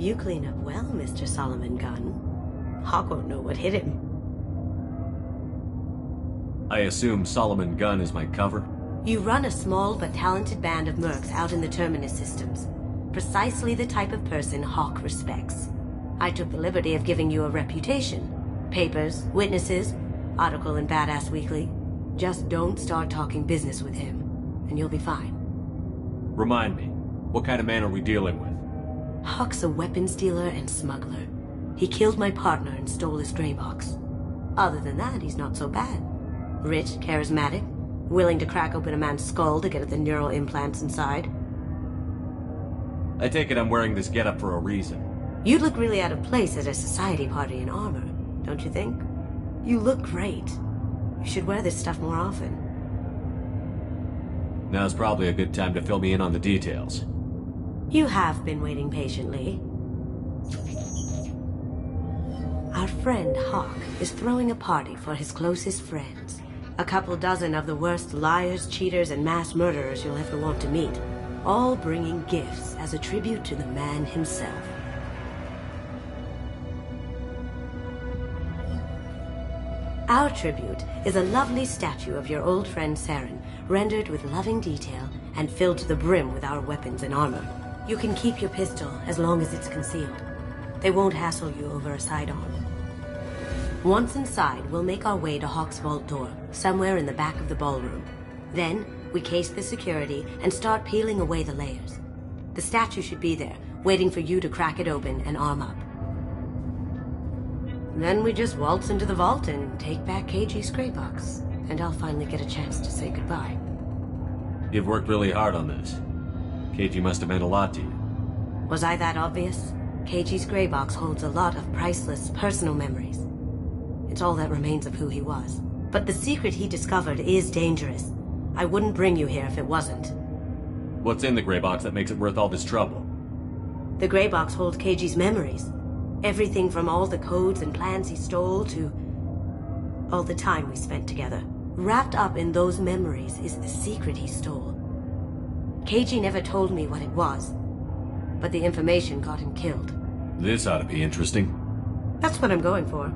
You clean up well, Mr. Solomon Gunn. Hawk won't know what hit him. I assume Solomon Gunn is my cover? You run a small but talented band of mercs out in the Terminus systems. Precisely the type of person Hawk respects. I took the liberty of giving you a reputation. Papers, witnesses, article in Badass Weekly. Just don't start talking business with him, and you'll be fine. Remind me, what kind of man are we dealing with? Hawk's a weapons dealer and smuggler. He killed my partner and stole his gray box. Other than that, he's not so bad. Rich, charismatic, willing to crack open a man's skull to get at the neural implants inside. I take it I'm wearing this getup for a reason. You'd look really out of place at a society party in armor, don't you think? You look great. You should wear this stuff more often. Now's probably a good time to fill me in on the details. You have been waiting patiently. Our friend Hawk is throwing a party for his closest friends. A couple dozen of the worst liars, cheaters, and mass murderers you'll ever want to meet. All bringing gifts as a tribute to the man himself. Our tribute is a lovely statue of your old friend Saren, rendered with loving detail and filled to the brim with our weapons and armor. You can keep your pistol as long as it's concealed. They won't hassle you over a sidearm. Once inside, we'll make our way to Hawk's vault door, somewhere in the back of the ballroom. Then, we case the security and start peeling away the layers. The statue should be there, waiting for you to crack it open and arm up. Then we just waltz into the vault and take back KG's gray box, and I'll finally get a chance to say goodbye. You've worked really hard on this. KG must have meant a lot to you. Was I that obvious? KG's gray box holds a lot of priceless personal memories. It's all that remains of who he was. But the secret he discovered is dangerous. I wouldn't bring you here if it wasn't. What's in the gray box that makes it worth all this trouble? The gray box holds KG's memories. Everything from all the codes and plans he stole to all the time we spent together. Wrapped up in those memories is the secret he stole. KG never told me what it was, but the information got him killed. This ought to be interesting. That's what I'm going for.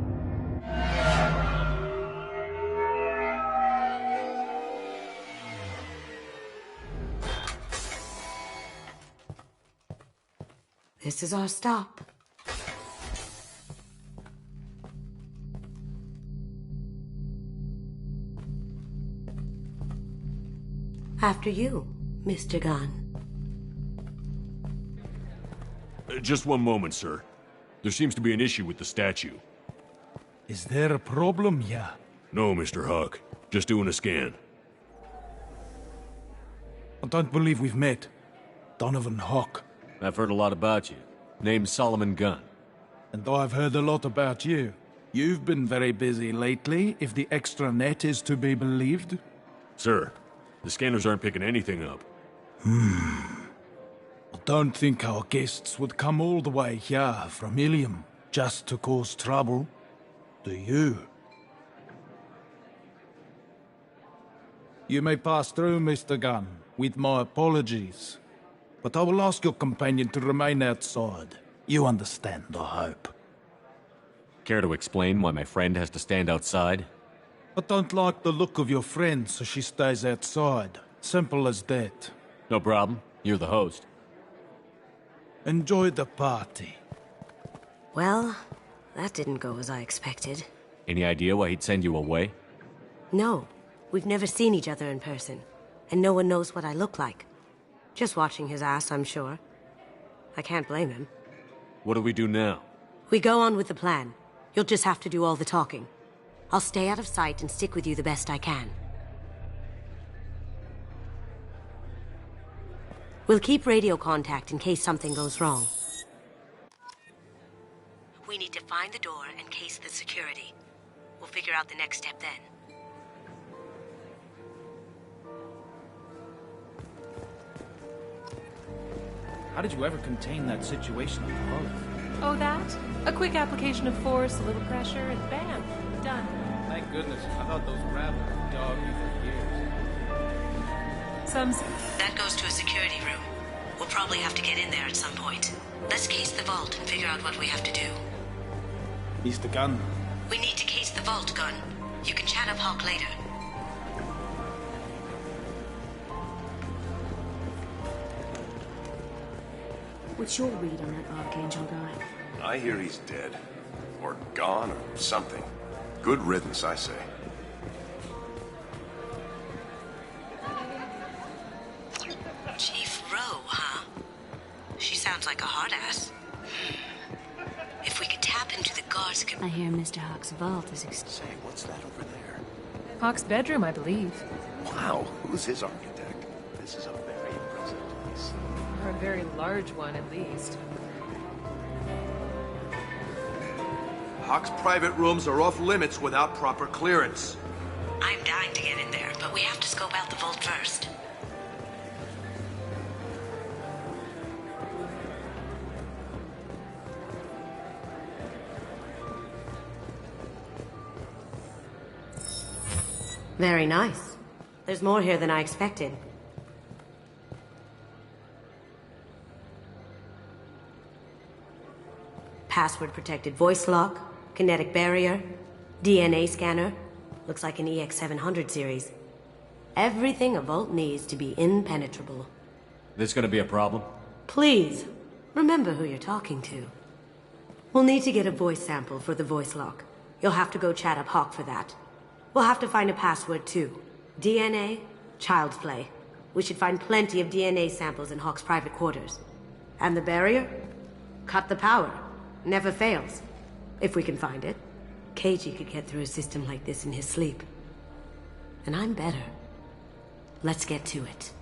This is our stop. After you, Mr. Gunn. Just one moment, sir. There seems to be an issue with the statue. Is there a problem here? No, Mr. Hawk. Just doing a scan. I don't believe we've met. Donovan Hawk. I've heard a lot about you. Name's Solomon Gunn. And I've heard a lot about you. You've been very busy lately, if the extranet is to be believed. Sir, the scanners aren't picking anything up. I don't think our guests would come all the way here from Ilium just to cause trouble. Do you? You may pass through, Mr. Gunn, with my apologies. But I will ask your companion to remain outside. You understand, I hope. Care to explain why my friend has to stand outside? I don't like the look of your friend, so she stays outside. Simple as that. No problem. You're the host. Enjoy the party. Well, that didn't go as I expected. Any idea why he'd send you away? No, we've never seen each other in person, and no one knows what I look like. Just watching his ass, I'm sure. I can't blame him. What do we do now? We go on with the plan. You'll just have to do all the talking. I'll stay out of sight and stick with you the best I can. We'll keep radio contact in case something goes wrong. We need to find the door and case the security. We'll figure out the next step then. How did you ever contain that situation on the hull? Oh, that? A quick application of force, a little pressure, and bam, done. Thank goodness. I thought those Raveners would dog you for years. That goes to a security room. We'll probably have to get in there at some point. Let's case the vault and figure out what we have to do. Mr. Gunn, We need to case the vault, Gunn. You can chat up Hawk later. What's your read on that Archangel guy? I hear he's dead. Or gone, or something. Good riddance, I say. Chief Rowe, huh? She sounds like a hard ass. If we could tap into the guards... I hear Mr. Hawk's vault is Say, what's that over there? Hawk's bedroom, I believe. Wow, who's his architect? This is a very impressive place. Or a very large one, at least. Hawk's private rooms are off limits without proper clearance. I'm dying to get in there, but we have to scope out the vault first. Very nice. There's more here than I expected. Password-protected voice lock, kinetic barrier, DNA scanner. Looks like an EX-700 series. Everything a vault needs to be impenetrable. This gonna be a problem? Please, remember who you're talking to. We'll need to get a voice sample for the voice lock. You'll have to go chat up Hawk for that. We'll have to find a password, too. DNA, child's play. We should find plenty of DNA samples in Hawk's private quarters. And the barrier? Cut the power. Never fails. If we can find it. KG could get through a system like this in his sleep. And I'm better. Let's get to it.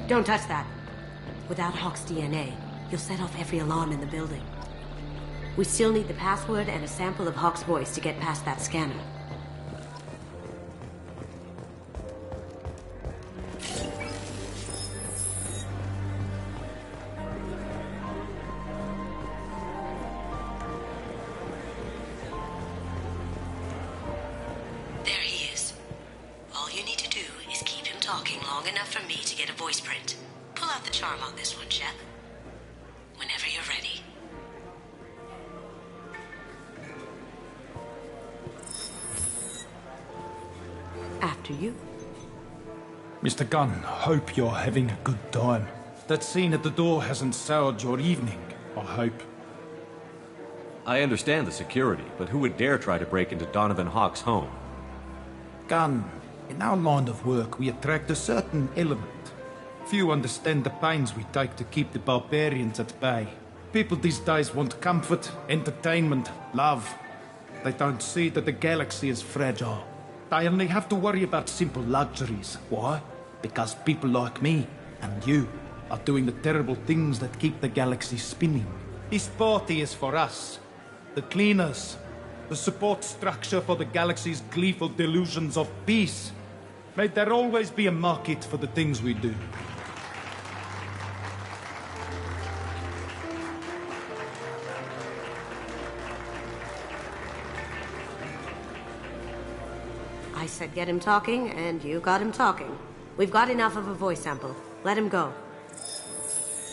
Don't touch that. Without Hawk's DNA, you'll set off every alarm in the building. We still need the password and a sample of Hawk's voice to get past that scanner. There he is. All you need to do is keep him talking long enough for me to get a voice print. Pull out the charm on this one, Shep. Whenever you're ready. After you. Mr. Gunn, hope you're having a good time. That scene at the door hasn't soured your evening, I hope. I understand the security, but who would dare try to break into Donovan Hawk's home? Gunn, in our line of work, we attract a certain element. Few understand the pains we take to keep the barbarians at bay. People these days want comfort, entertainment, love. They don't see that the galaxy is fragile. I only have to worry about simple luxuries. Why? Because people like me and you are doing the terrible things that keep the galaxy spinning. This party is for us, the cleaners, the support structure for the galaxy's gleeful delusions of peace. May there always be a market for the things we do. I said get him talking, and you got him talking. We've got enough of a voice sample. Let him go.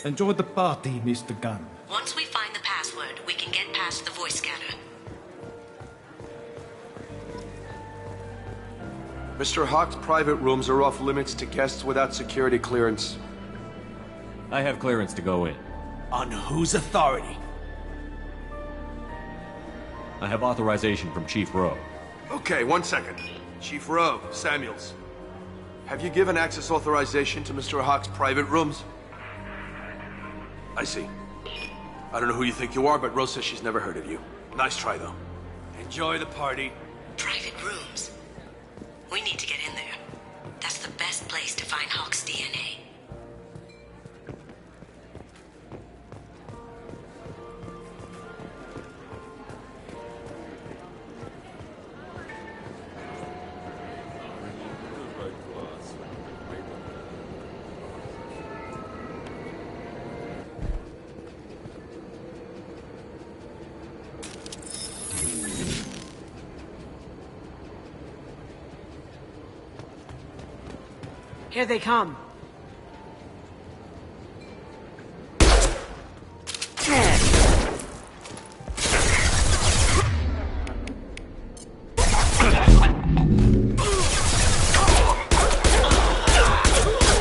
Enjoy the party, Mr. Gunn. Once we find the password, we can get past the voice scanner. Mr. Hawk's private rooms are off limits to guests without security clearance. I have clearance to go in. On whose authority? I have authorization from Chief Rowe. Okay, 1 second. Chief Rowe, Samuels. Have you given access authorization to Mr. Hawk's private rooms? I see. I don't know who you think you are, but Rose says she's never heard of you. Nice try, though. Enjoy the party. Private rooms. We need to get in there. That's the best place to find Hawk's DNA. Here they come.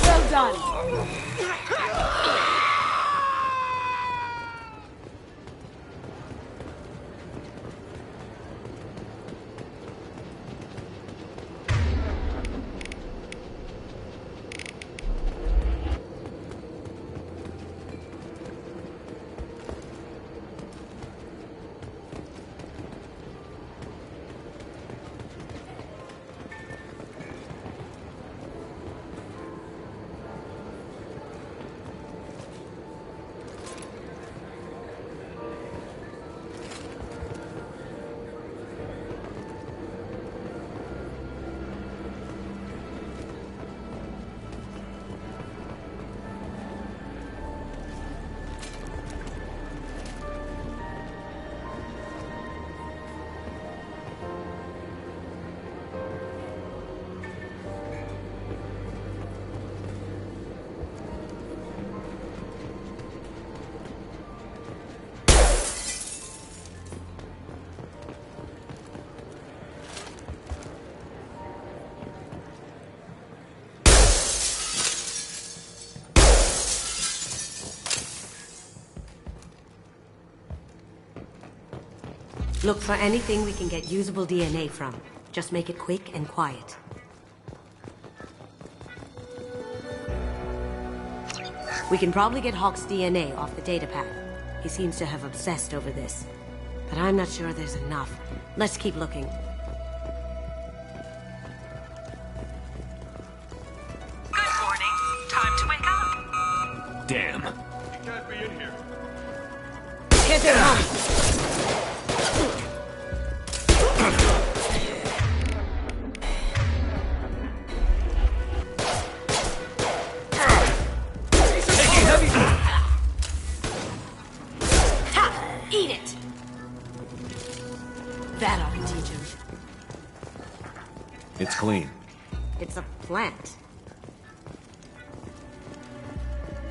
Well done. Look for anything we can get usable DNA from. Just make it quick and quiet. We can probably get Hawk's DNA off the datapad. He seems to have obsessed over this. But I'm not sure there's enough. Let's keep looking. Good morning. Time to wake up. Damn. You can't be in here. Here they come! Eat it! That ought to teach him. It's clean. It's a plant.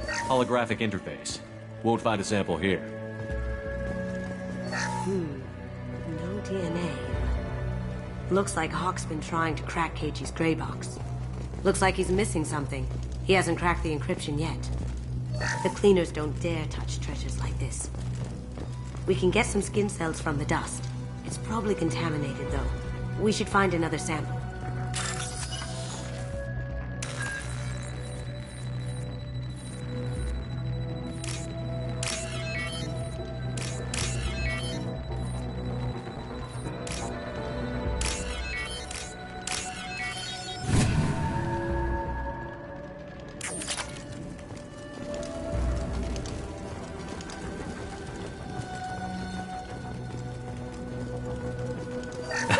Holographic interface. Won't find a sample here. No DNA. Looks like Hawk's been trying to crack Keiichi's gray box. Looks like he's missing something. He hasn't cracked the encryption yet. The cleaners don't dare touch treasures like this. We can get some skin cells from the dust. It's probably contaminated, though. We should find another sample.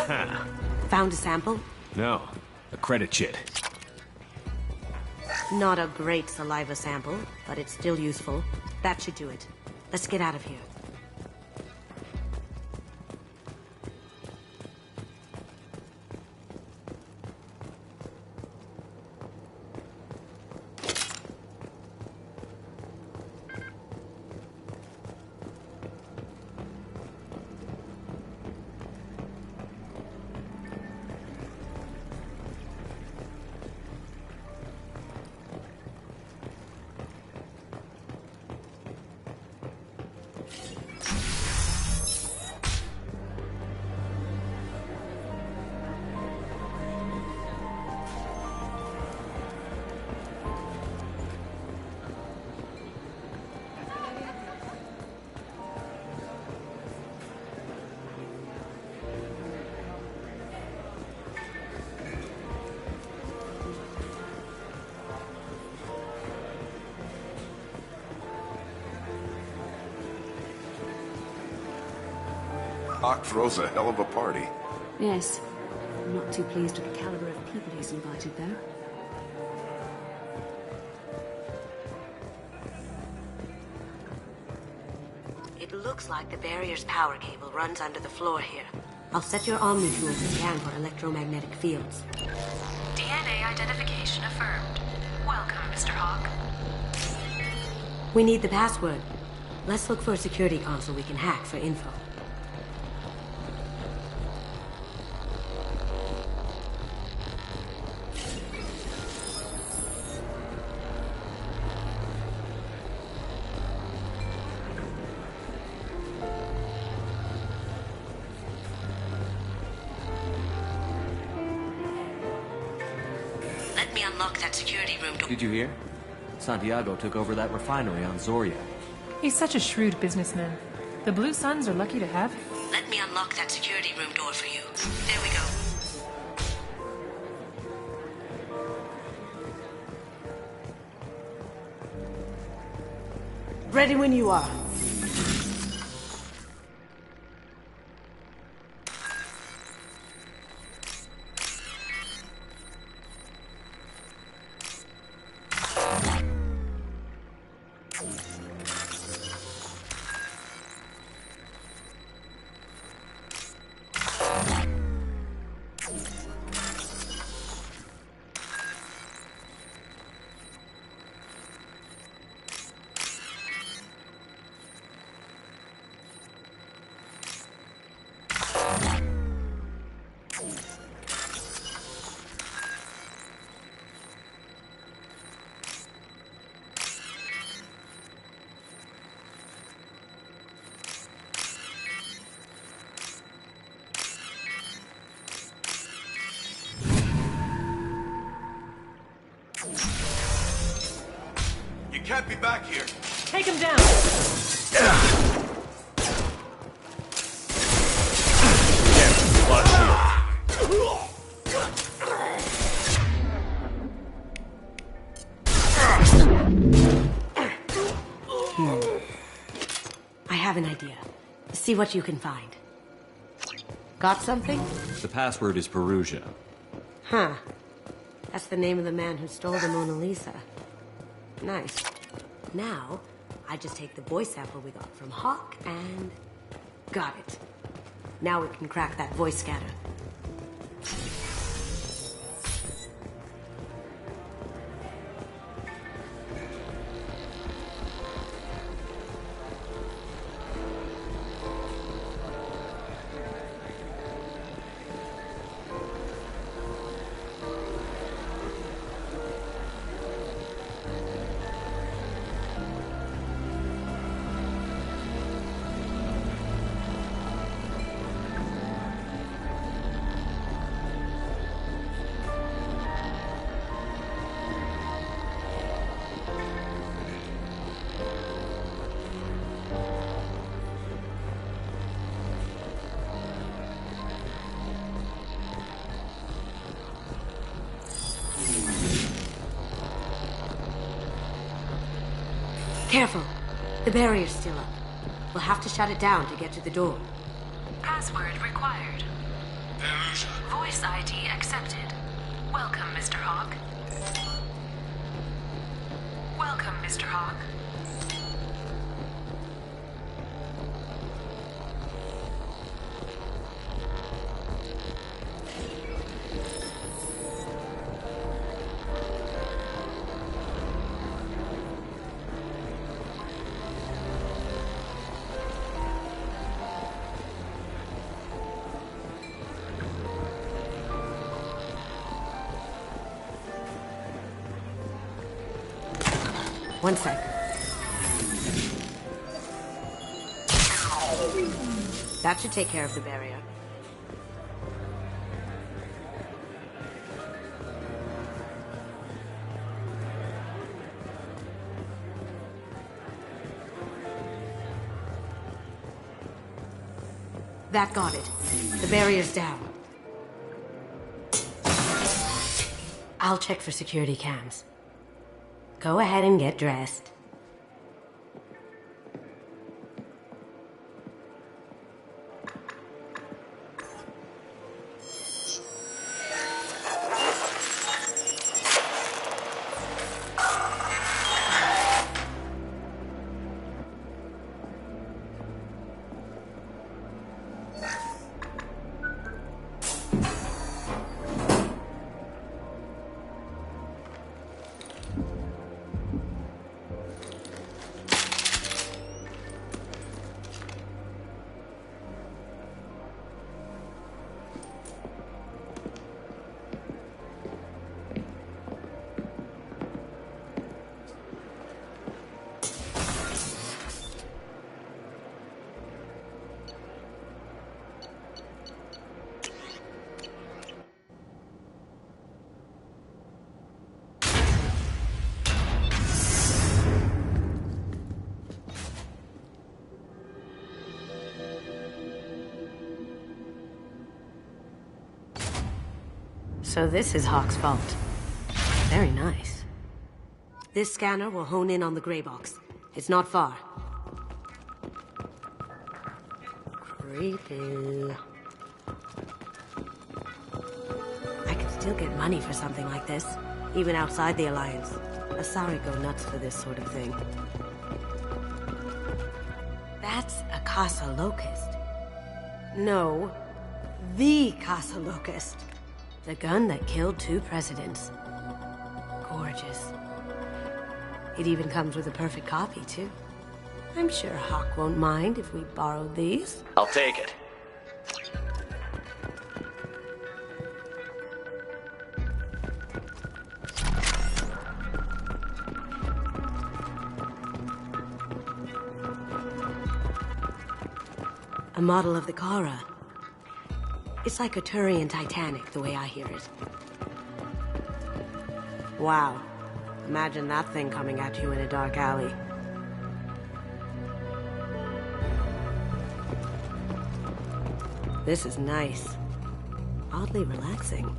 Found a sample? No. A credit chit. Not a great saliva sample, but it's still useful. That should do it. Let's get out of here. Hawk throws a hell of a party. Yes. I'm not too pleased with the caliber of people he's invited, though. It looks like the barrier's power cable runs under the floor here. I'll set your Omni tool to scan for electromagnetic fields. DNA identification affirmed. Welcome, Mr. Hawk. We need the password. Let's look for a security console we can hack for info. Let me unlock that security room door. Did you hear? Santiago took over that refinery on Zoria. He's such a shrewd businessman. The Blue Suns are lucky to have him. Let me unlock that security room door for you. There we go. Ready when you are. You can't be back here. Take him down! I have an idea. See what you can find. Got something? The password is Perugia. Huh. That's the name of the man who stole the Mona Lisa. Nice. Now, I just take the voice sample we got from Hawk and... got it. Now we can crack that voice scatter. Careful. The barrier's still up. We'll have to shut it down to get to the door. Password required. Voice ID accepted. Welcome, Mr. Hawk. Welcome, Mr. Hawk. One sec. That should take care of the barrier. That got it. The barrier's down. I'll check for security cams. Go ahead and get dressed. So this is Hawk's vault. Very nice. This scanner will hone in on the gray box. It's not far. Creepy. I could still get money for something like this, even outside the Alliance. Asari go nuts for this sort of thing. That's a Casa Locust. No, the Casa Locust. The gun that killed 2 presidents. Gorgeous. It even comes with a perfect copy, too. I'm sure Hawk won't mind if we borrowed these. I'll take it. A model of the Kara. It's like a Turian Titanic, the way I hear it. Wow. Imagine that thing coming at you in a dark alley. This is nice. Oddly relaxing.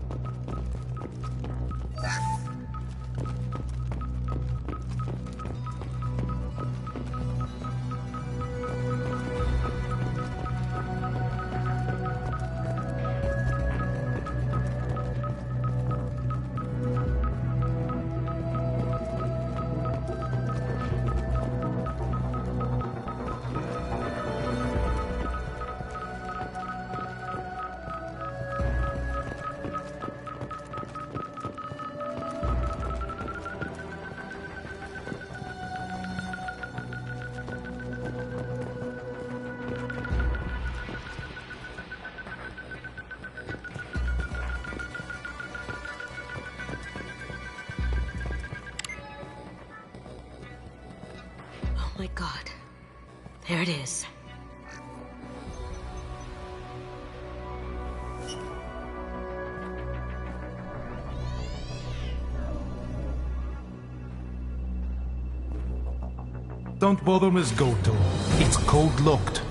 Oh my God. There it is. Don't bother, Miss Goto. It's code-locked.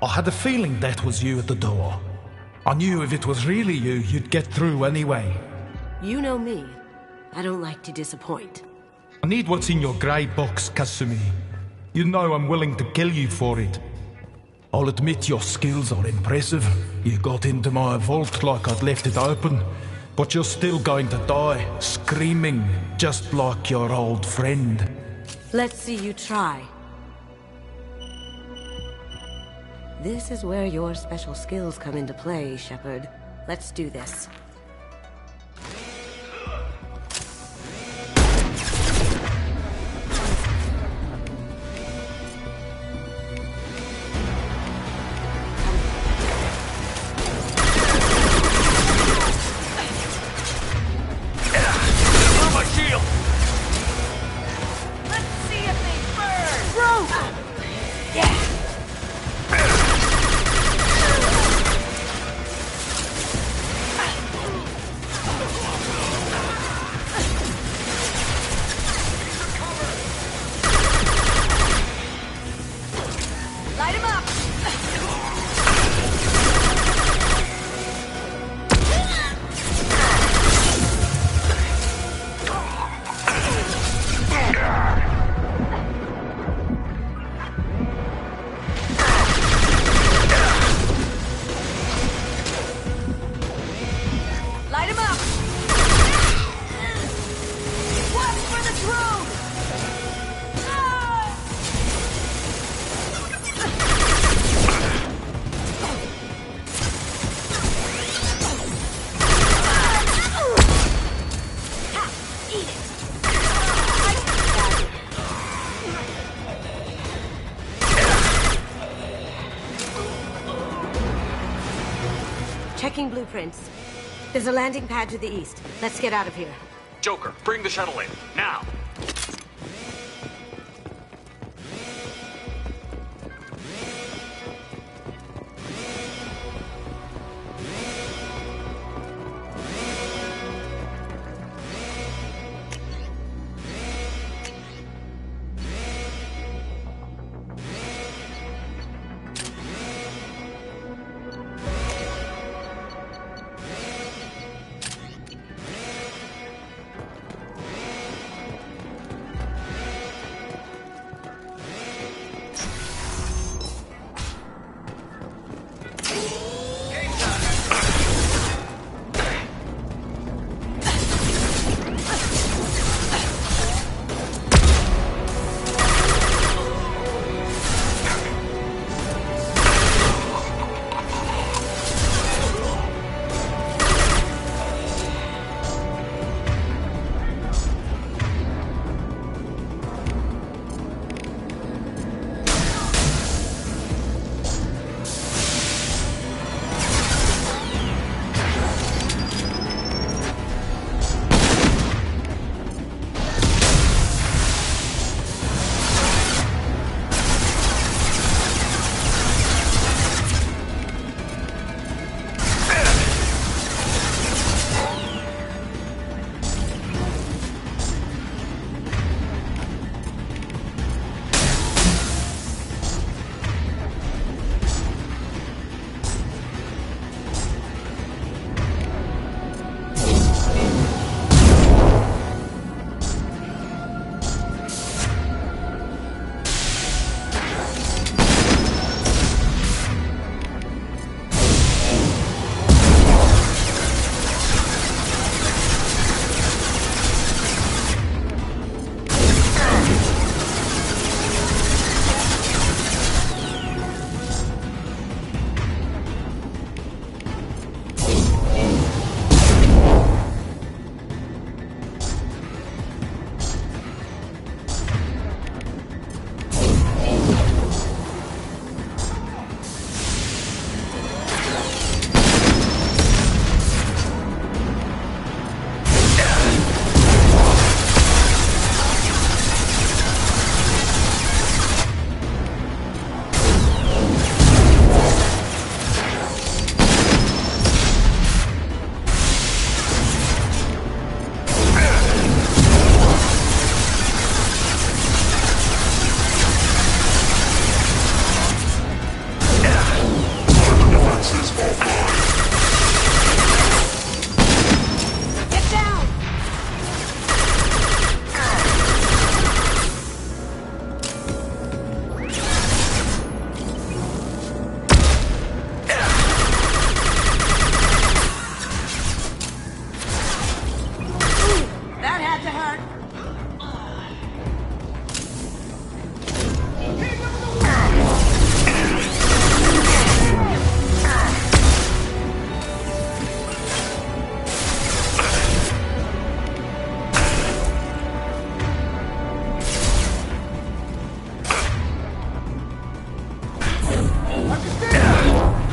I had a feeling that was you at the door. I knew if it was really you, you'd get through anyway. You know me. I don't like to disappoint. I need what's in your grey box, Kasumi. You know I'm willing to kill you for it. I'll admit your skills are impressive. You got into my vault like I'd left it open. But you're still going to die, screaming, just like your old friend. Let's see you try. This is where your special skills come into play, Shepard. Let's do this. Checking blueprints. There's a landing pad to the east. Let's get out of here. Joker, bring the shuttle in, now!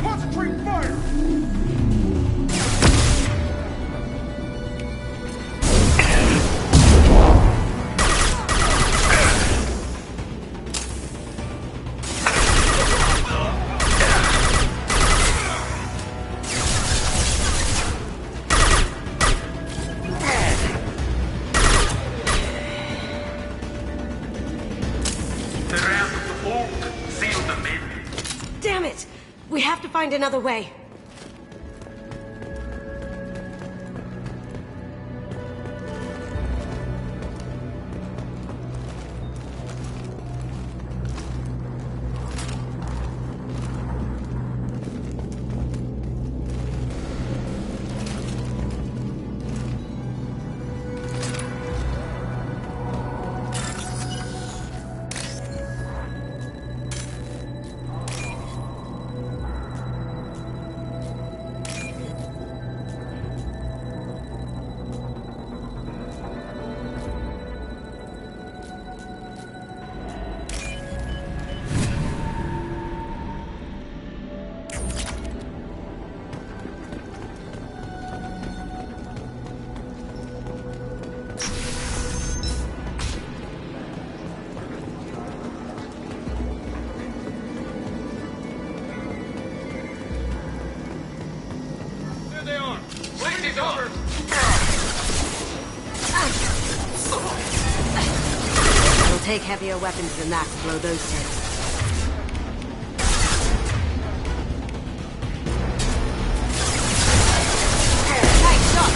Concentrate fire! Damn it! We have to find another way. It'll take heavier weapons than that to blow those tanks. Nice shot!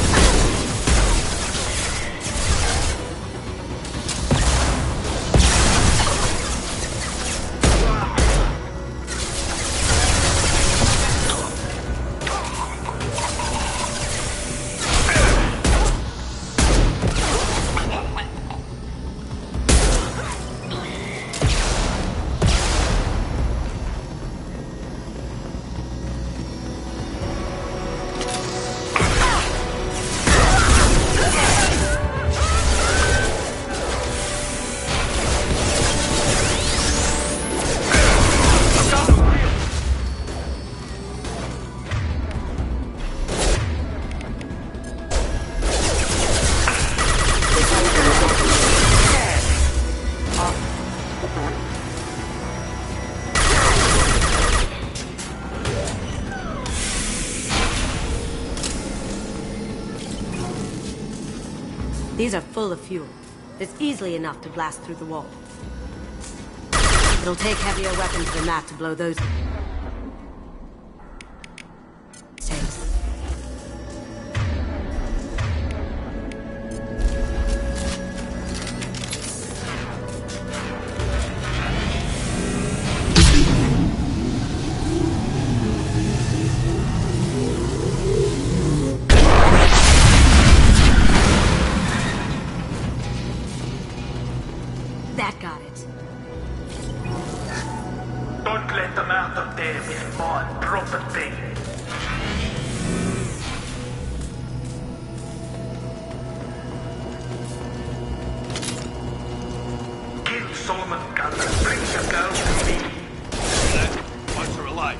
These are full of fuel. It's easily enough to blast through the wall. It'll take heavier weapons than that to blow those tanks. That got it. Don't let them out of there with my property. Kill Solomon Gunn and bring the girl to me. Once they're alive.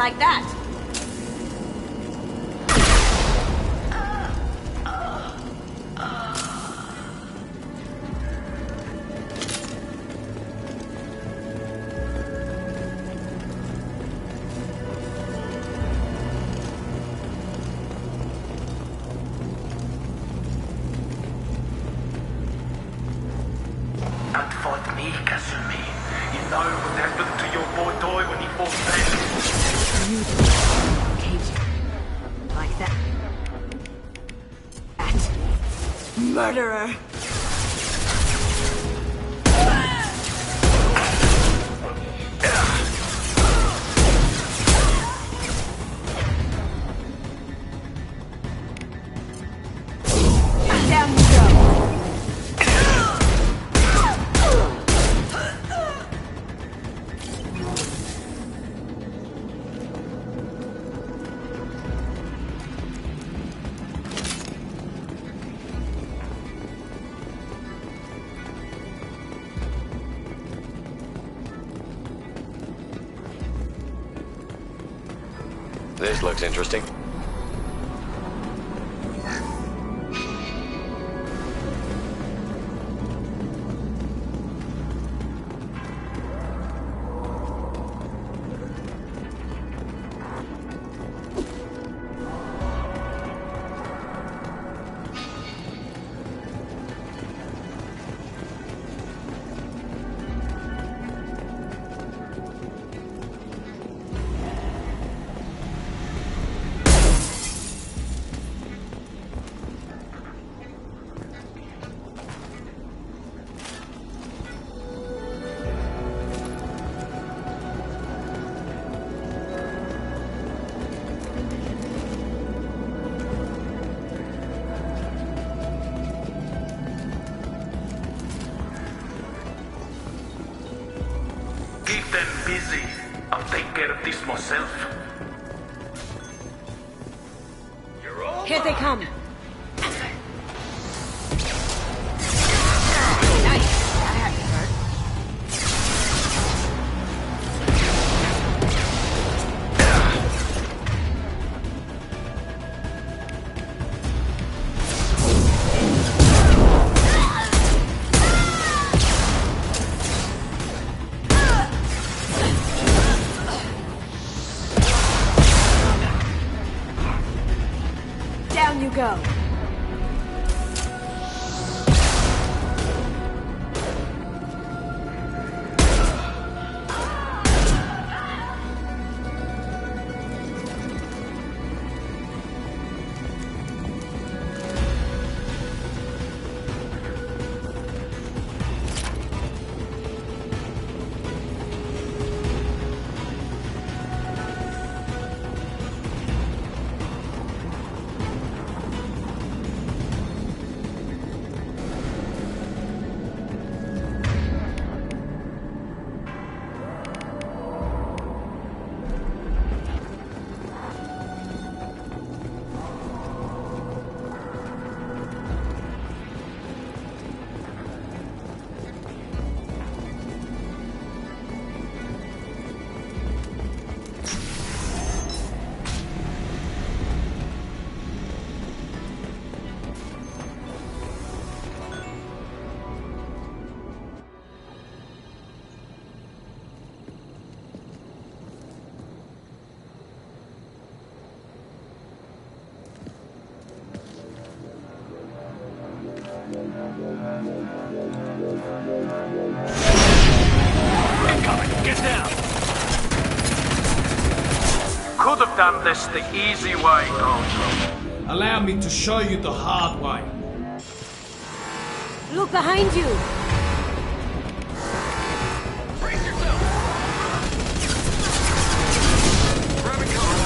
like that? And fight me, Kasumi. You know what happened to your boy Toy when he fought back? Cage. Like that. Murderer! Down you go! This looks interesting. Keep them busy. I'll take care of this myself. Here they come! Nice! That had to hurt. Down you go! Get down! Could have done this the easy way, Gojo. Allow me to show you the hard way. Look behind you! Brace yourself! Grabbing cover!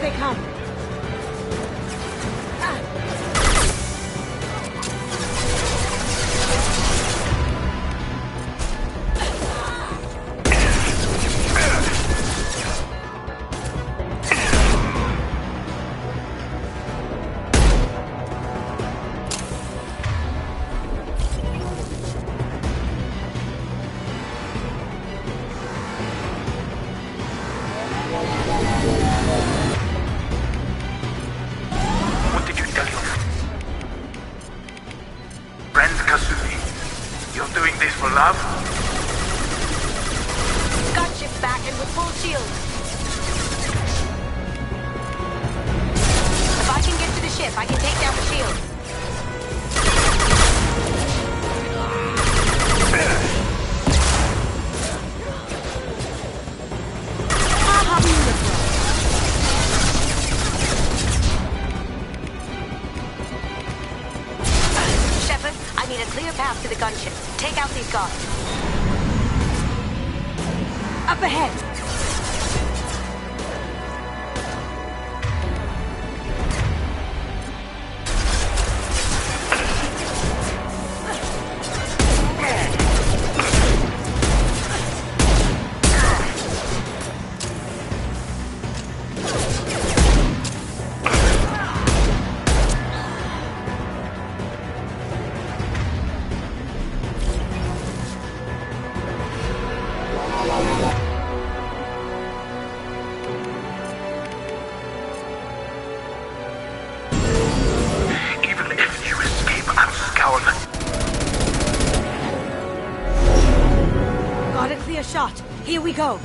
they come! What did you tell your friend Kasumi? You're doing this for love? Gunship's back and with full shield. If I can get to the ship, I can take down the shield. Shepard, I need a clear path to the gunship. Take out these guards. Up ahead! Even if you escape, I'll scour them. Got a clear shot. Here we go.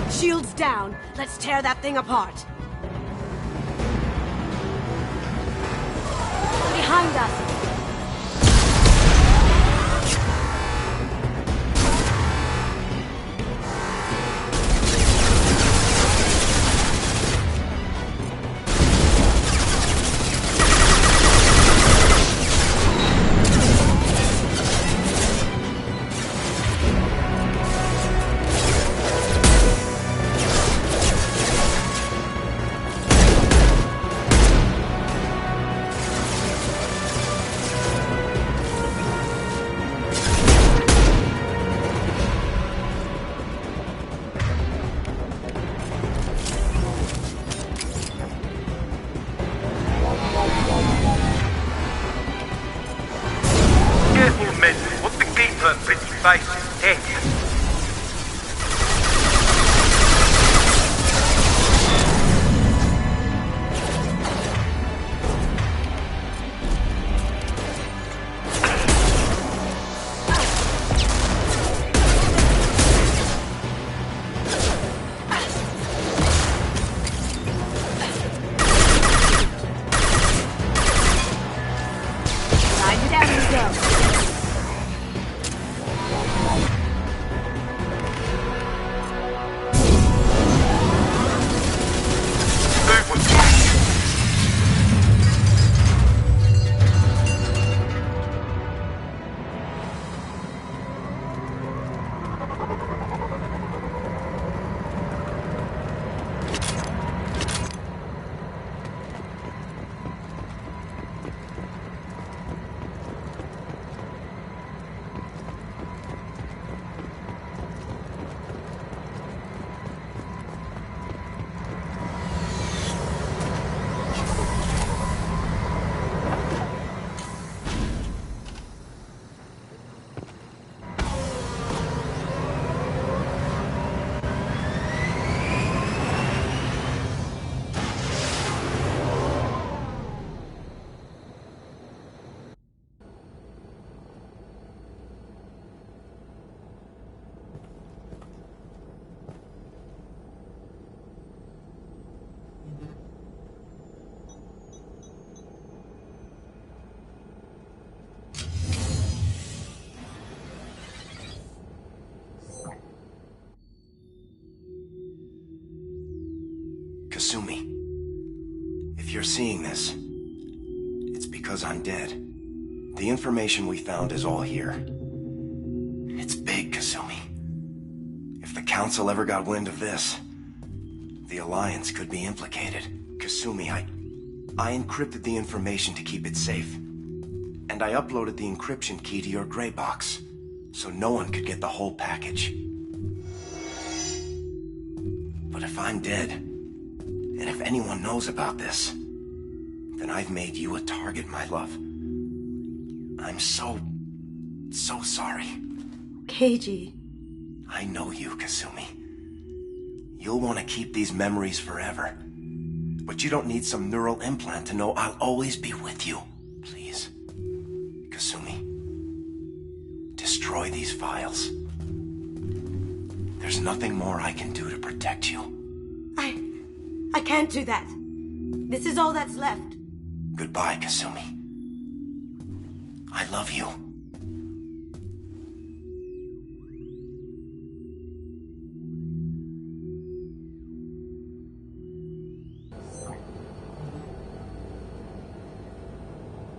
Shields down. Let's tear that thing apart. Behind us. Kasumi, if you're seeing this, it's because I'm dead. The information we found is all here. It's big, Kasumi. If the Council ever got wind of this, the Alliance could be implicated. Kasumi, I encrypted the information to keep it safe. And I uploaded the encryption key to your gray box, so no one could get the whole package. But if I'm dead, and if anyone knows about this, then I've made you a target, my love. I'm so sorry. Keiji. I know you, Kasumi. You'll want to keep these memories forever. But you don't need some neural implant to know I'll always be with you. Please. Kasumi. Destroy these files. There's nothing more I can do to protect you. I can't do that. This is all that's left. Goodbye, Kasumi. I love you.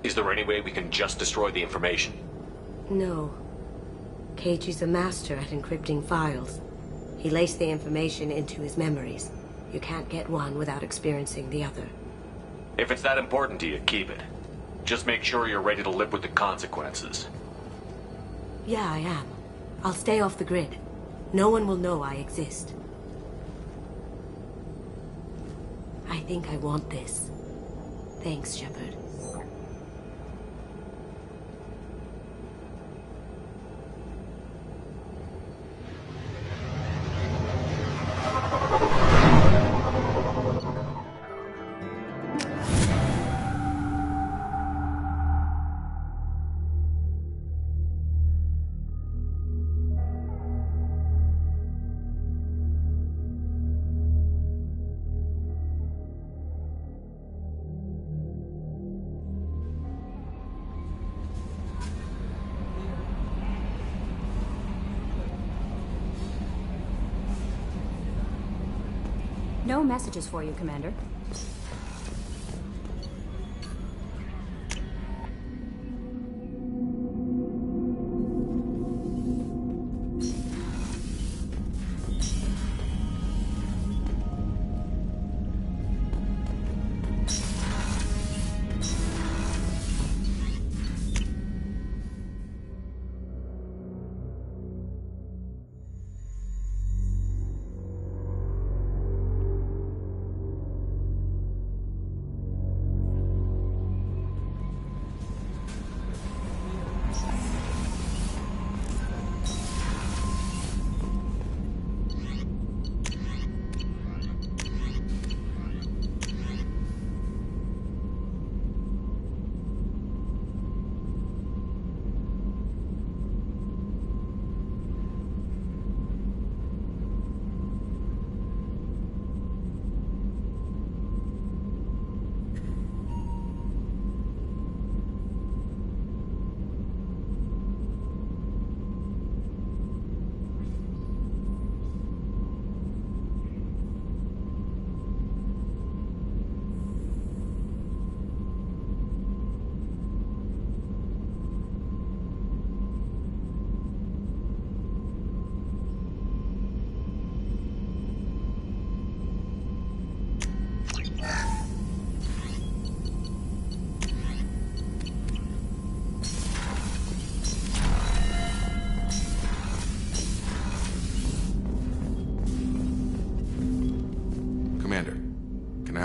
Is there any way we can just destroy the information? No. Keiji's a master at encrypting files. He laced the information into his memories. You can't get one without experiencing the other. If it's that important to you, keep it. Just make sure you're ready to live with the consequences. Yeah, I am. I'll stay off the grid. No one will know I exist. I think I want this. Thanks, Shepard. No messages for you, Commander.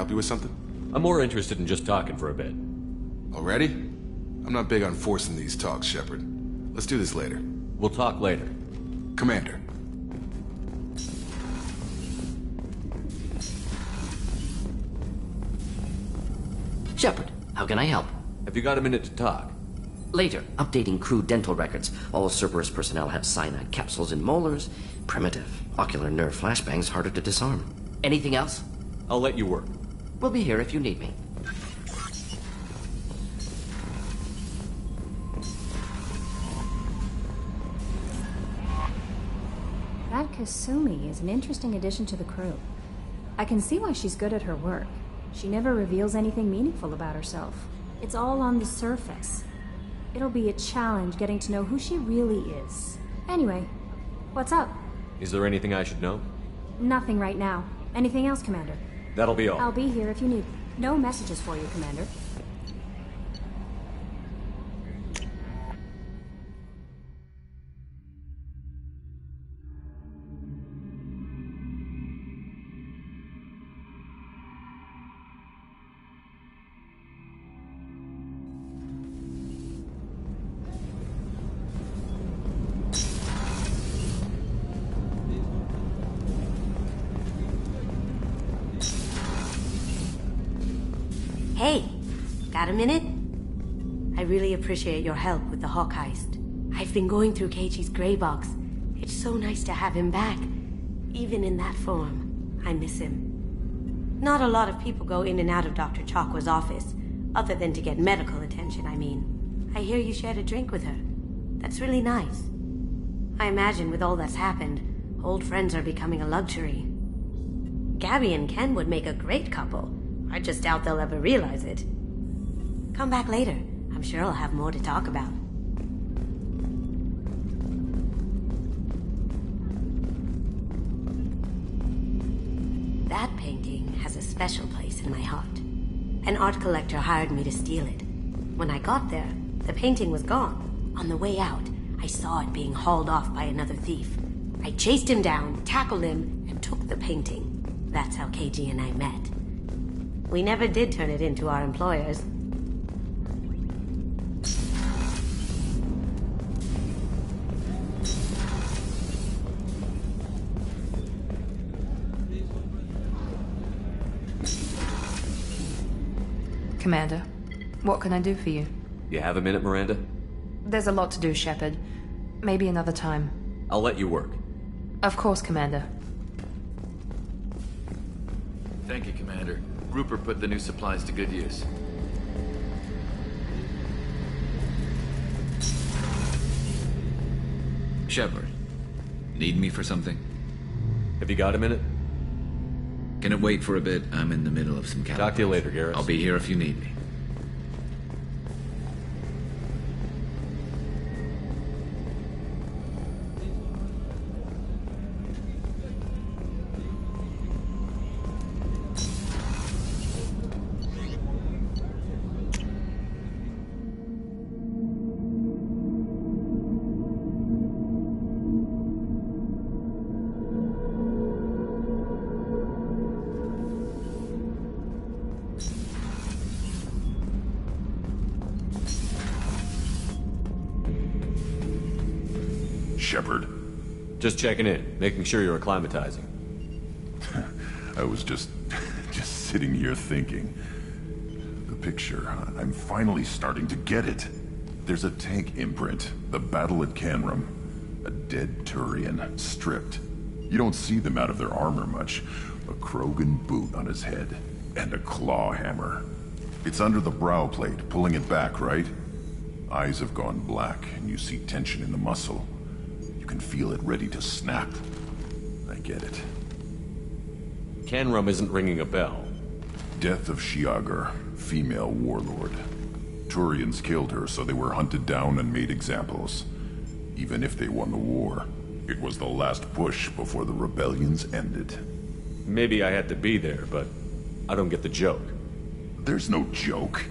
help you with something? I'm more interested in just talking for a bit. Already? I'm not big on forcing these talks, Shepard. Let's do this later. We'll talk later. Commander. Shepard, how can I help? Have you got a minute to talk? Later, updating crew dental records. All Cerberus personnel have cyanide capsules in molars. Primitive. Ocular nerve flashbangs harder to disarm. Anything else? I'll let you work. We'll be here if you need me. That Kasumi is an interesting addition to the crew. I can see why she's good at her work. She never reveals anything meaningful about herself. It's all on the surface. It'll be a challenge getting to know who she really is. Anyway, what's up? Is there anything I should know? Nothing right now. Anything else, Commander? That'll be all. I'll be here if you need. No messages for you, Commander. Hey, got a minute? I really appreciate your help with the Hawk heist. I've been going through Keiichi's gray box. It's so nice to have him back. Even in that form, I miss him. Not a lot of people go in and out of Dr. Chakwa's office, other than to get medical attention, I mean. I hear you shared a drink with her. That's really nice. I imagine with all that's happened, old friends are becoming a luxury. Gabby and Ken would make a great couple. I just doubt they'll ever realize it. Come back later. I'm sure I'll have more to talk about. That painting has a special place in my heart. An art collector hired me to steal it. When I got there, the painting was gone. On the way out, I saw it being hauled off by another thief. I chased him down, tackled him, and took the painting. That's how Keiji and I met. We never did turn it into our employers. Commander, what can I do for you? You have a minute, Miranda? There's a lot to do, Shepard. Maybe another time. I'll let you work. Of course, Commander. Thank you, Commander. Rupert put the new supplies to good use. Shepard, need me for something? Have you got a minute? Can it wait for a bit? I'm in the middle of some Talk to you later, Garrus. I'll be here if you need me. Shepard. Just checking in, making sure you're acclimatizing. I was just sitting here thinking. The picture, I'm finally starting to get it. There's a tank imprint, the battle at Canrum. A dead Turian, stripped. You don't see them out of their armor much. A Krogan boot on his head, and a claw hammer. It's under the brow plate, pulling it back, right? Eyes have gone black, and you see tension in the muscle. You can feel it ready to snap. I get it. Canrum isn't ringing a bell. Death of Shiagar, female warlord. Turians killed her, so they were hunted down and made examples. Even if they won the war, it was the last push before the rebellions ended. Maybe I had to be there, but I don't get the joke. There's no joke.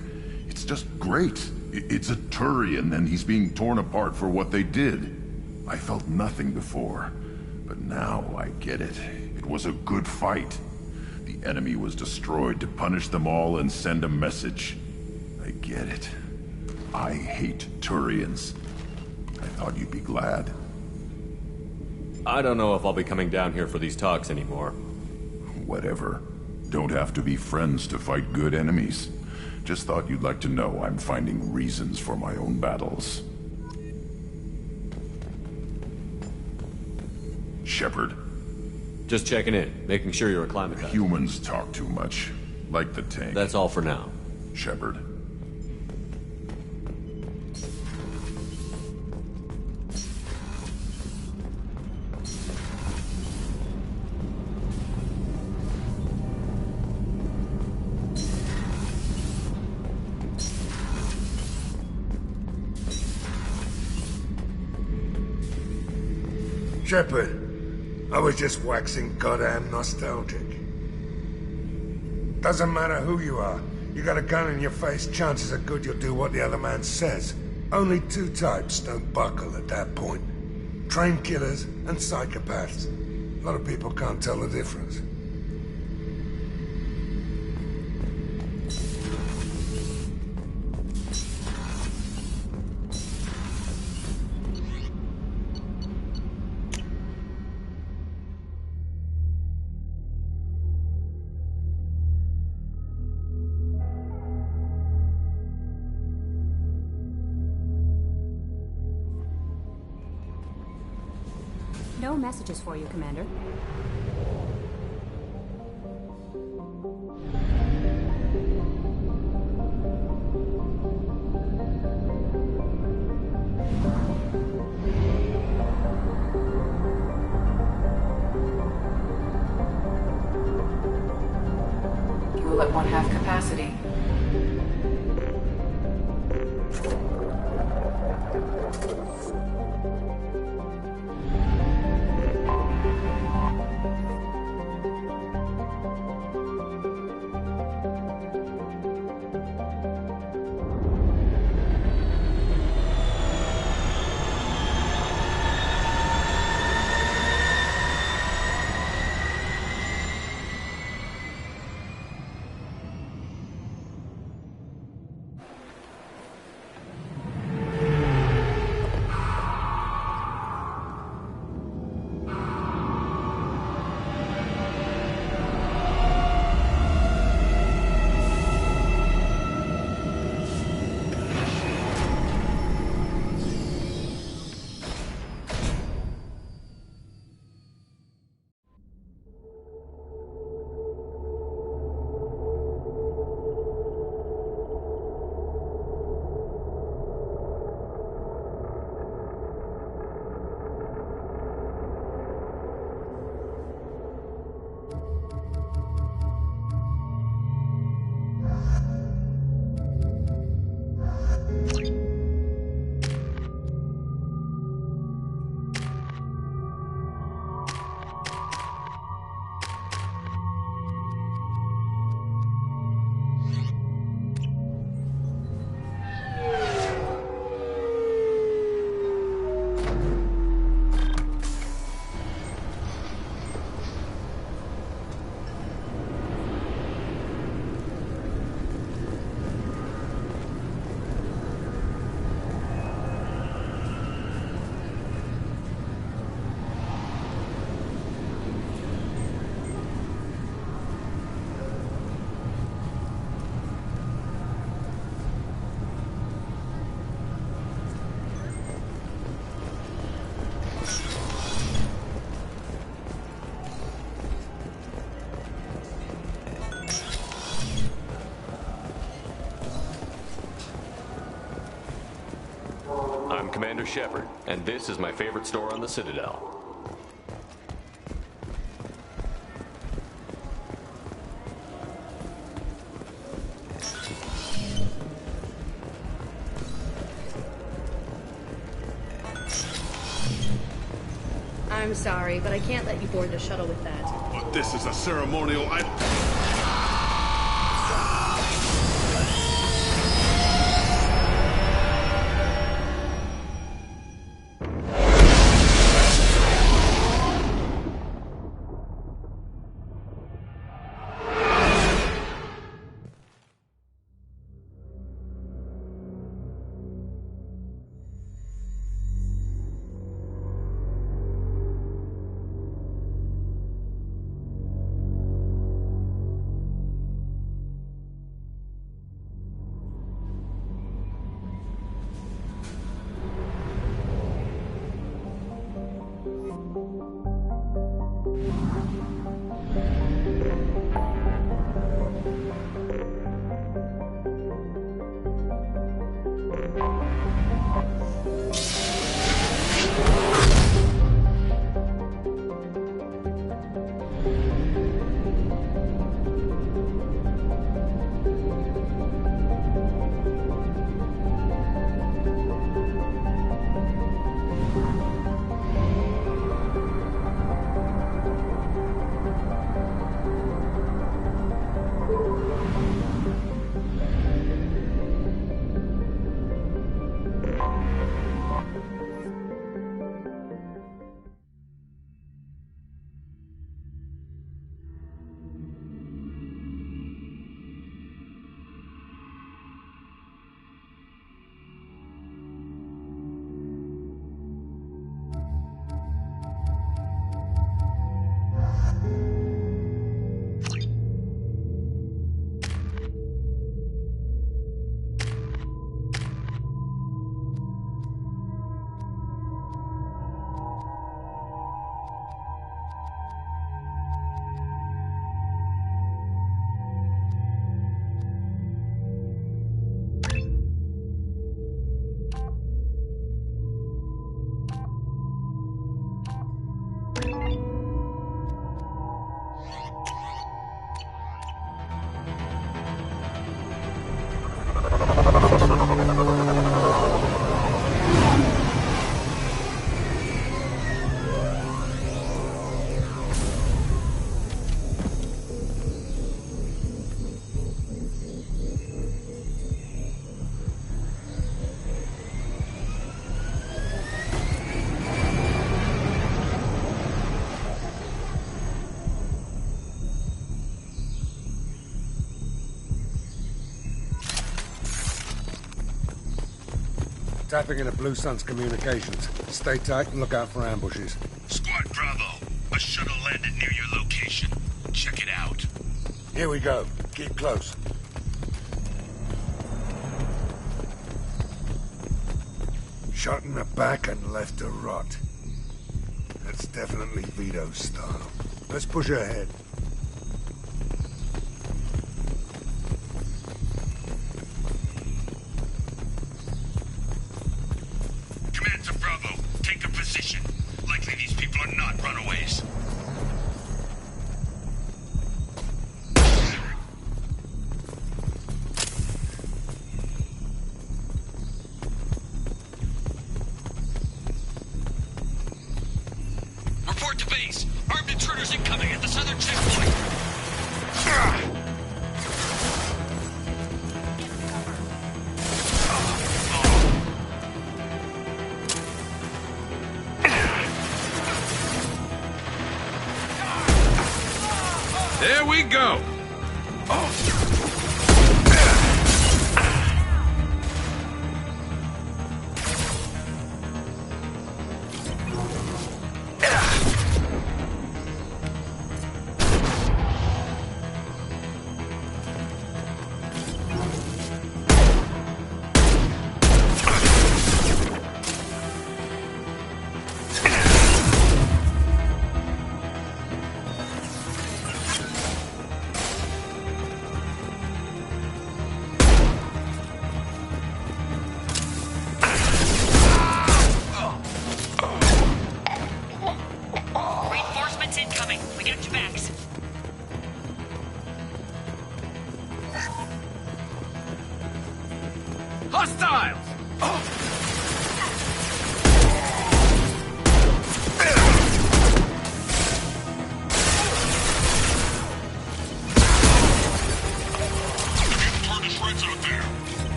It's just great. It's a Turian, and he's being torn apart for what they did. I felt nothing before, but now I get it. It was a good fight. The enemy was destroyed to punish them all and send a message. I get it. I hate Turians. I thought you'd be glad. I don't know if I'll be coming down here for these talks anymore. Whatever. Don't have to be friends to fight good enemies. Just thought you'd like to know I'm finding reasons for my own battles. Shepard. Just checking in, making sure you're acclimatized. Humans talk too much. Like the tank. That's all for now. Shepard. Shepard, I was just waxing goddamn nostalgic. Doesn't matter who you are. You got a gun in your face, chances are good you'll do what the other man says. Only two types don't buckle at that point. Trained killers and psychopaths. A lot of people can't tell the difference. No messages for you, Commander. Fuel at 1/2 capacity. I'm Commander Shepard, and this is my favorite store on the Citadel. I'm sorry, but I can't let you board the shuttle with that. But this is a ceremonial item. Tapping into Blue Sun's communications. Stay tight and look out for ambushes. Squad Bravo, a shuttle landed near your location. Check it out. Here we go. Keep close. Shot in the back and left to rot. That's definitely Vito's style. Let's push ahead. Command to Bravo, take a position. Likely these people are not runaways. Report to base. Armed intruders incoming at the southern checkpoint. There we go. Reinforcements incoming. We got your backs. Hostiles!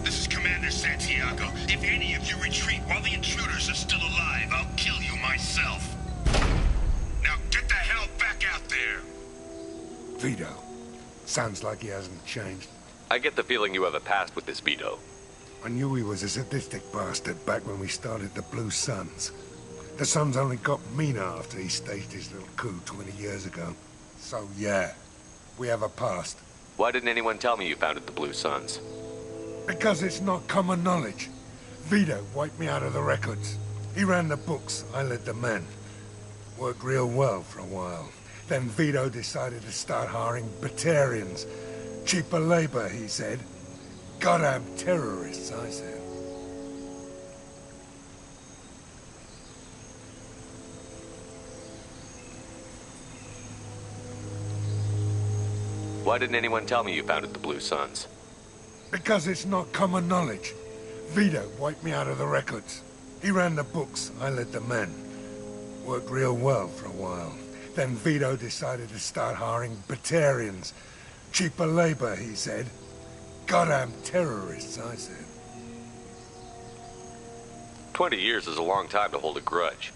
This is Commander Santiago. If any of you retreat while the intruders are still alive, I'll kill you myself. Now get the hell back out there! Vito. Sounds like he hasn't changed. I get the feeling you have a past with this Vito. I knew he was a sadistic bastard back when we started the Blue Suns. The Suns only got meaner after he staged his little coup 20 years ago. So yeah, we have a past. Why didn't anyone tell me you founded the Blue Suns? Because it's not common knowledge. Vito wiped me out of the records. He ran the books, I led the men. Worked real well for a while. Then Vito decided to start hiring Batarians. Cheaper labor, he said. Goddamn terrorists, I said. Why didn't anyone tell me you founded the Blue Suns? Because it's not common knowledge. Vito wiped me out of the records. He ran the books, I led the men. Worked real well for a while. Then Vito decided to start hiring Batarians. Cheaper labor, he said. Goddamn terrorists, I said. 20 years is a long time to hold a grudge.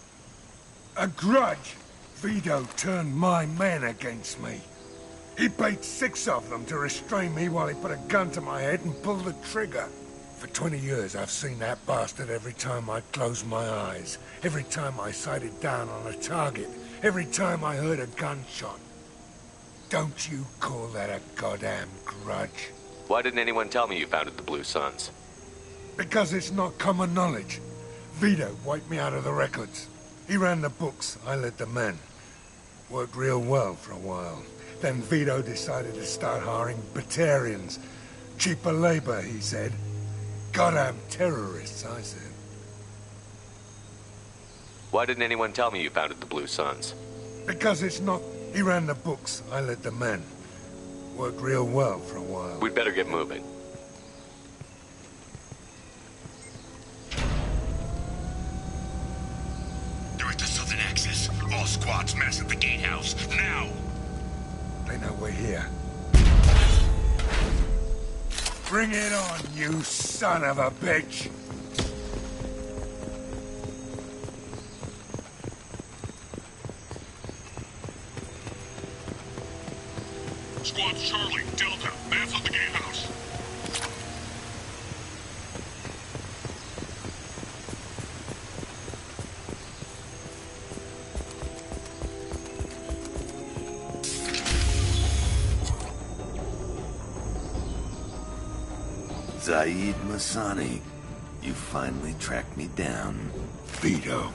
A grudge? Vito turned my men against me. He paid 6 of them to restrain me while he put a gun to my head and pulled the trigger. For 20 years, I've seen that bastard every time I closed my eyes. Every time I sighted down on a target. Every time I heard a gunshot. Don't you call that a goddamn grudge? Why didn't anyone tell me you founded the Blue Suns? Because it's not common knowledge. Vito wiped me out of the records. He ran the books, I led the men. Worked real well for a while. Then Vito decided to start hiring Batarians. Cheaper labor, he said. Goddamn terrorists, I said. Why didn't anyone tell me you founded the Blue Suns? Because it's not He ran the books, I led the men. Worked real well for a while. We'd better get moving. They're at the southern axis. All squads mass at the gatehouse, now! They know we're here. Bring it on, you son of a bitch! Squad Charlie, Delta, mass at the gatehouse. Zaid Masani, you finally tracked me down. Vito.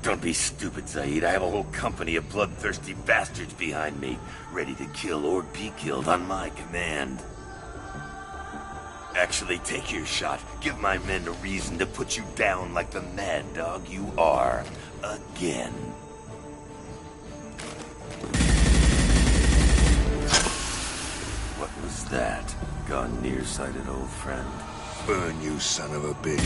Don't be stupid, Zaid. I have a whole company of bloodthirsty bastards behind me, ready to kill or be killed on my command. Actually, take your shot. Give my men a reason to put you down like the mad dog you are. Again. What was that? Gone nearsighted, old friend. Burn, you son of a bitch.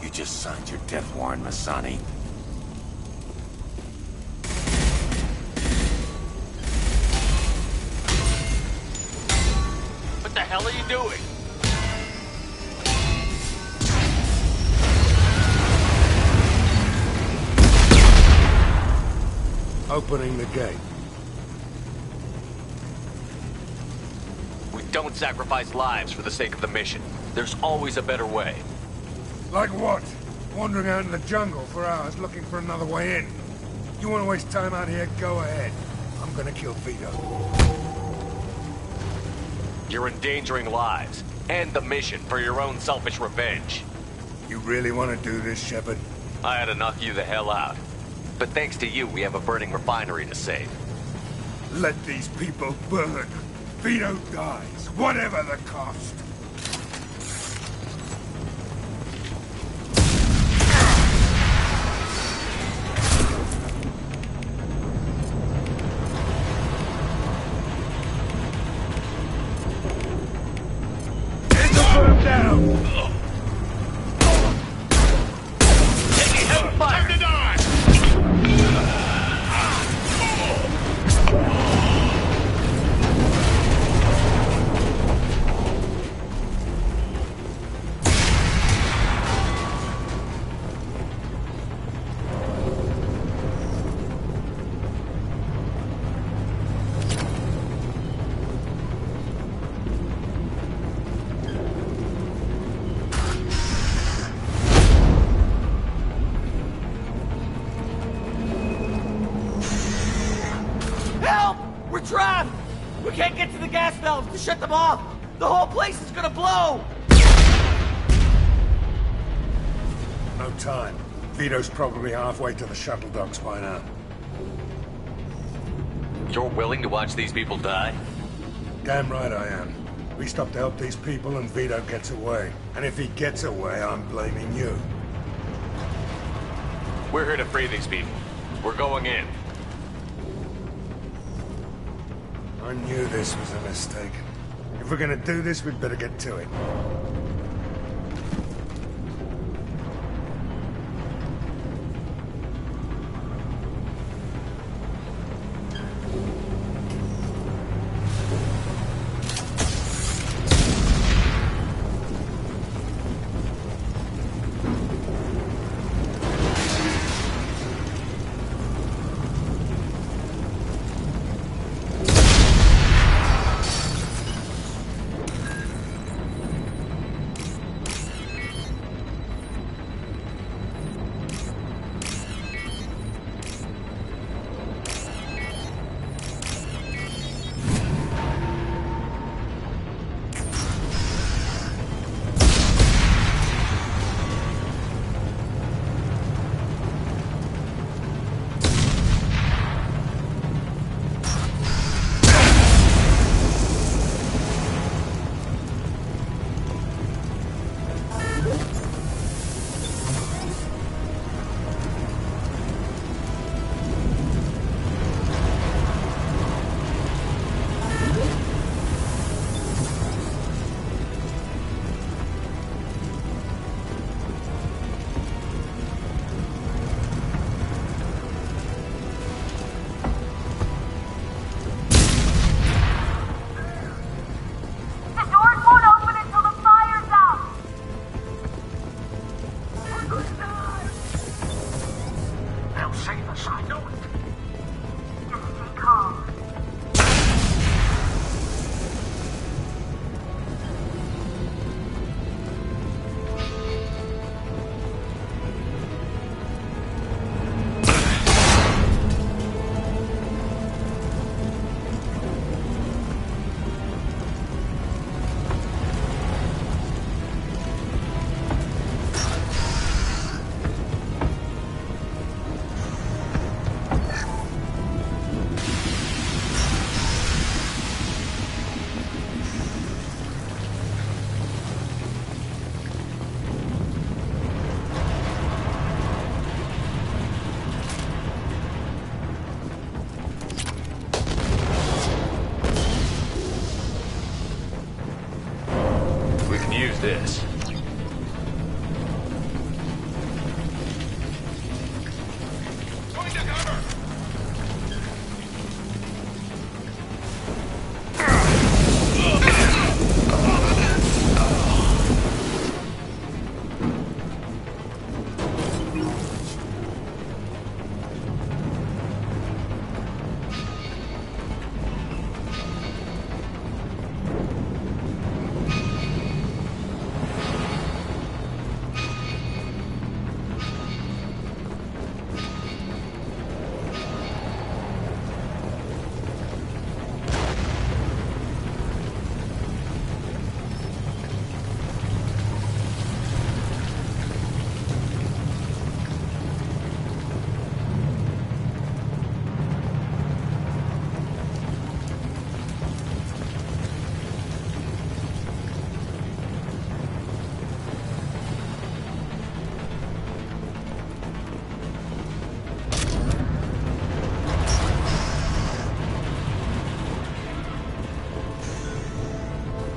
You just signed your death warrant, Masani. What the hell are you doing? Opening the gate. We don't sacrifice lives for the sake of the mission. There's always a better way. Like what? Wandering out in the jungle for hours looking for another way in. You want to waste time out here? Go ahead. I'm gonna kill Vito. You're endangering lives and the mission for your own selfish revenge. You really want to do this, Shepard? I had to knock you the hell out. But thanks to you, we have a burning refinery to save. Let these people burn. Vito dies, whatever the cost. Put him down! Taking heavy fire! Time to die! Help! We're trapped! We can't get to the gas valves to shut them off! The whole place is gonna blow! No time. Vito's probably halfway to the shuttle docks by now. You're willing to watch these people die? Damn right I am. We stop to help these people and Vito gets away. And if he gets away, I'm blaming you. We're here to free these people. We're going in. I knew this was a mistake. If we're gonna do this, we'd better get to it. this.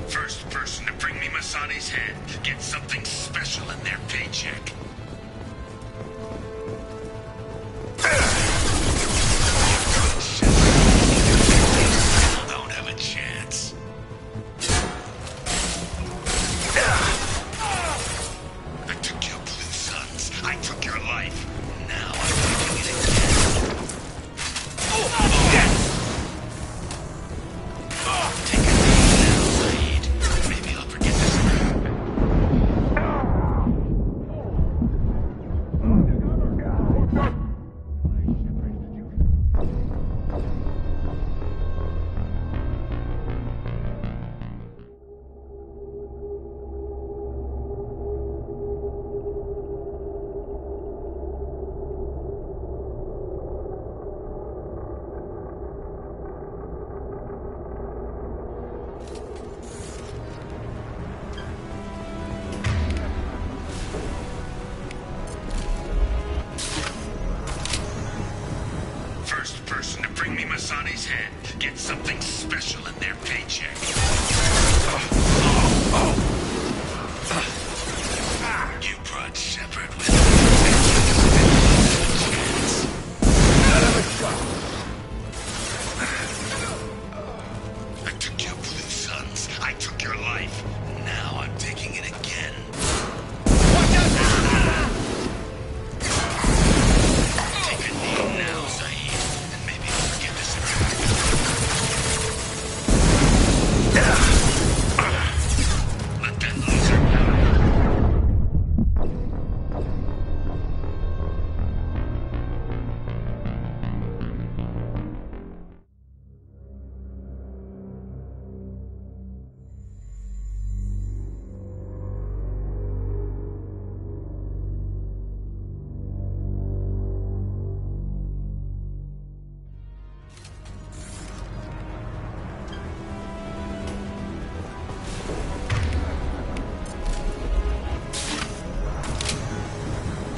First person to bring me Masani's head gets something special in their paycheck. Don't have a chance. I took your blue sons. I took your life. Now I'm taking it again. Take a knee now, Zaid. Maybe I'll forget this ever happened. First person to bring me Masani's head gets something special in their paycheck. You brought Shepard with you. I took your blue sons. I took your life. Now I'm taking it again. Take a knee now, Zaid, and maybe I'll forget this ever happened. Let that loser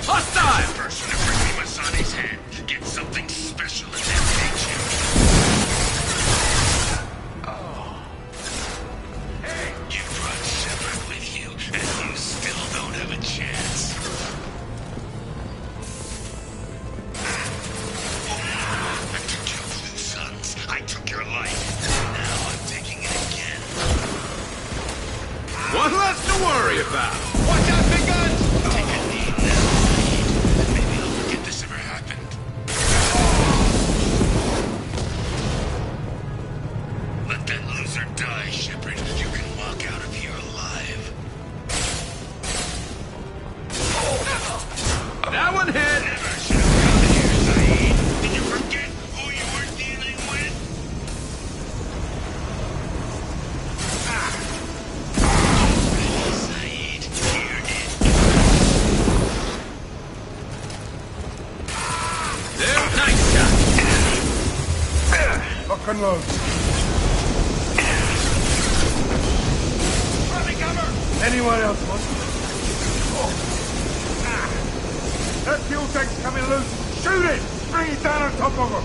Hostile! person to bring me Masani's head gets something special in their paycheck. You brought Shepard with you, and you still don't have a chance. I took your blue sons. I took your life. Now I'm taking it again. One less to worry about. Watch out, big guns! Take a knee now, Zaid. Maybe I'll forget this ever happened. Let that loser die, Shepard. You can walk out of here alive. That one hit! Never should have come here, Zaid. Did you forget who you were dealing with? Zaid, here it There, nice shot. Lock and load. Anyone else want? That fuel tank's coming loose. Shoot it! Bring it down on top of them.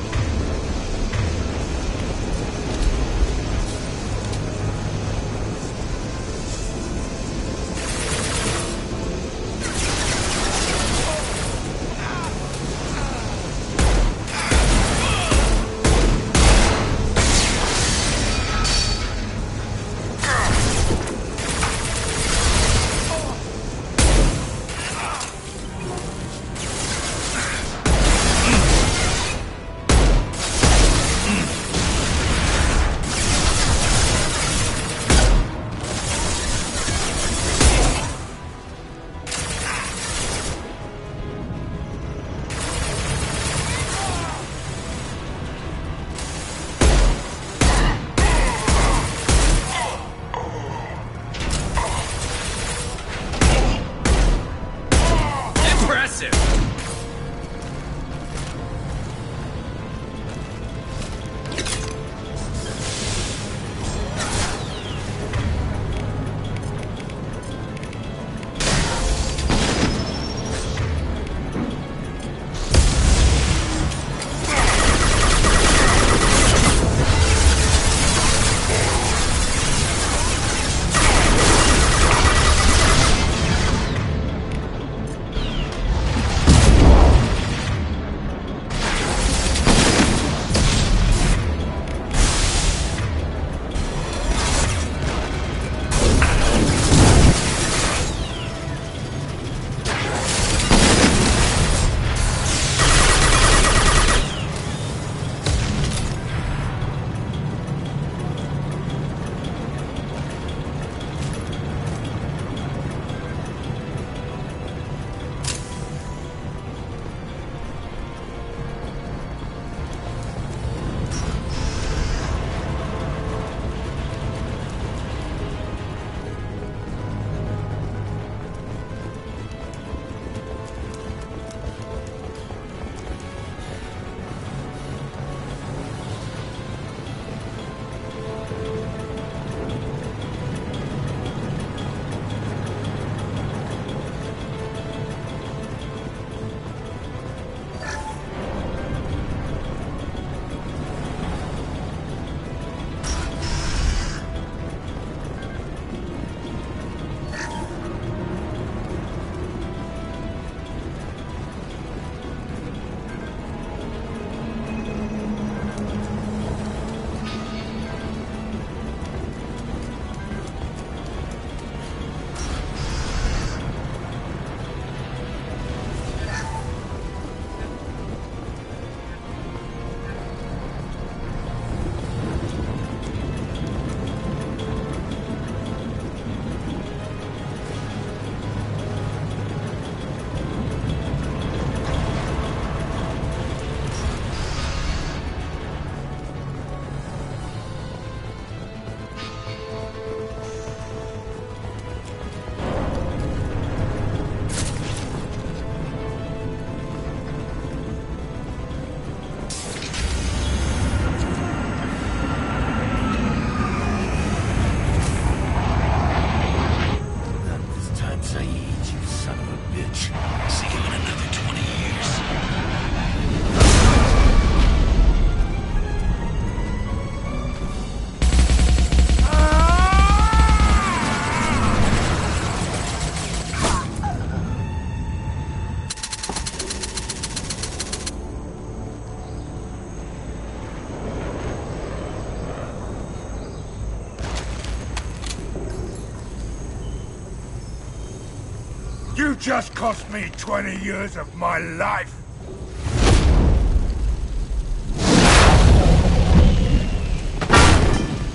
You just cost me 20 years of my life.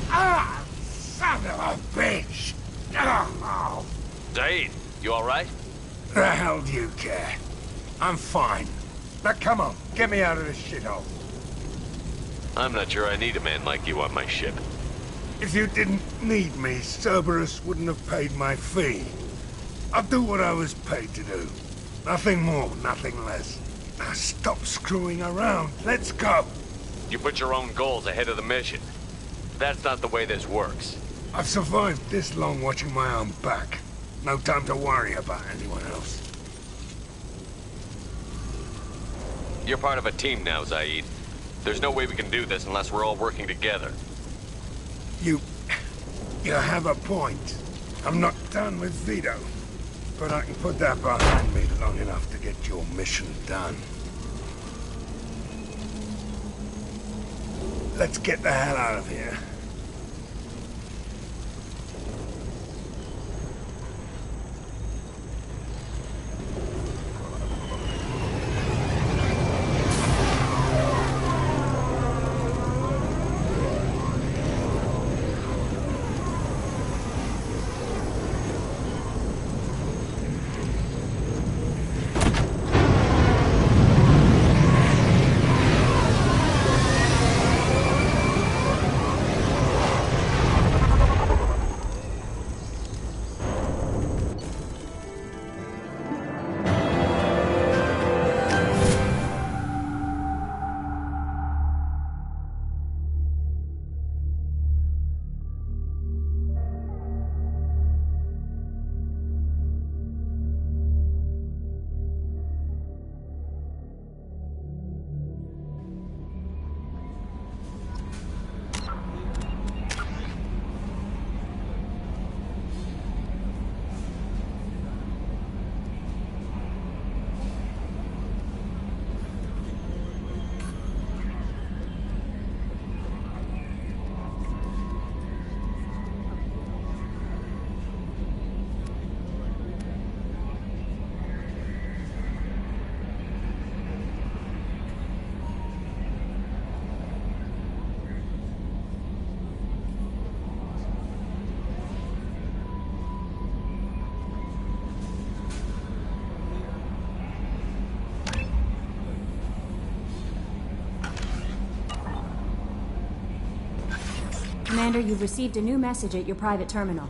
Ah, son of a bitch! Oh. Zaid, you alright? The hell do you care? I'm fine. Now come on, get me out of this shithole. I'm not sure I need a man like you on my ship. If you didn't need me, Cerberus wouldn't have paid my fee. I'll do what I was paid to do. Nothing more, nothing less. Now stop screwing around. Let's go. You put your own goals ahead of the mission. That's not the way this works. I've survived this long watching my own back. No time to worry about anyone else. You're part of a team now, Zaid. There's no way we can do this unless we're all working together. You have a point. I'm not done with Vito. But I can put that behind me long enough to get your mission done. Let's get the hell out of here. Commander, you've received a new message at your private terminal.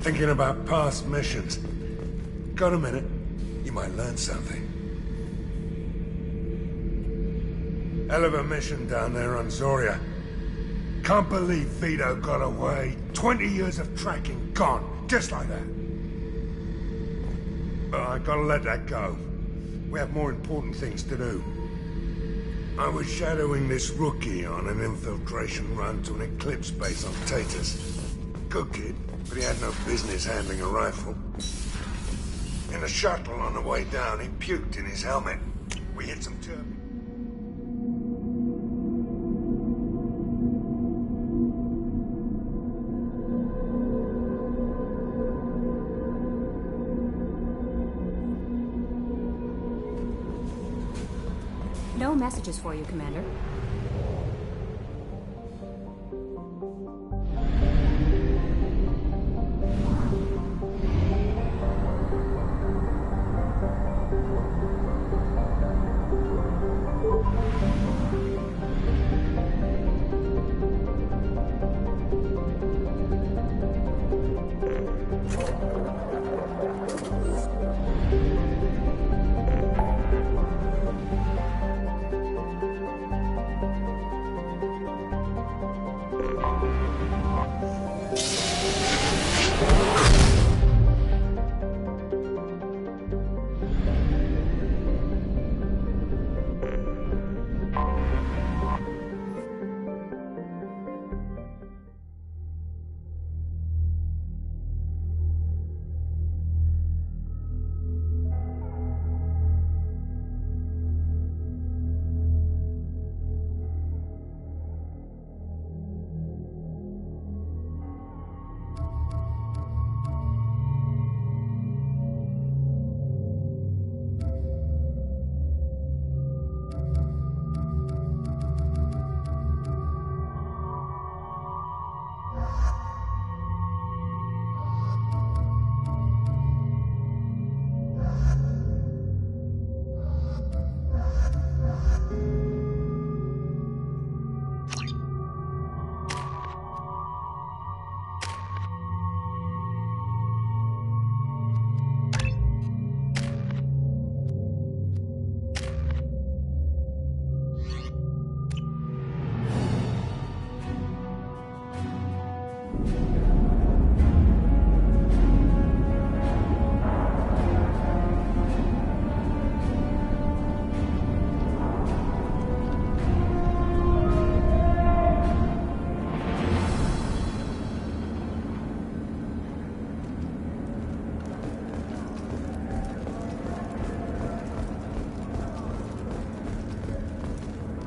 Thinking about past missions. Got a minute? You might learn something. Hell of a mission down there on Zoria. Can't believe Vito got away. 20 years of tracking gone, just like that. But I gotta let that go. We have more important things to do. I was shadowing this rookie on an infiltration run to an Eclipse base on Tatus. Good kid, but he had no business handling a rifle. In a shuttle on the way down, he puked in his helmet. We hit some turbine. No messages for you, Commander.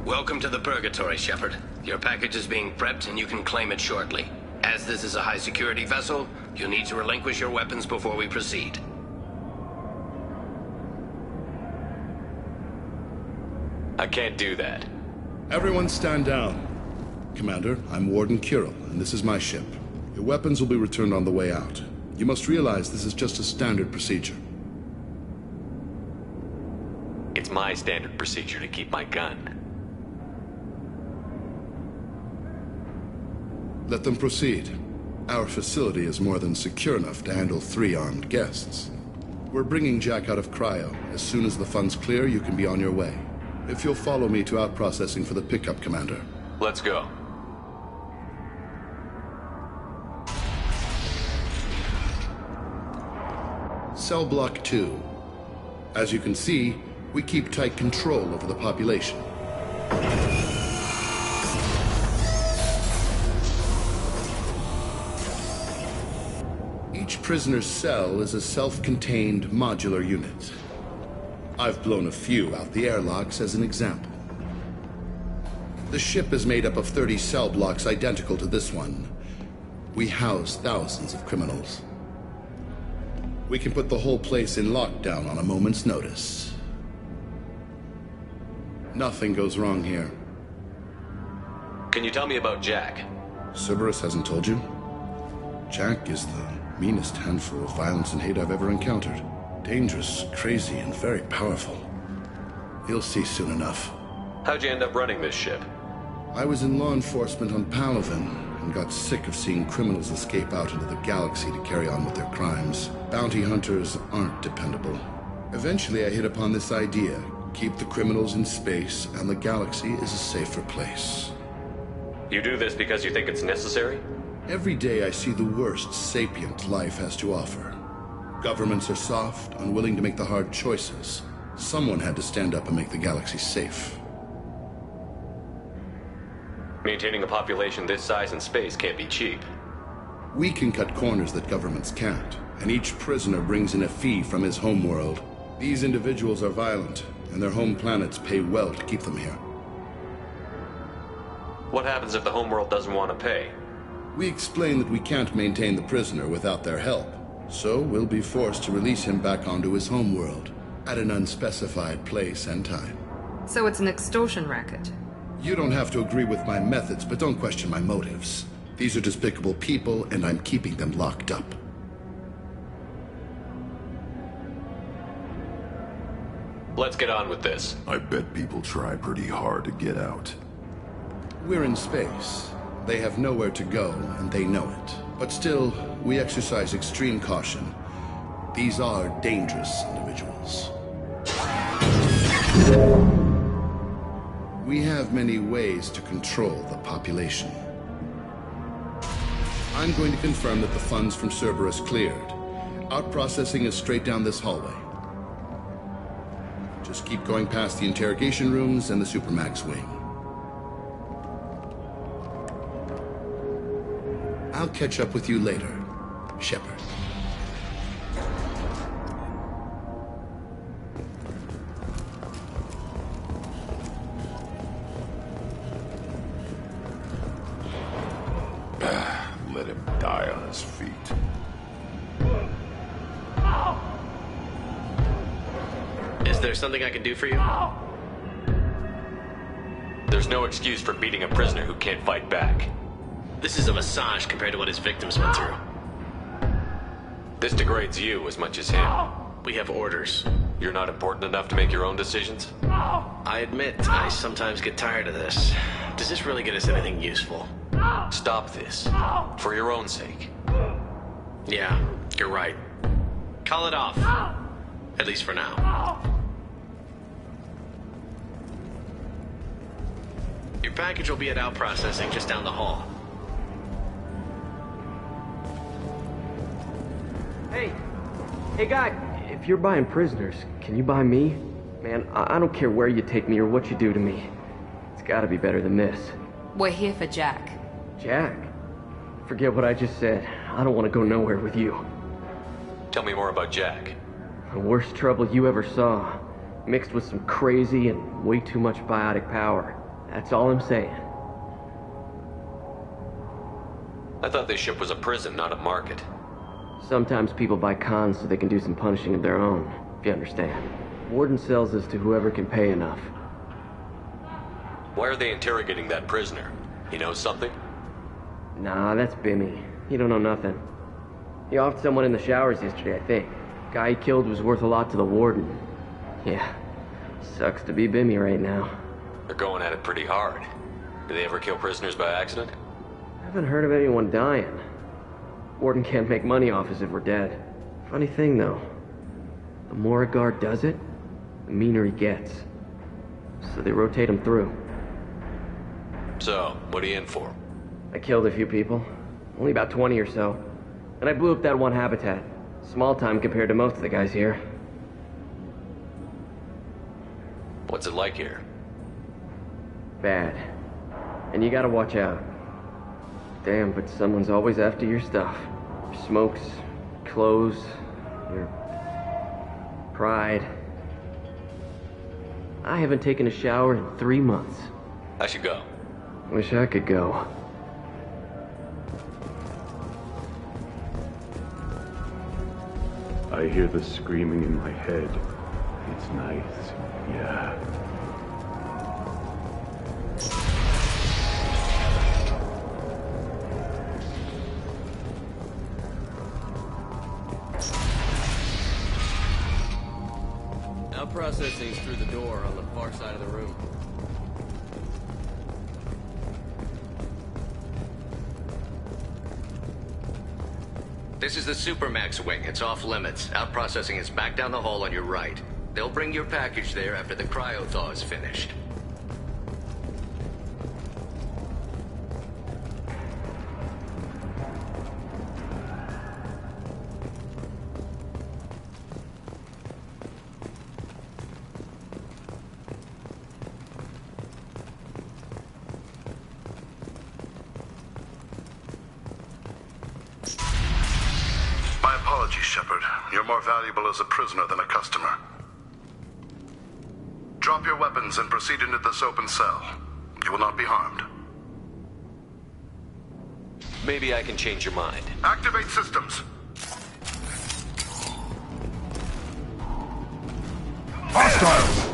Welcome to the Purgatory, Shepard. Your package is being prepped and you can claim it shortly. As this is a high-security vessel, you'll need to relinquish your weapons before we proceed. I can't do that. Everyone stand down. Commander, I'm Warden Kirill, and this is my ship. Your weapons will be returned on the way out. You must realize this is just a standard procedure. It's my standard procedure to keep my gun. Let them proceed. Our facility is more than secure enough to handle 3 armed guests. We're bringing Jack out of cryo. As soon as the funds clear, you can be on your way. If you'll follow me to out-processing for the pickup, Commander. Let's go. Cell Block 2. As you can see, we keep tight control over the population. Each prisoner's cell is a self-contained modular unit. I've blown a few out the airlocks as an example. The ship is made up of 30 cell blocks identical to this one. We house thousands of criminals. We can put the whole place in lockdown on a moment's notice. Nothing goes wrong here. Can you tell me about Jack? Cerberus hasn't told you? Jack is the meanest handful of violence and hate I've ever encountered. Dangerous, crazy, and very powerful. You'll see soon enough. How'd you end up running this ship? I was in law enforcement on Palaven, and got sick of seeing criminals escape out into the galaxy to carry on with their crimes. Bounty hunters aren't dependable. Eventually I hit upon this idea. Keep the criminals in space, and the galaxy is a safer place. You do this because you think it's necessary? Every day I see the worst sapient life has to offer. Governments are soft, unwilling to make the hard choices. Someone had to stand up and make the galaxy safe. Maintaining a population this size in space can't be cheap. We can cut corners that governments can't, and each prisoner brings in a fee from his homeworld. These individuals are violent, and their home planets pay well to keep them here. What happens if the homeworld doesn't want to pay? We explain that we can't maintain the prisoner without their help, so we'll be forced to release him back onto his homeworld, at an unspecified place and time. So it's an extortion racket. You don't have to agree with my methods, but don't question my motives. These are despicable people, and I'm keeping them locked up. Let's get on with this. I bet people try pretty hard to get out. We're in space. They have nowhere to go, and they know it. But still, we exercise extreme caution. These are dangerous individuals. We have many ways to control the population. I'm going to confirm that the funds from Cerberus cleared. Out-processing is straight down this hallway. Just keep going past the interrogation rooms and the Supermax wing. I'll catch up with you later, Shepard. Let him die on his feet. Is there something I can do for you? There's no excuse for beating a prisoner who can't fight back. This is a massage compared to what his victims went through. This degrades you as much as him. We have orders. You're not important enough to make your own decisions? I admit, I sometimes get tired of this. Does this really get us anything useful? Stop this. For your own sake. Yeah, you're right. Call it off. At least for now. Your package will be at out processing just down the hall. Hey guy, if you're buying prisoners, can you buy me? Man, I don't care where you take me or what you do to me. It's gotta be better than this. We're here for Jack. Jack? Forget what I just said. I don't want to go nowhere with you. Tell me more about Jack. The worst trouble you ever saw. Mixed with some crazy and way too much biotic power. That's all I'm saying. I thought this ship was a prison, not a market. Sometimes people buy cons so they can do some punishing of their own, if you understand. Warden sells this to whoever can pay enough. Why are they interrogating that prisoner? He knows something? Nah, that's Bimmy. He don't know nothing. He offed someone in the showers yesterday, I think. Guy he killed was worth a lot to the Warden. Yeah, sucks to be Bimmy right now. They're going at it pretty hard. Do they ever kill prisoners by accident? I haven't heard of anyone dying. Warden can't make money off us if we're dead. Funny thing, though. The more a guard does it, the meaner he gets. So they rotate him through. So, what are you in for? I killed a few people. Only about 20 or so. And I blew up that one habitat. Small time compared to most of the guys here. What's it like here? Bad. And you gotta watch out. Damn, but someone's always after your stuff. Your smokes, clothes, your pride. I haven't taken a shower in 3 months. I should go. Wish I could go. I hear the screaming in my head. It's nice, yeah. Now processing's through the door on the far side of the room. This is the Supermax wing. It's off limits. Out processing is back down the hall on your right. They'll bring your package there after the cryo-thaw is finished. My apologies, Shepard. You're more valuable as a prisoner than a customer. Drop your weapons and proceed into this open cell. You will not be harmed. Maybe I can change your mind. Activate systems. Hostiles!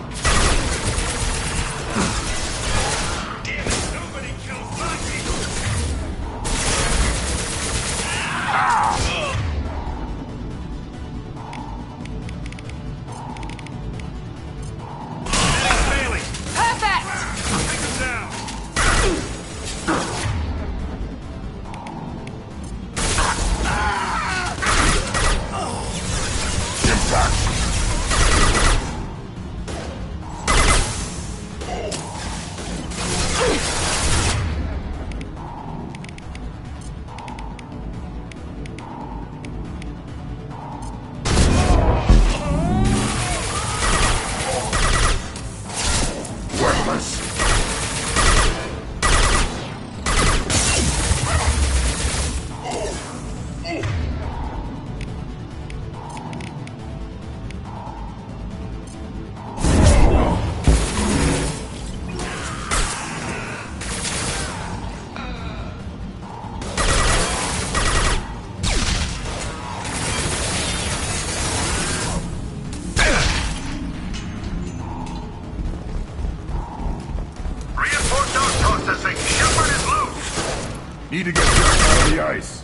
Need to get Jack out of the ice.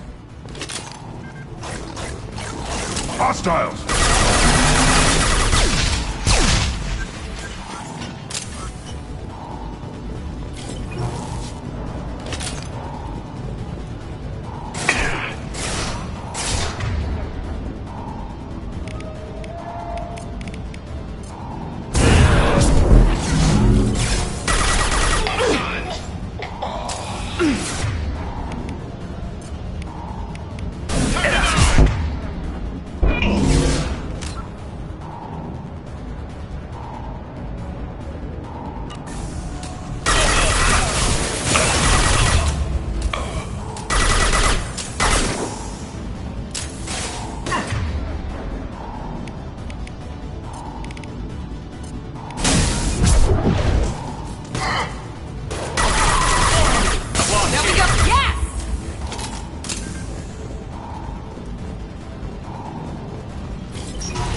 Hostiles!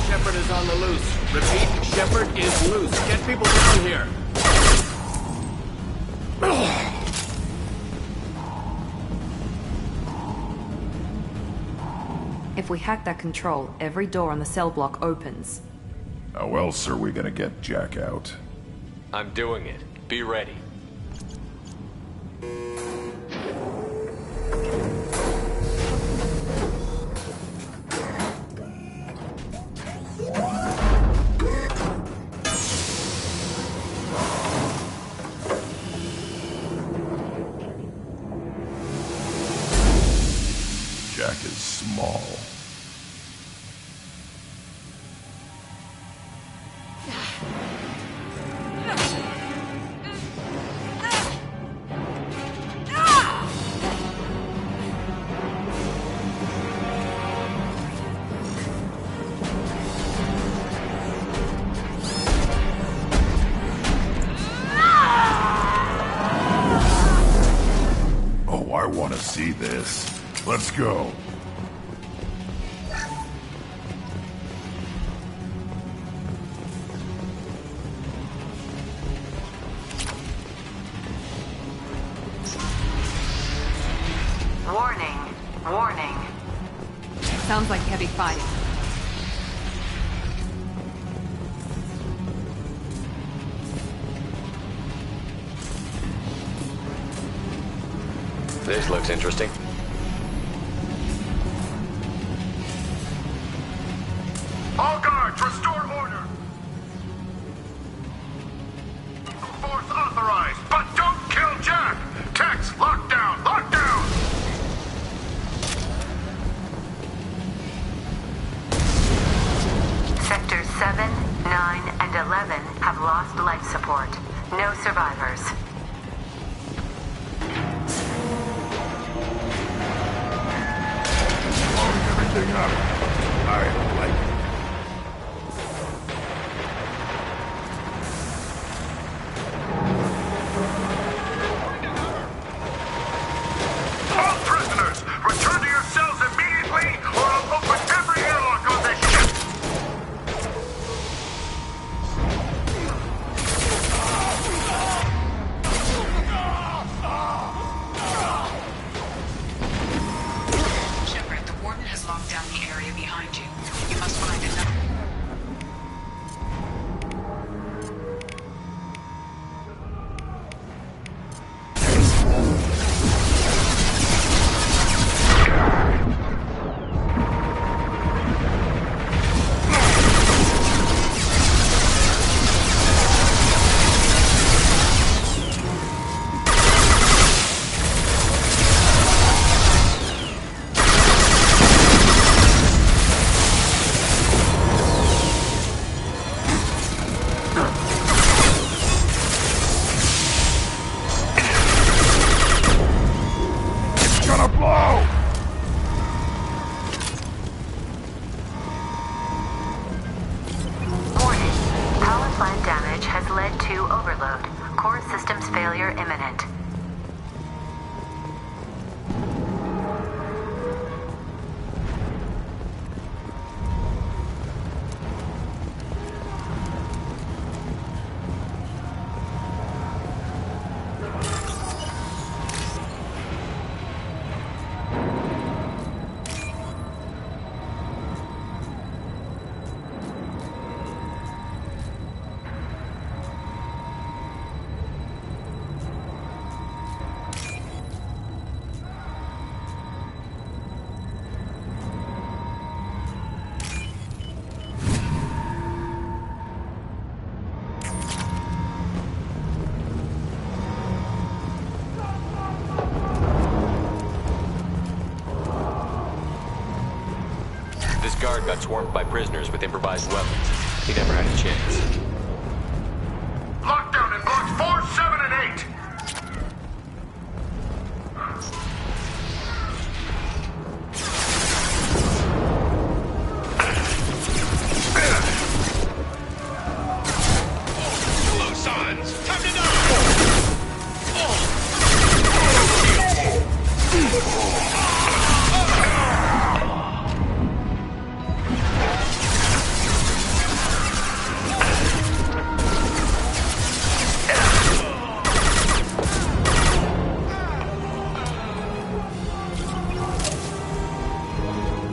Shepard is on the loose. Repeat, Shepard is loose. Get people down here. If we hack that control, every door on the cell block opens. How else are we gonna get Jack out? I'm doing it. Be ready. Jack is small. Oh, I want to see this. Let's go. Warning. Warning. Sounds like heavy fighting. This looks interesting. guards, restore order! Force authorized, but don't kill Jack! Tex, lockdown! Lockdown! Sectors 7, 9, and 11 have lost life support. No survivors. Blowing everything up. I don't like it. All prisoners, return to your cells immediately, or I'll open every airlock on this ship! Shepard, the Warden has locked down the area behind you. You must find another... Gonna blow! Warning. Power plant damage has led to overload. Core systems failure imminent. This guard got swarmed by prisoners with improvised weapons. He never had a chance. Lockdown in blocks 4, 7, and 8! Hello, sons! Time to know!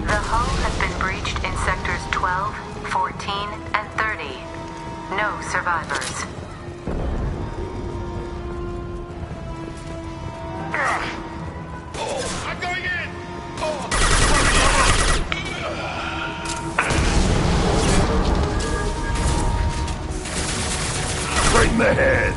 The hull has been breached in sectors 12, 14, and 30. No survivors. I'm going in! Right in the head!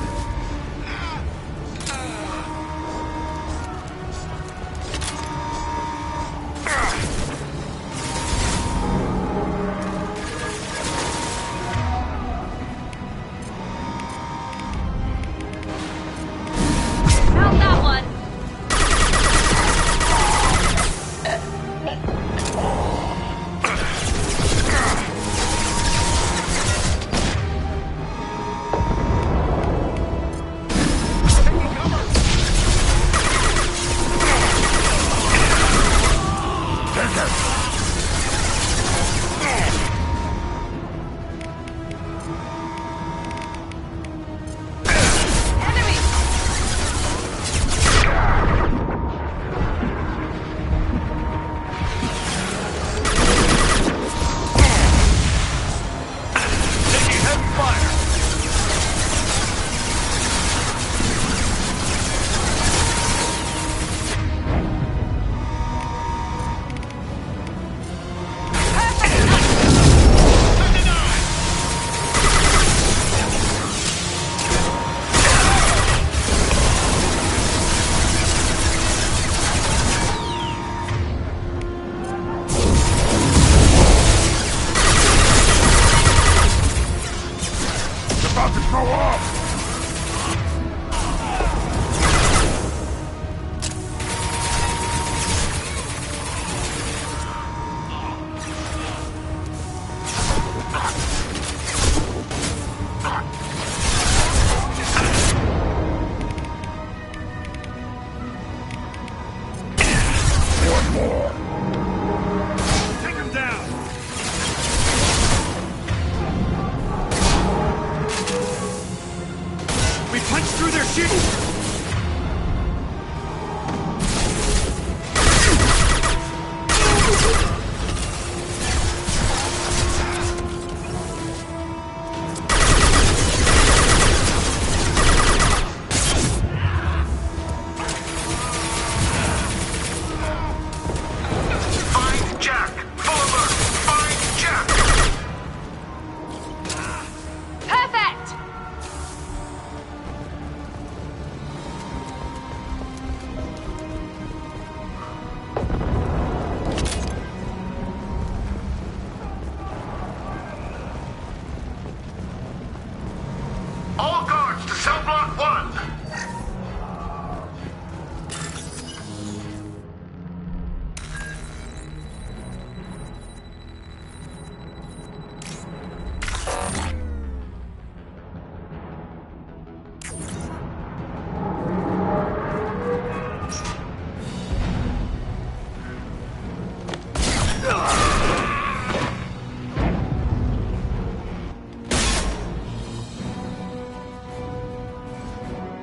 Not that one!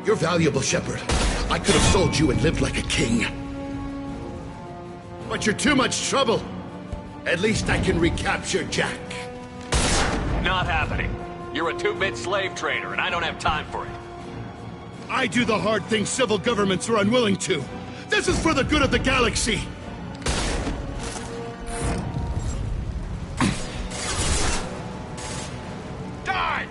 You're valuable, Shepard. I could have sold you and lived like a king. But you're too much trouble. At least I can recapture Jack. Not happening. You're a 2-bit slave trader, and I don't have time for it. I do the hard things civil governments are unwilling to. This is for the good of the galaxy. Die!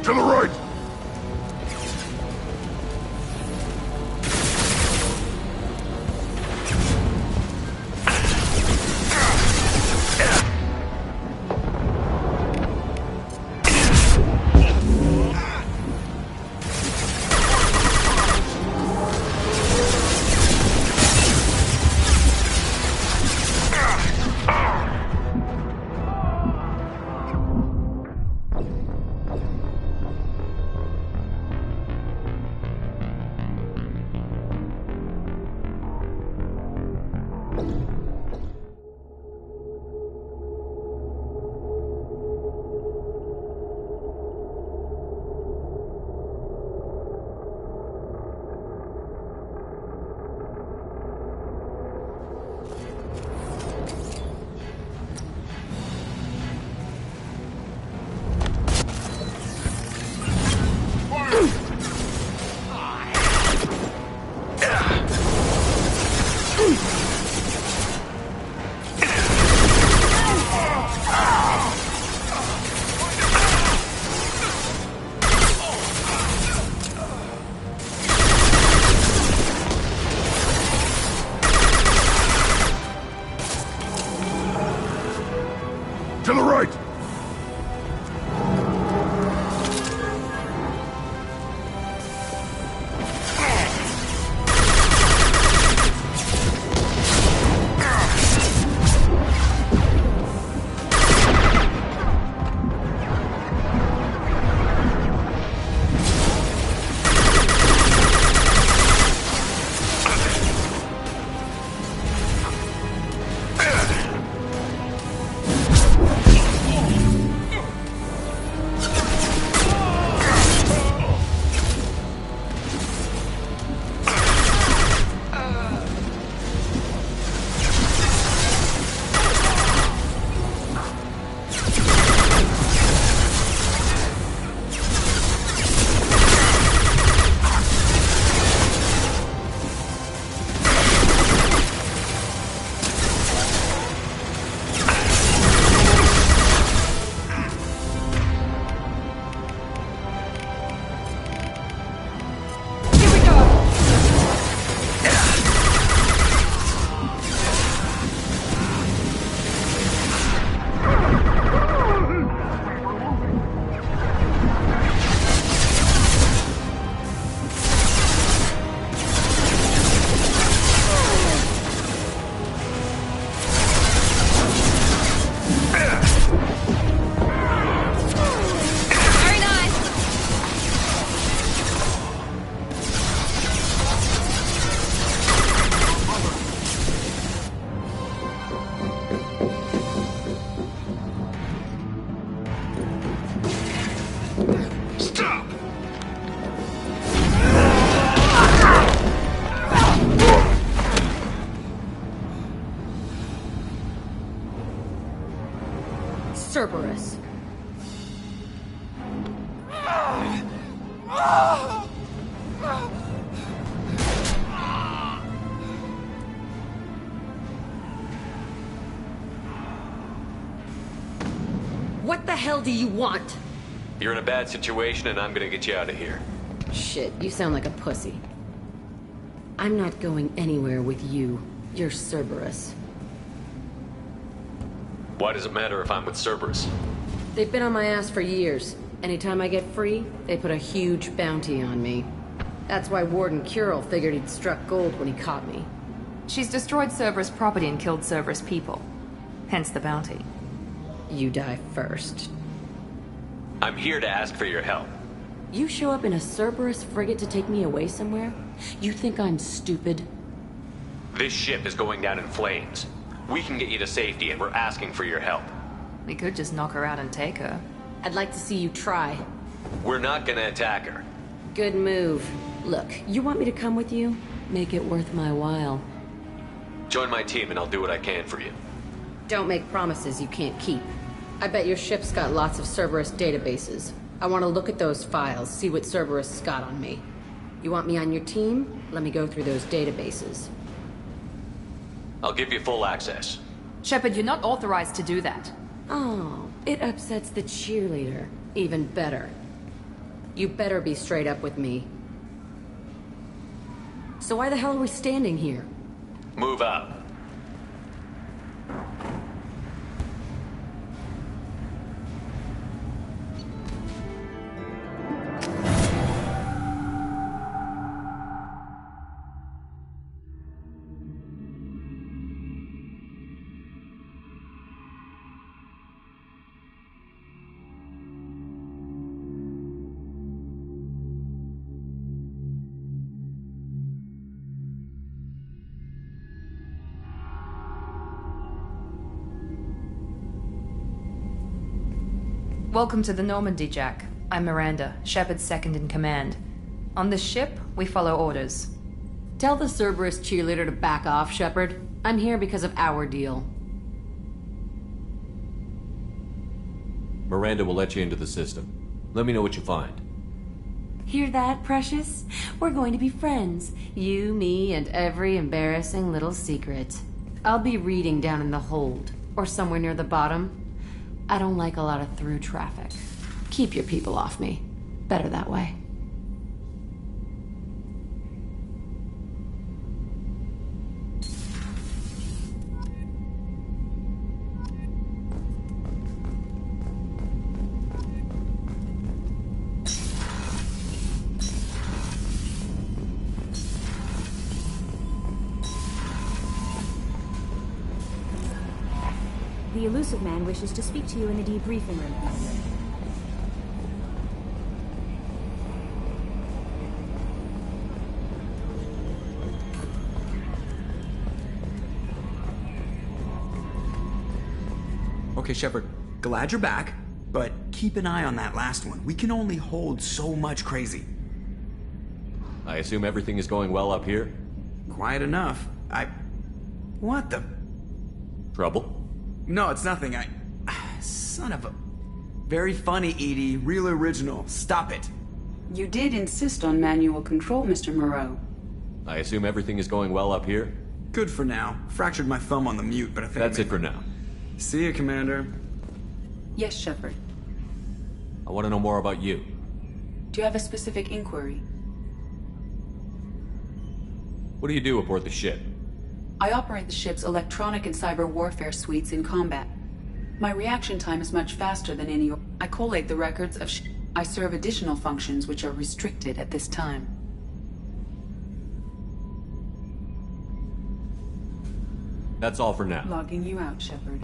To the right! Cerberus. What the hell do you want? You're in a bad situation and I'm gonna get you out of here. Shit, you sound like a pussy. I'm not going anywhere with you. You're Cerberus. Why does it matter if I'm with Cerberus? They've been on my ass for years. Anytime I get free, they put a huge bounty on me. That's why Warden Curel figured he'd struck gold when he caught me. She's destroyed Cerberus property and killed Cerberus people. Hence the bounty. You die first. I'm here to ask for your help. You show up in a Cerberus frigate to take me away somewhere? You think I'm stupid? This ship is going down in flames. We can get you to safety and we're asking for your help. We could just knock her out and take her. I'd like to see you try. We're not gonna attack her. Good move. Look, you want me to come with you? Make it worth my while. Join my team and I'll do what I can for you. Don't make promises you can't keep. I bet your ship's got lots of Cerberus databases. I want to look at those files, see what Cerberus has got on me. You want me on your team? Let me go through those databases. I'll give you full access. Shepard, you're not authorized to do that. Oh, it upsets the cheerleader. Even better. You better be straight up with me. So why the hell are we standing here? Move up. Welcome to the Normandy, Jack. I'm Miranda, Shepard's second in command. On this ship, we follow orders. Tell the Cerberus cheerleader to back off, Shepard. I'm here because of our deal. Miranda will let you into the system. Let me know what you find. Hear that, Precious? We're going to be friends. You, me, and every embarrassing little secret. I'll be reading down in the hold, or somewhere near the bottom. I don't like a lot of through traffic. Keep your people off me. Better that way. The Illusive Man wishes to speak to you in the debriefing room, Commander. Okay, Shepard, glad you're back, but keep an eye on that last one. We can only hold so much crazy. I assume everything is going well up here? Quiet enough. What the... Trouble? No, it's nothing. Son of a... Very funny, Edie. Real original. Stop it. You did insist on manual control, Mr. Moreau. I assume everything is going well up here? Good for now. Fractured my thumb on the mute, but I think... That's it for now. See you, Commander. Yes, Shepard. I want to know more about you. Do you have a specific inquiry? What do you do aboard the ship? I operate the ship's electronic and cyber warfare suites in combat. My reaction time is much faster than any... I collate the records of... I serve additional functions which are restricted at this time. That's all for now. Logging you out, Shepard.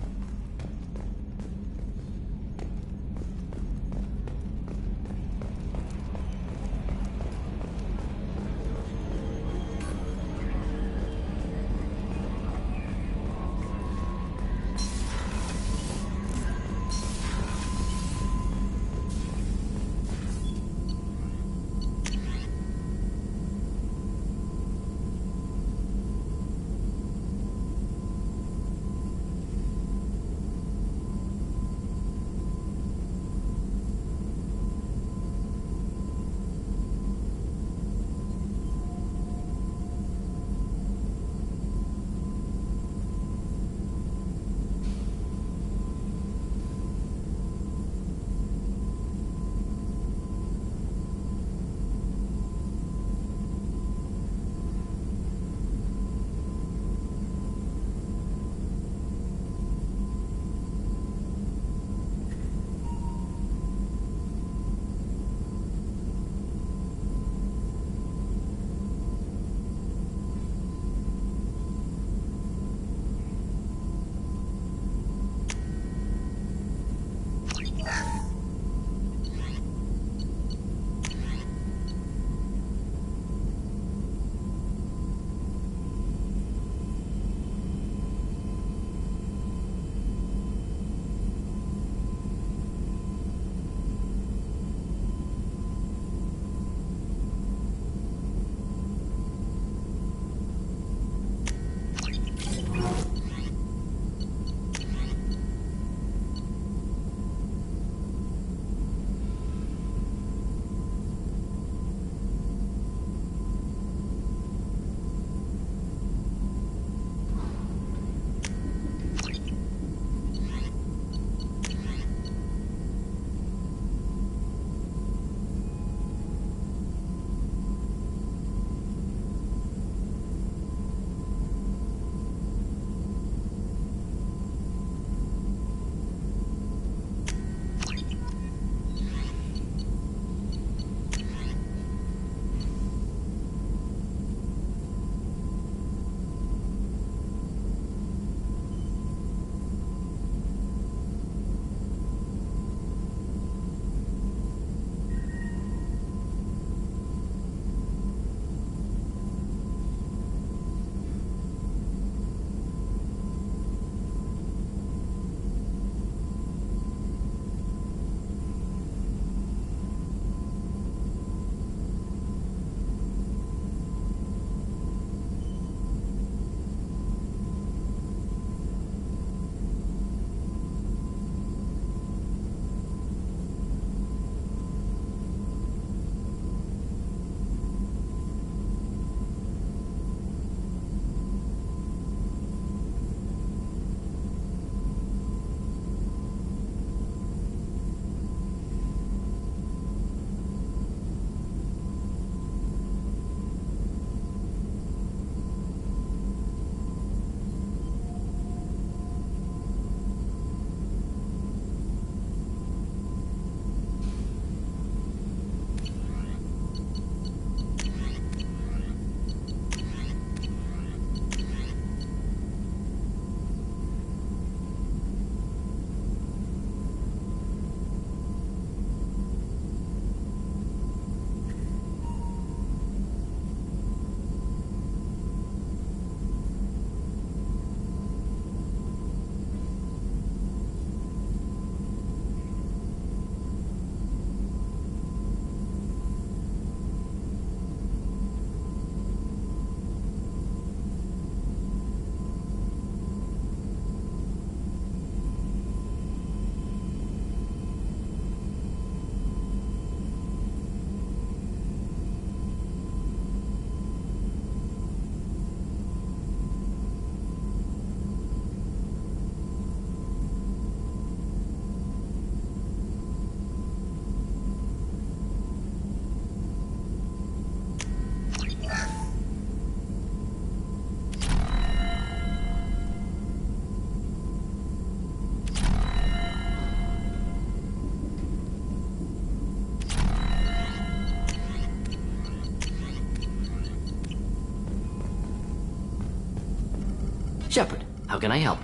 Shepard, how can I help?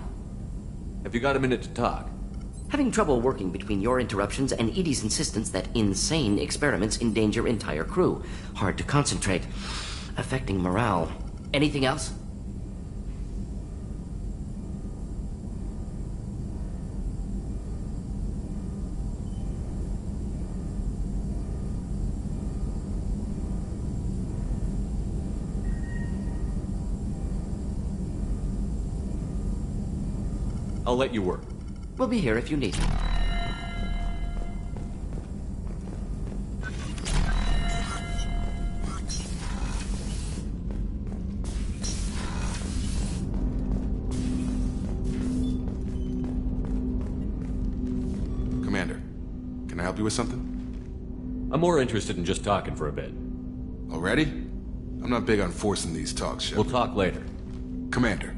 Have you got a minute to talk? Having trouble working between your interruptions and Edie's insistence that insane experiments endanger entire crew. Hard to concentrate. Affecting morale. Anything else? I'll let you work. We'll be here if you need. Commander, can I help you with something? I'm more interested in just talking for a bit. Already? I'm not big on forcing these talks, Shepard. We'll talk later. Commander.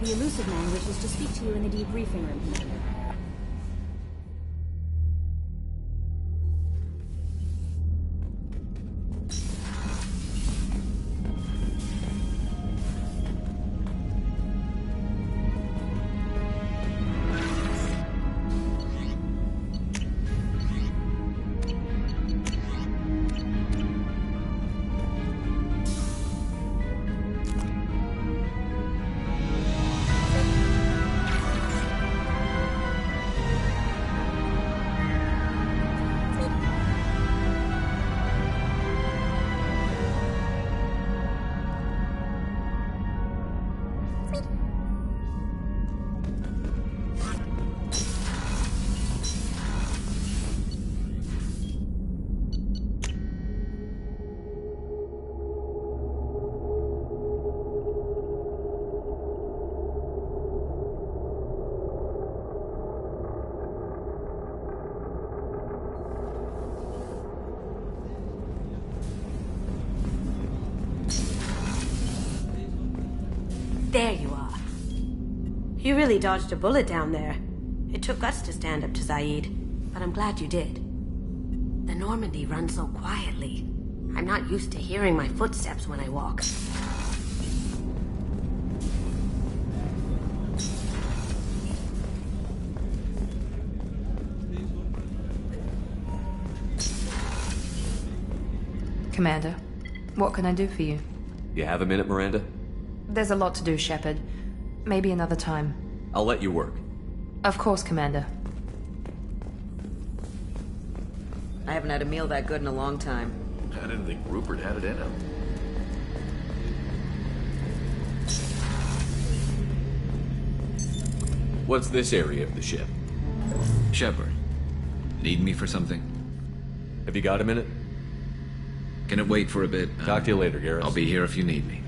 The Illusive Man wishes to speak to you in the debriefing room, Commander. There you are. You really dodged a bullet down there. It took guts to stand up to Zaid, but I'm glad you did. The Normandy runs so quietly. I'm not used to hearing my footsteps when I walk. Commander, what can I do for you? You have a minute, Miranda? There's a lot to do, Shepard. Maybe another time. I'll let you work. Of course, Commander. I haven't had a meal that good in a long time. I didn't think Rupert had it in him. What's this area of the ship? Shepard, need me for something? Have you got a minute? Can it wait for a bit? Talk to you later, Garrus. I'll be here if you need me.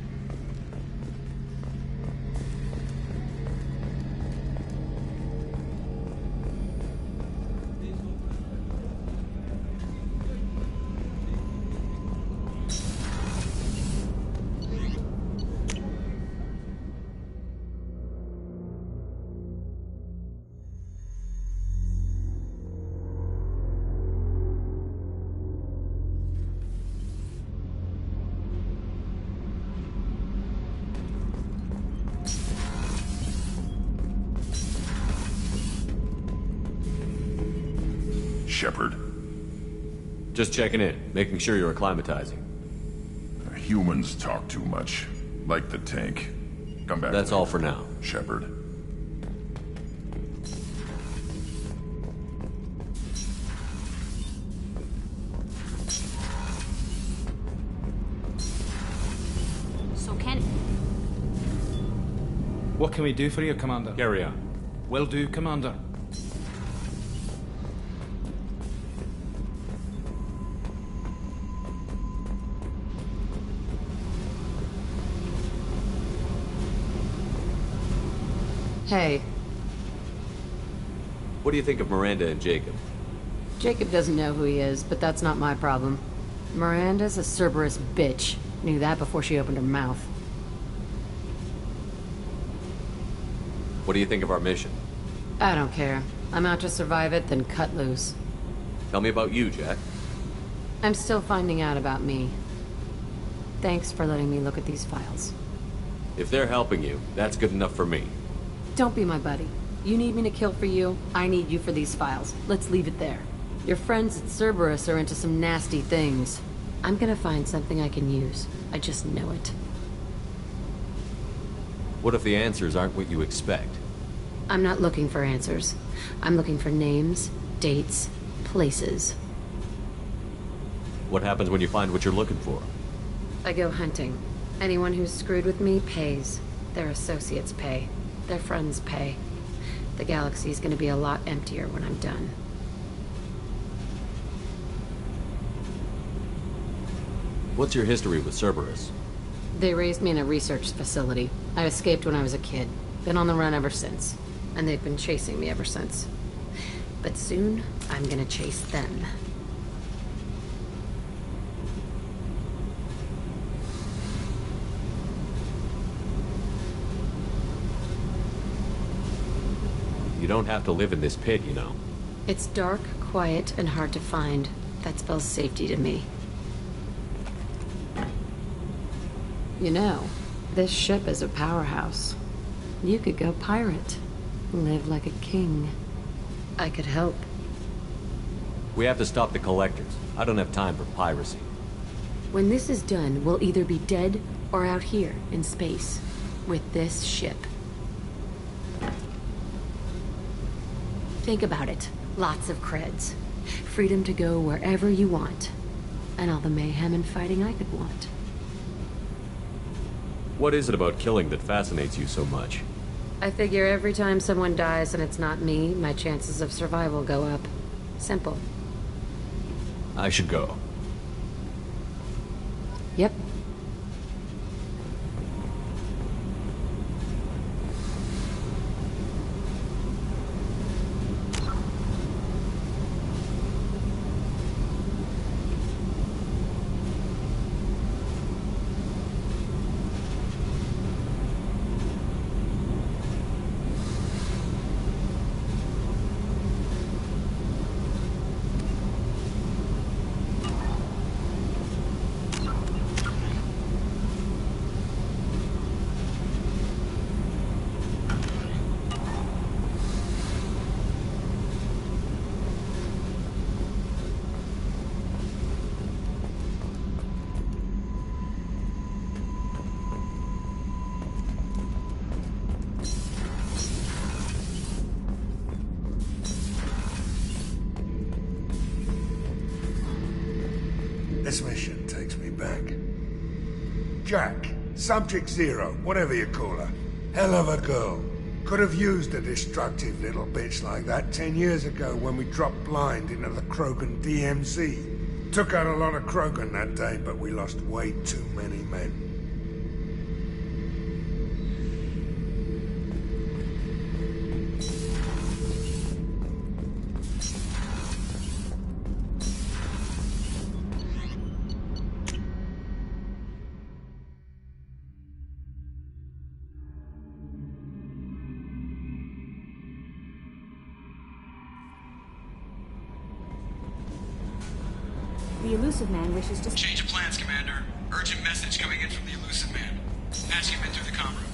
Shepard. Just checking in, making sure you're acclimatizing. Humans talk too much. Like the tank. Come back. That's all for now. Shepard. So Ken... What can we do for you, Commander? Carry on. Will do, Commander. Hey. What do you think of Miranda and Jacob? Jacob doesn't know who he is, but that's not my problem. Miranda's a Cerberus bitch. Knew that before she opened her mouth. What do you think of our mission? I don't care. I'm out to survive it, then cut loose. Tell me about you, Jack. I'm still finding out about me. Thanks for letting me look at these files. If they're helping you, that's good enough for me. Don't be my buddy. You need me to kill for you, I need you for these files. Let's leave it there. Your friends at Cerberus are into some nasty things. I'm gonna find something I can use. I just know it. What if the answers aren't what you expect? I'm not looking for answers. I'm looking for names, dates, places. What happens when you find what you're looking for? I go hunting. Anyone who's screwed with me pays. Their associates pay. Their friends pay. The galaxy's gonna be a lot emptier when I'm done. What's your history with Cerberus? They raised me in a research facility. I escaped when I was a kid. Been on the run ever since. And they've been chasing me ever since. But soon, I'm gonna chase them. You don't have to live in this pit, you know. It's dark, quiet, and hard to find. That spells safety to me. You know, this ship is a powerhouse. You could go pirate. Live like a king. I could help. We have to stop the collectors. I don't have time for piracy. When this is done, we'll either be dead or out here in space. With this ship. Think about it. Lots of creds. Freedom to go wherever you want. And all the mayhem and fighting I could want. What is it about killing that fascinates you so much? I figure every time someone dies and it's not me, my chances of survival go up. Simple. I should go. Yep. This mission takes me back. Jack, Subject Zero, whatever you call her. Hell of a girl. Could have used a destructive little bitch like that 10 years ago when we dropped blind into the Krogan DMZ. Took out a lot of Krogan that day, but we lost way too many men. The Illusive Man wishes to... Change of plans, Commander. Urgent message coming in from the Illusive Man. Patching him in through the comm room.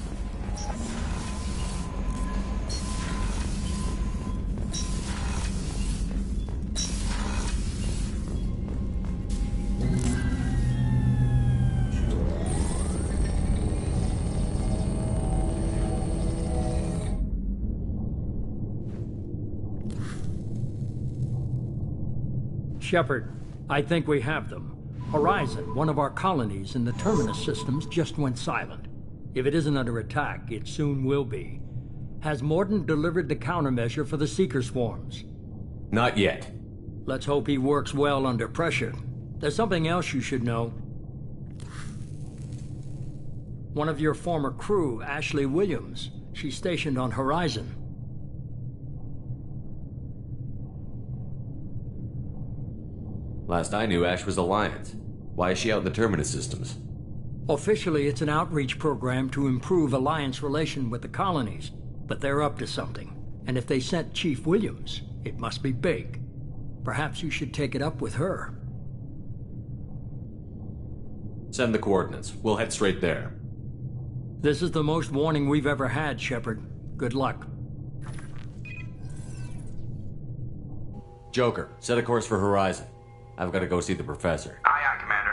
Shepard, I think we have them. Horizon, one of our colonies in the Terminus systems, just went silent. If it isn't under attack, it soon will be. Has Mordin delivered the countermeasure for the Seeker swarms? Not yet. Let's hope he works well under pressure. There's something else you should know. One of your former crew, Ashley Williams, she's stationed on Horizon. Last I knew, Ash was Alliance. Why is she out in the Terminus systems? Officially, it's an outreach program to improve Alliance relation with the colonies, but they're up to something. And if they sent Chief Williams, it must be big. Perhaps you should take it up with her. Send the coordinates. We'll head straight there. This is the most warning we've ever had, Shepard. Good luck. Joker, set a course for Horizon. I've got to go see the professor. Aye, aye, Commander.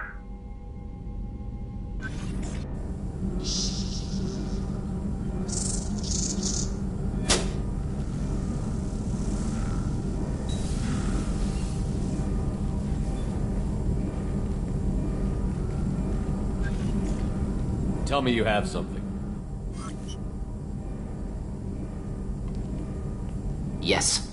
Tell me you have something. Yes.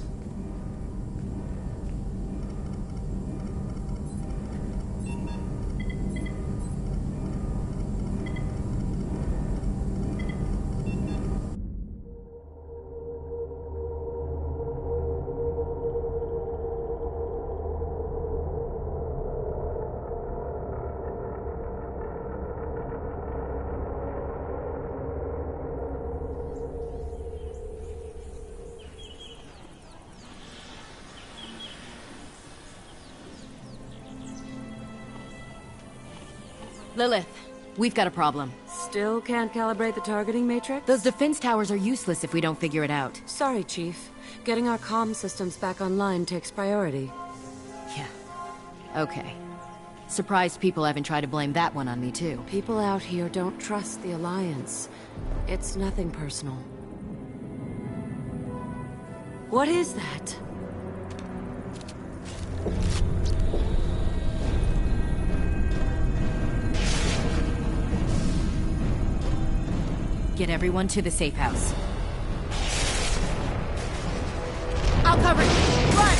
Lilith, we've got a problem. Still can't calibrate the targeting matrix? Those defense towers are useless if we don't figure it out. Sorry, Chief. Getting our comm systems back online takes priority. Yeah. Okay. Surprised people haven't tried to blame that one on me, too. People out here don't trust the Alliance. It's nothing personal. What is that? Get everyone to the safe house. I'll cover you! Run!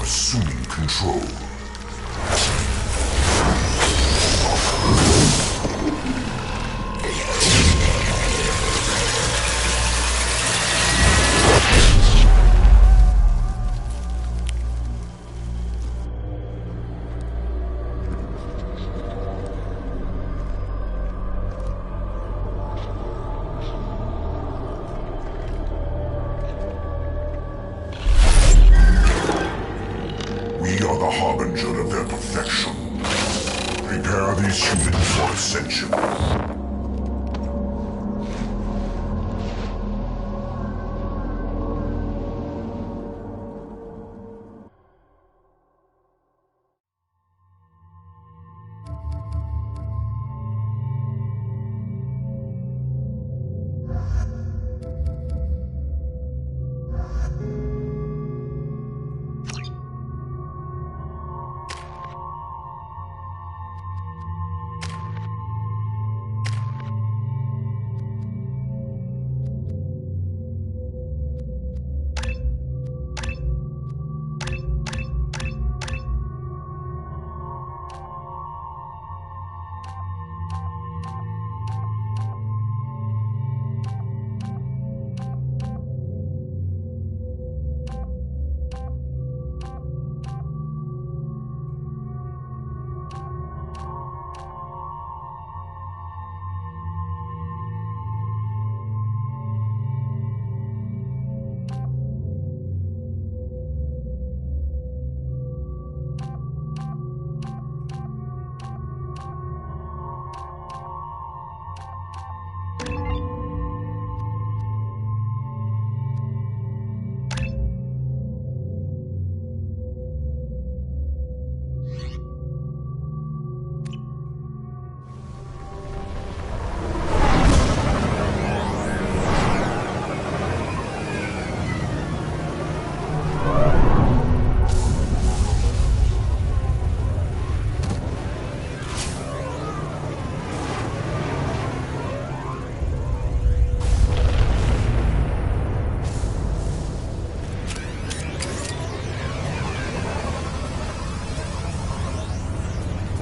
Assuming control. We are the harbinger of their perfection. Prepare these humans for ascension.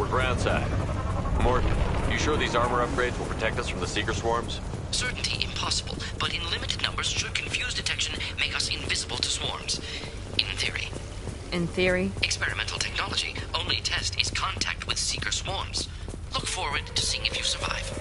groundside. Morton, you sure these armor upgrades will protect us from the Seeker swarms? Certainty impossible, but in limited numbers should confuse detection make us invisible to swarms. In theory. In theory? Experimental technology. Only test is contact with Seeker swarms. Look forward to seeing if you survive.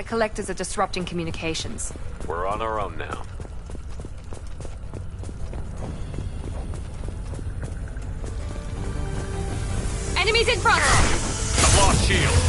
Collectors are disrupting communications. We're on our own now. Enemies in front! I've lost shield.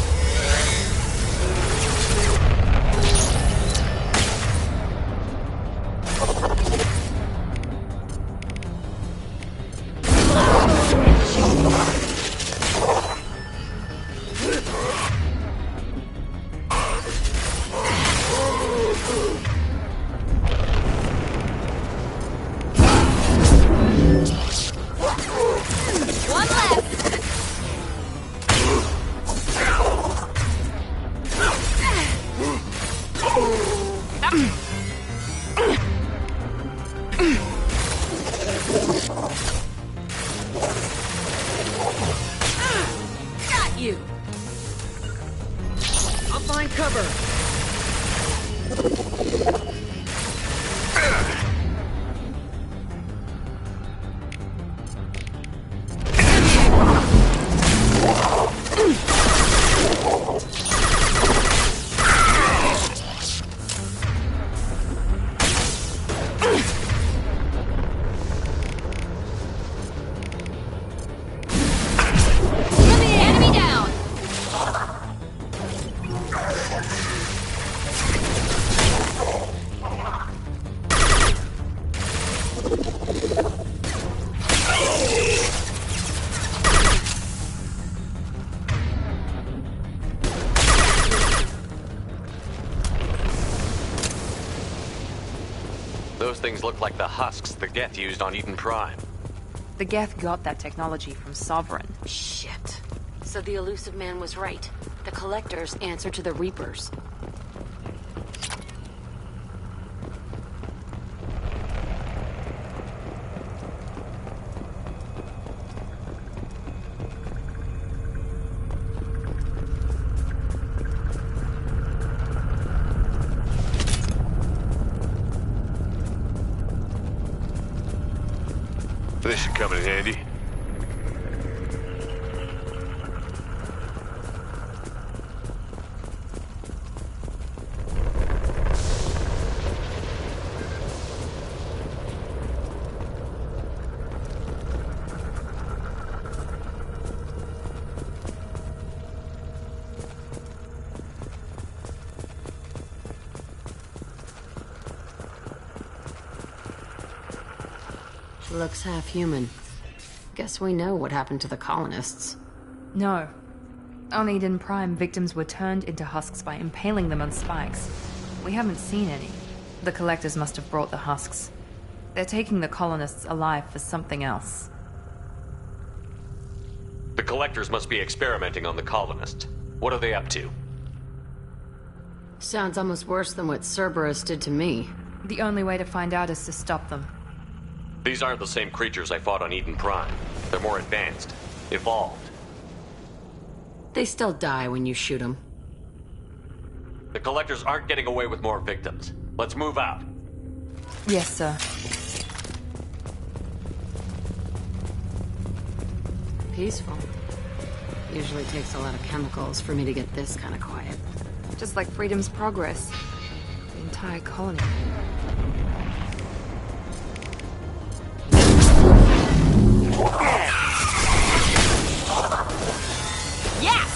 Those things look like the husks the Geth used on Eden Prime. The Geth got that technology from Sovereign. Shit. So the elusive man was right. The Collectors answer to the Reapers. This should come in handy. Looks half human. Guess we know what happened to the colonists. No. On Eden Prime, victims were turned into husks by impaling them on spikes. We haven't seen any. The Collectors must have brought the husks. They're taking the colonists alive for something else. The Collectors must be experimenting on the colonists. What are they up to? Sounds almost worse than what Cerberus did to me. The only way to find out is to stop them. These aren't the same creatures I fought on Eden Prime. They're more advanced, evolved. They still die when you shoot them. The Collectors aren't getting away with more victims. Let's move out. Yes, sir. Peaceful. Usually takes a lot of chemicals for me to get this kind of quiet. Just like Freedom's Progress. The entire colony. Yes!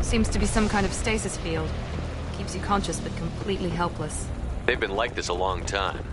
Seems to be some kind of stasis field. Keeps you conscious but completely helpless. They've been like this a long time.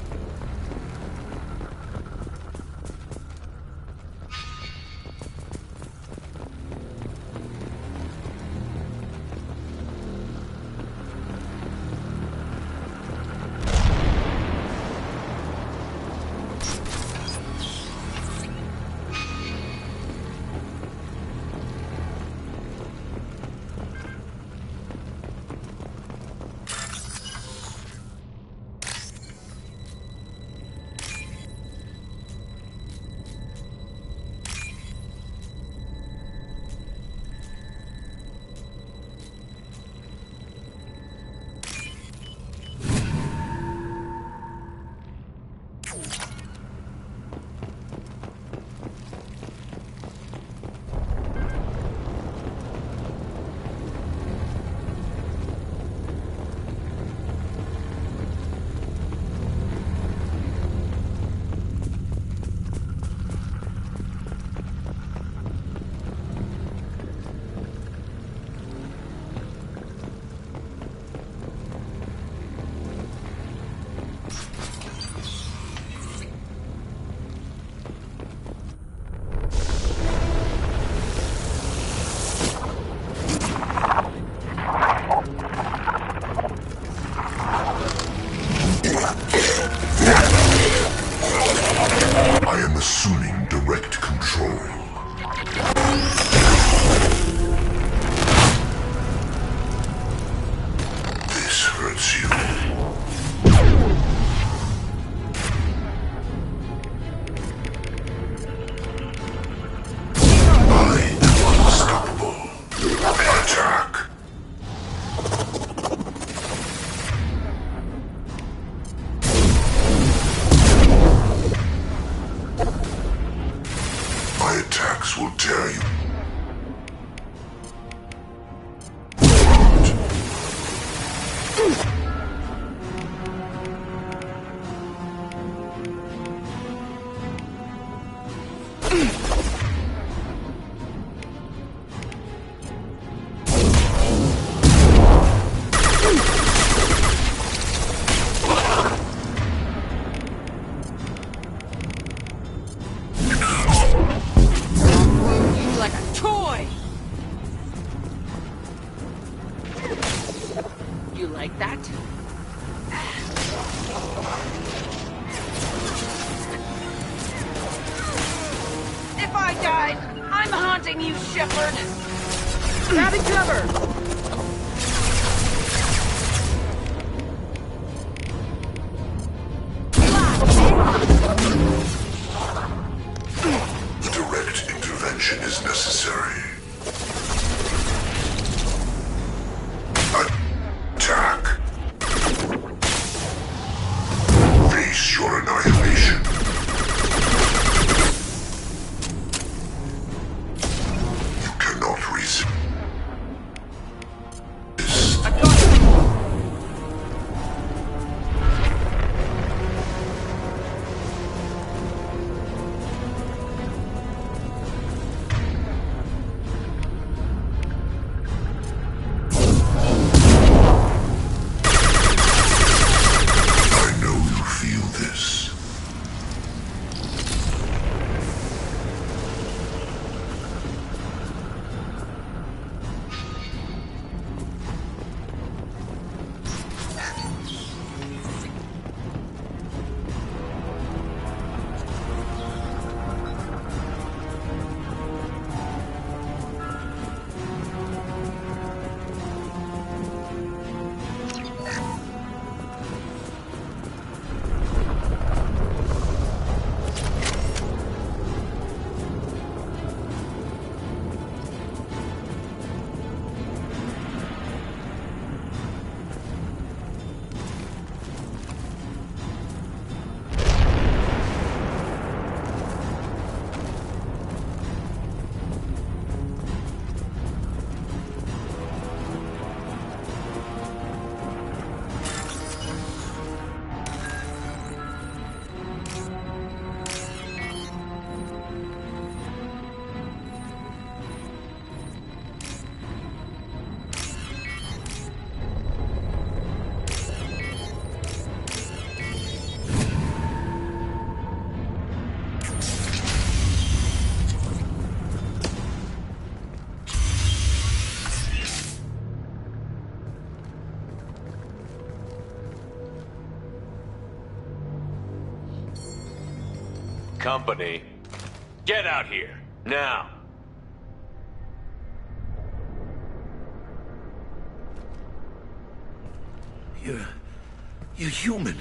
awaits you. I am unstoppable. Attack. My attacks will tear you. Like a toy! You like that? If I died, I'm haunting you, Shepard! Grabbing cover! A direct intervention is necessary. Attack. Face your annihilation. You cannot resist. Company, get out here, now! You're human.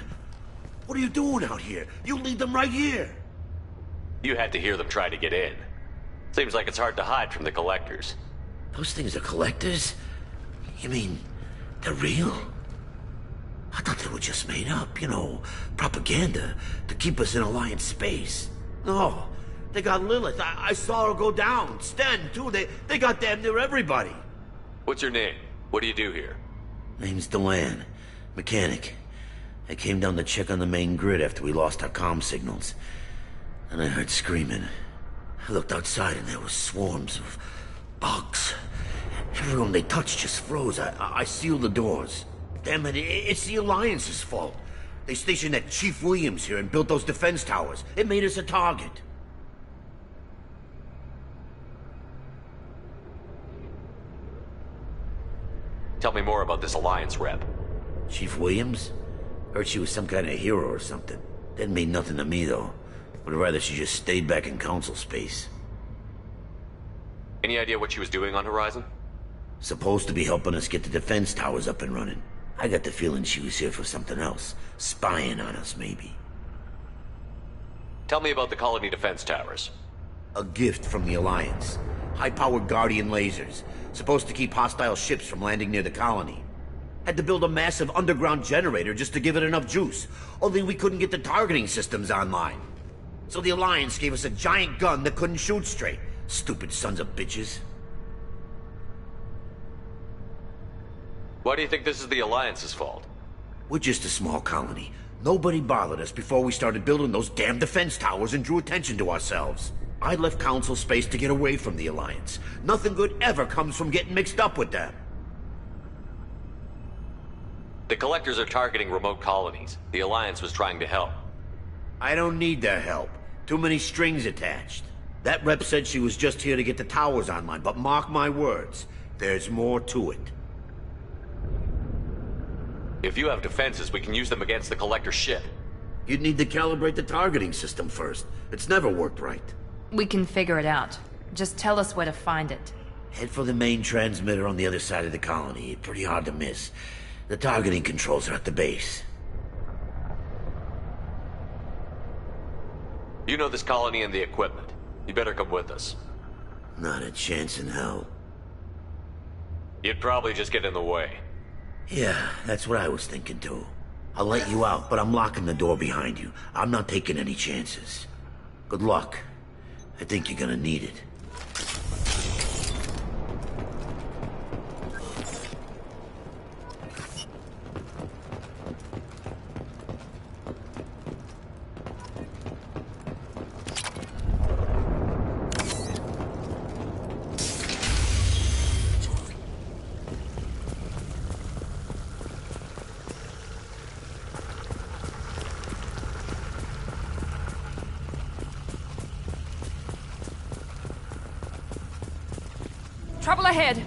What are you doing out here? You lead them right here. You had to hear them try to get in. Seems like it's hard to hide from the collectors. Those things are collectors? You mean, they're real? I thought they were just made up, you know, propaganda to keep us in Alliance space. No, they got Lilith. I saw her go down. Sten, too. They got damn near everybody. What's your name? What do you do here? Name's Delan. Mechanic. I came down to check on the main grid after we lost our comm signals. And I heard screaming. I looked outside and there were swarms of bugs. Everyone they touched just froze. I sealed the doors. Damn it, it's the Alliance's fault. They stationed that Chief Williams here and built those defense towers. It made us a target. Tell me more about this Alliance rep. Chief Williams? Heard she was some kind of hero or something. Didn't mean nothing to me, though. Would rather she just stayed back in Council space. Any idea what she was doing on Horizon? Supposed to be helping us get the defense towers up and running. I got the feeling she was here for something else. Spying on us, maybe. Tell me about the colony defense towers. A gift from the Alliance. High-powered Guardian lasers. Supposed to keep hostile ships from landing near the colony. Had to build a massive underground generator just to give it enough juice. Only we couldn't get the targeting systems online. So the Alliance gave us a giant gun that couldn't shoot straight. Stupid sons of bitches. Why do you think this is the Alliance's fault? We're just a small colony. Nobody bothered us before we started building those damn defense towers and drew attention to ourselves. I left Council space to get away from the Alliance. Nothing good ever comes from getting mixed up with them. The Collectors are targeting remote colonies. The Alliance was trying to help. I don't need their help. Too many strings attached. That rep said she was just here to get the towers online, but mark my words, there's more to it. If you have defenses, we can use them against the Collector ship. You'd need to calibrate the targeting system first. It's never worked right. We can figure it out. Just tell us where to find it. Head for the main transmitter on the other side of the colony. Pretty hard to miss. The targeting controls are at the base. You know this colony and the equipment. You better come with us. Not a chance in hell. You'd probably just get in the way. Yeah, that's what I was thinking too. I'll let you out, but I'm locking the door behind you. I'm not taking any chances. Good luck. I think you're gonna need it. Trouble ahead.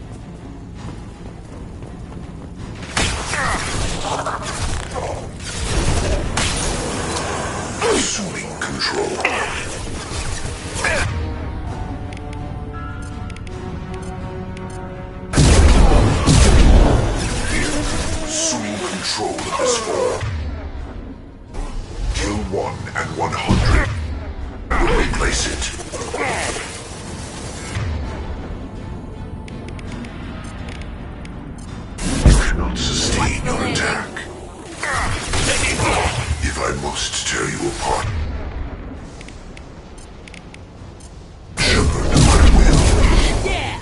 Assuming control. Assume control of this form. Kill 1 and 100. We'll replace it. Cannot sustain your attack. If I must tear you apart, Shepard, I will. Yeah!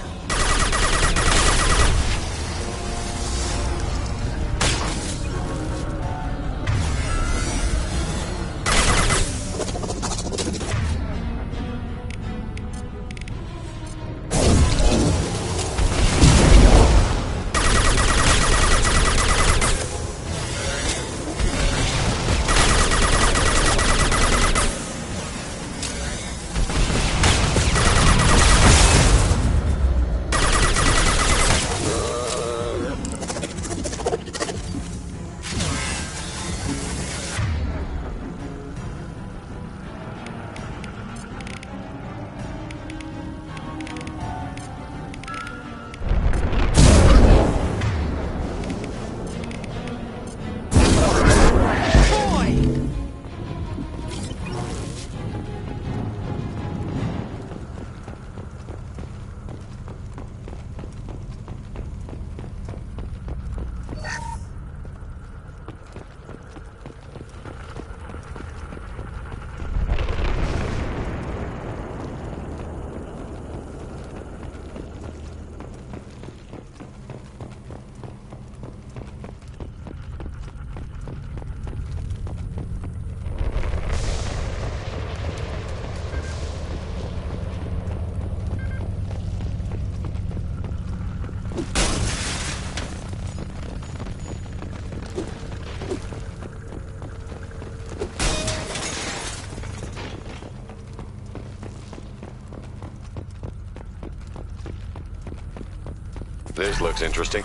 This looks interesting.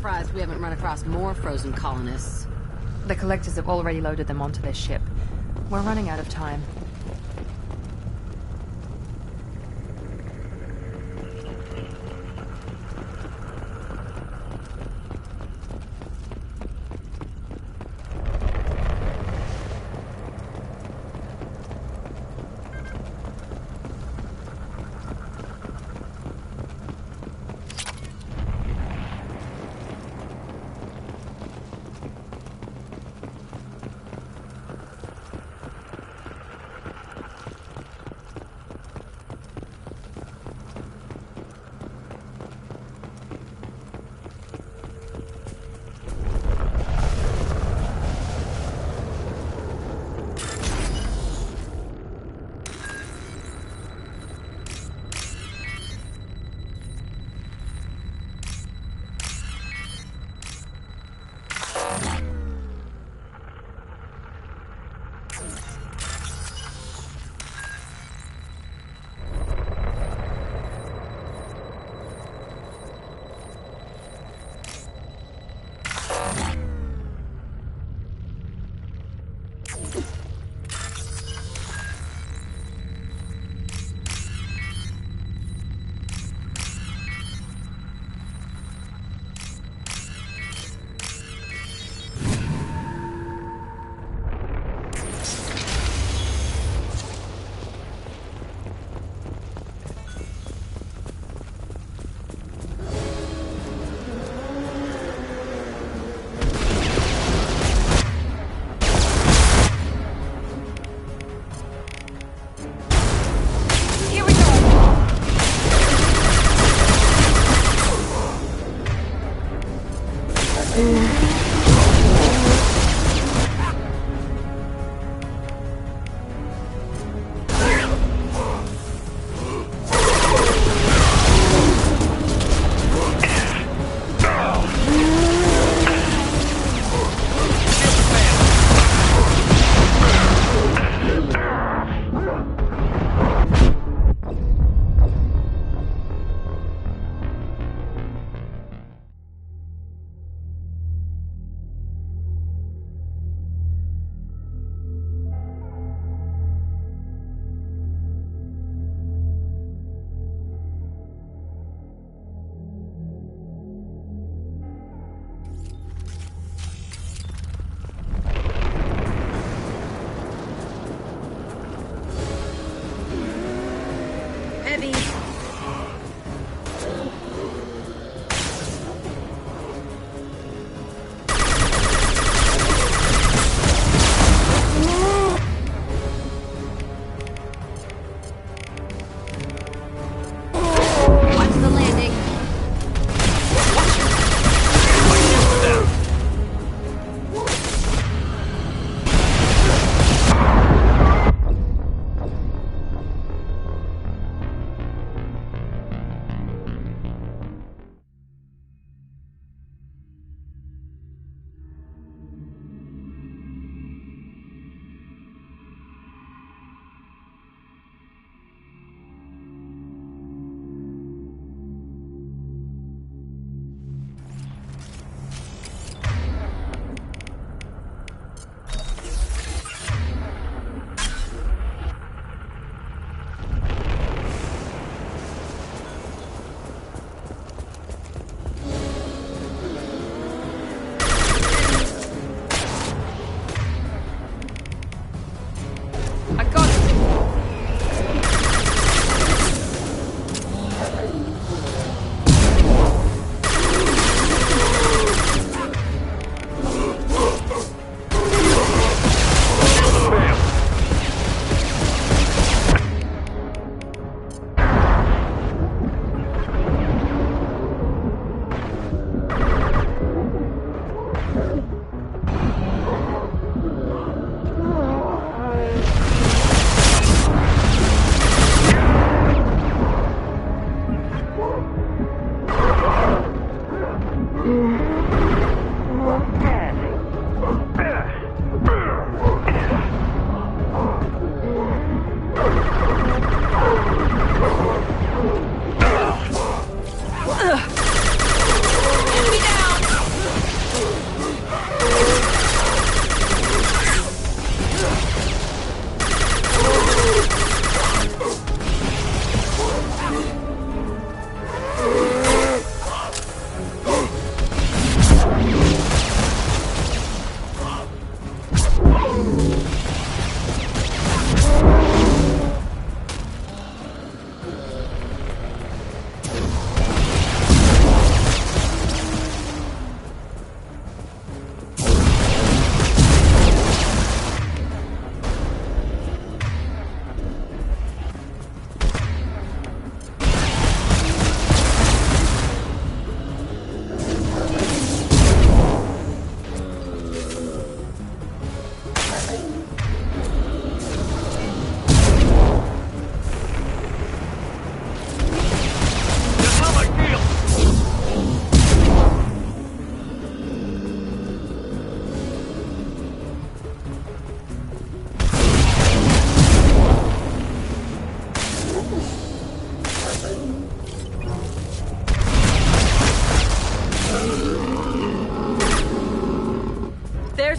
surprised we haven't run across more frozen colonists. The Collectors have already loaded them onto their ship. We're running out of time.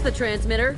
There's the transmitter.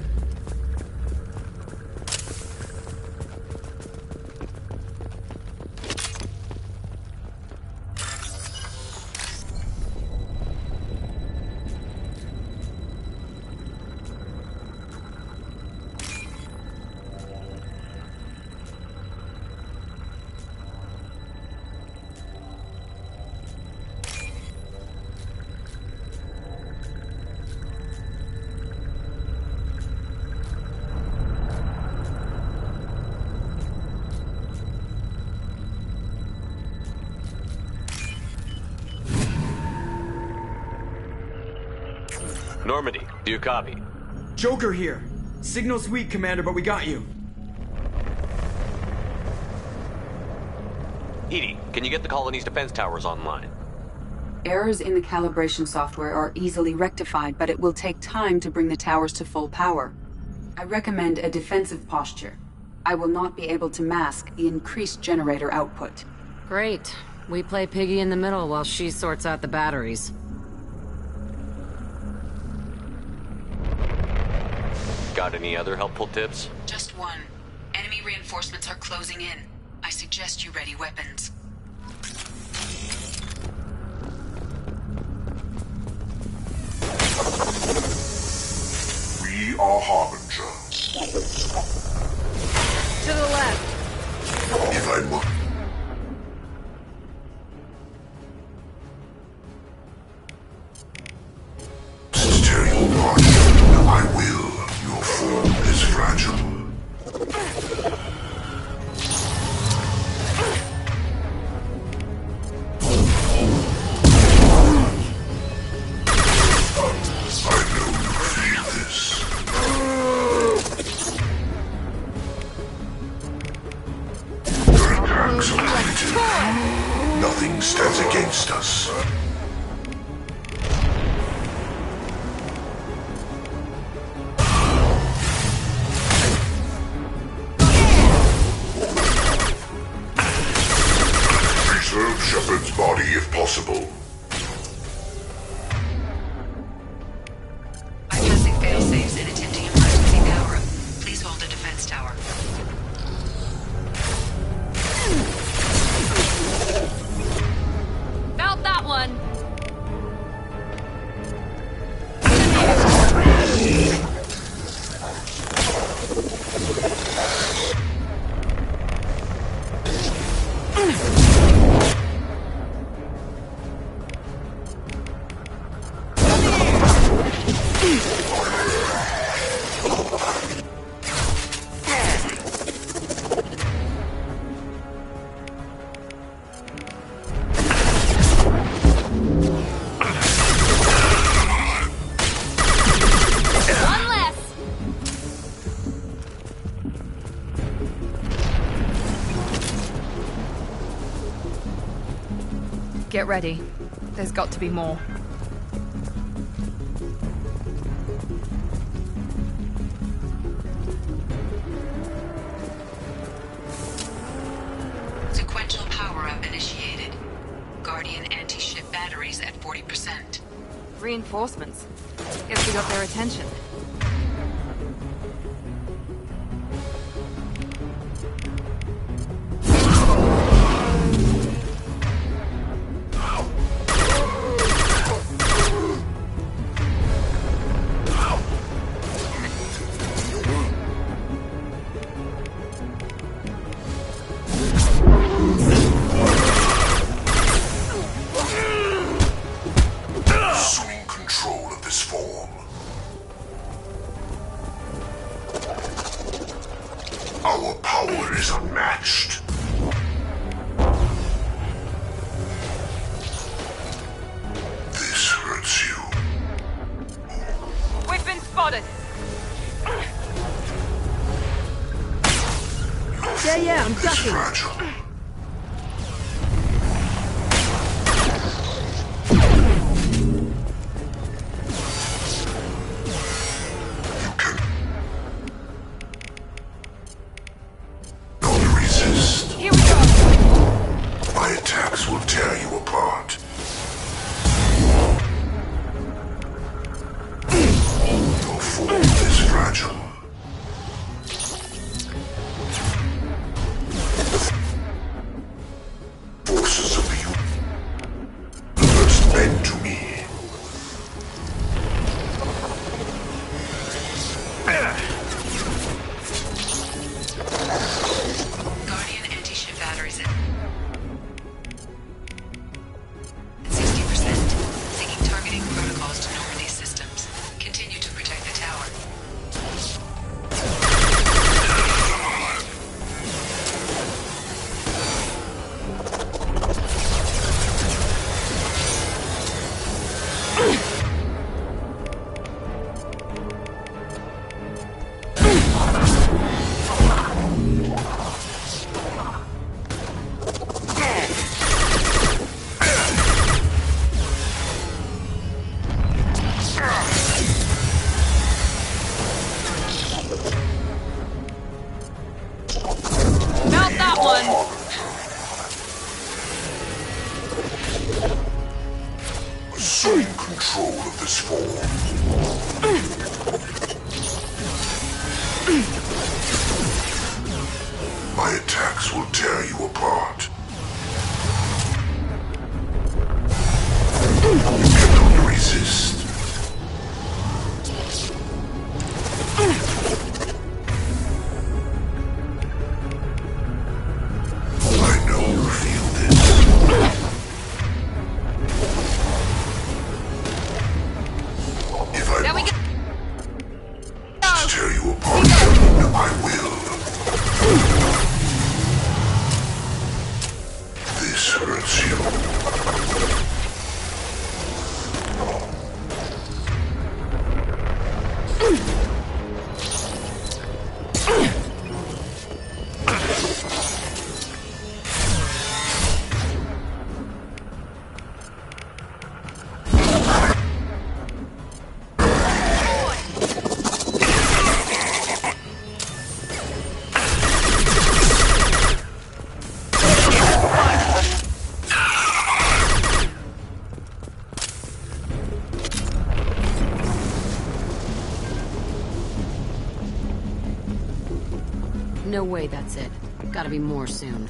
Normandy, do you copy? Joker here. Signal's weak, Commander, but we got you. EDI, can you get the colony's defense towers online? Errors in the calibration software are easily rectified, but it will take time to bring the towers to full power. I recommend a defensive posture. I will not be able to mask the increased generator output. Great. We play Piggy in the middle while she sorts out the batteries. Got any other helpful tips? Just one. Enemy reinforcements are closing in. I suggest you ready weapons. We are Harbinger. To the left. If I must. Tell you not, I will. Your form is fragile. I know you feel this. Your attacks are limited. Nothing stands against us. Preserve Shepard's body if possible. Bypassing failsafes and attempting emergency power-up. Please hold a defense tower. Felt that one. Get ready. There's got to be more. Sequential power-up initiated. Guardian anti-ship batteries at 40%. Reinforcements. Guess we got their attention. Assuming control of this form. Our power is unmatched. This hurts you. We've been spotted. Yeah, I'm ducking. Fragile. My attacks will tear you apart. Your form Bend to me. Guardian anti-ship batteries at 60%. Syncing targeting protocols to Normandy systems. Continue to protect the tower. Mount that one! Assume control of this form. My attacks will tear you apart. You cannot resist. I know you feel this. If I There we go! must tear you apart, I will. This hurts you. No way that's it. Gotta be more soon.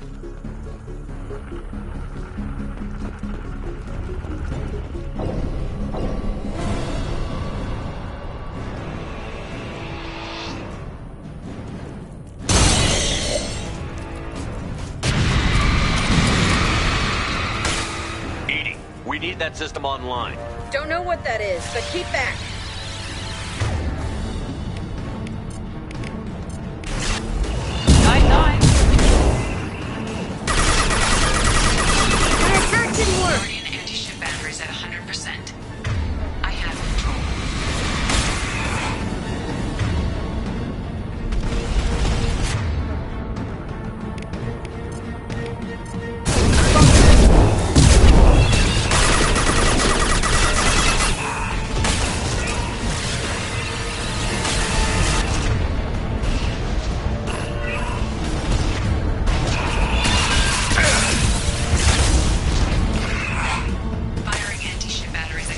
EDI, we need that system online. Don't know what that is, but keep back. Night-night. That didn't work. Guardian anti-ship batteries at 100%. I have control. Firing anti-ship batteries at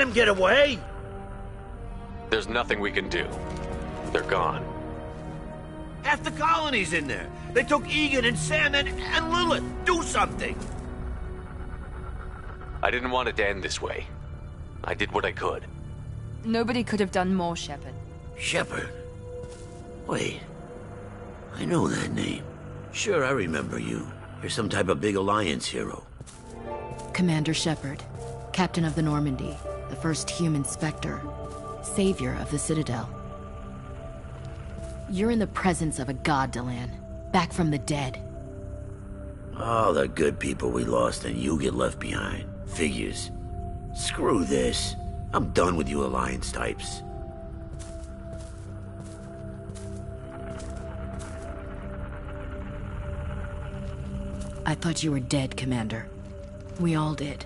let him get away! There's nothing we can do. They're gone. Half the colony's in there. They took Egan and Sam and Lilith. Do something! I didn't want it to end this way. I did what I could. Nobody could have done more, Shepard. Shepard? Wait. I know that name. Sure, I remember you. You're some type of big Alliance hero. Commander Shepard, Captain of the Normandy, the first human Spectre, savior of the Citadel. You're in the presence of a god, Delan, back from the dead. All the good people we lost and you get left behind. Figures. Screw this. I'm done with you Alliance types. I thought you were dead, Commander. We all did.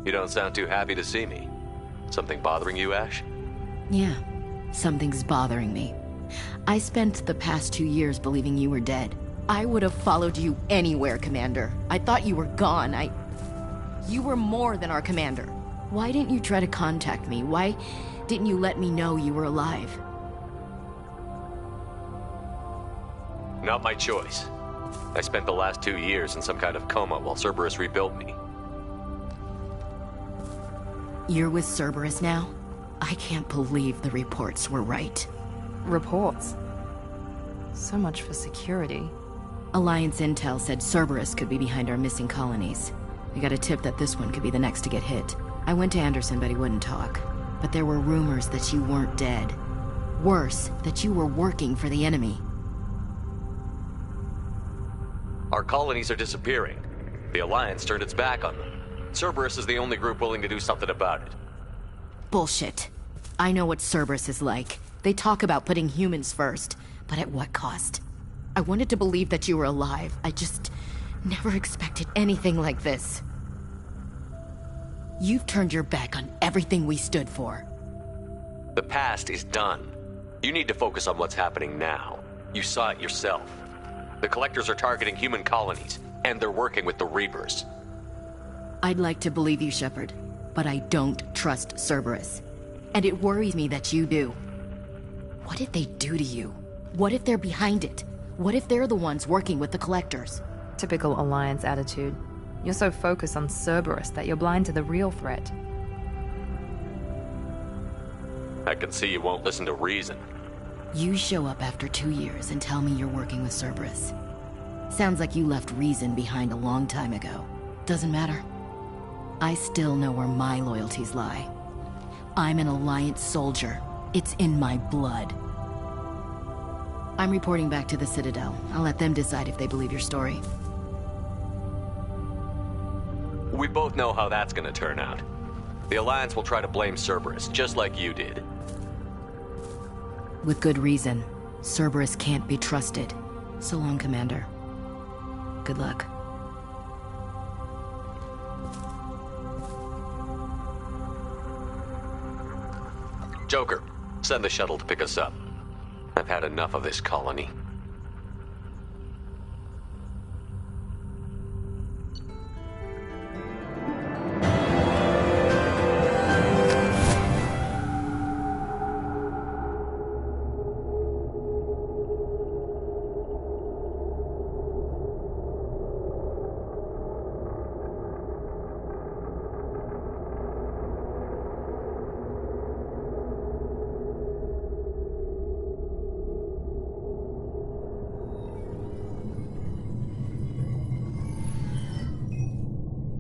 You don't sound too happy to see me. Something bothering you, Ash? Yeah, something's bothering me. I spent the past 2 years believing you were dead. I would have followed you anywhere, Commander. I thought you were gone. You were more than our commander. Why didn't you try to contact me? Why didn't you let me know you were alive? Not my choice. I spent the last 2 years in some kind of coma while Cerberus rebuilt me. You're with Cerberus now? I can't believe the reports were right. Reports? So much for security. Alliance intel said Cerberus could be behind our missing colonies. We got a tip that this one could be the next to get hit. I went to Anderson, but he wouldn't talk. But there were rumors that you weren't dead. Worse, that you were working for the enemy. Our colonies are disappearing. The Alliance turned its back on them. Cerberus is the only group willing to do something about it. Bullshit. I know what Cerberus is like. They talk about putting humans first, but at what cost? I wanted to believe that you were alive. I just never expected anything like this. You've turned your back on everything we stood for. The past is done. You need to focus on what's happening now. You saw it yourself. The Collectors are targeting human colonies, and they're working with the Reapers. I'd like to believe you, Shepard, but I don't trust Cerberus. And it worries me that you do. What if they do to you? What if they're behind it? What if they're the ones working with the Collectors? Typical Alliance attitude. You're so focused on Cerberus that you're blind to the real threat. I can see you won't listen to reason. You show up after 2 years and tell me you're working with Cerberus. Sounds like you left reason behind a long time ago. Doesn't matter. I still know where my loyalties lie. I'm an Alliance soldier. It's in my blood. I'm reporting back to the Citadel. I'll let them decide if they believe your story. We both know how that's gonna turn out. The Alliance will try to blame Cerberus, just like you did. With good reason. Cerberus can't be trusted. So long, Commander. Good luck. Joker, send the shuttle to pick us up. I've had enough of this colony.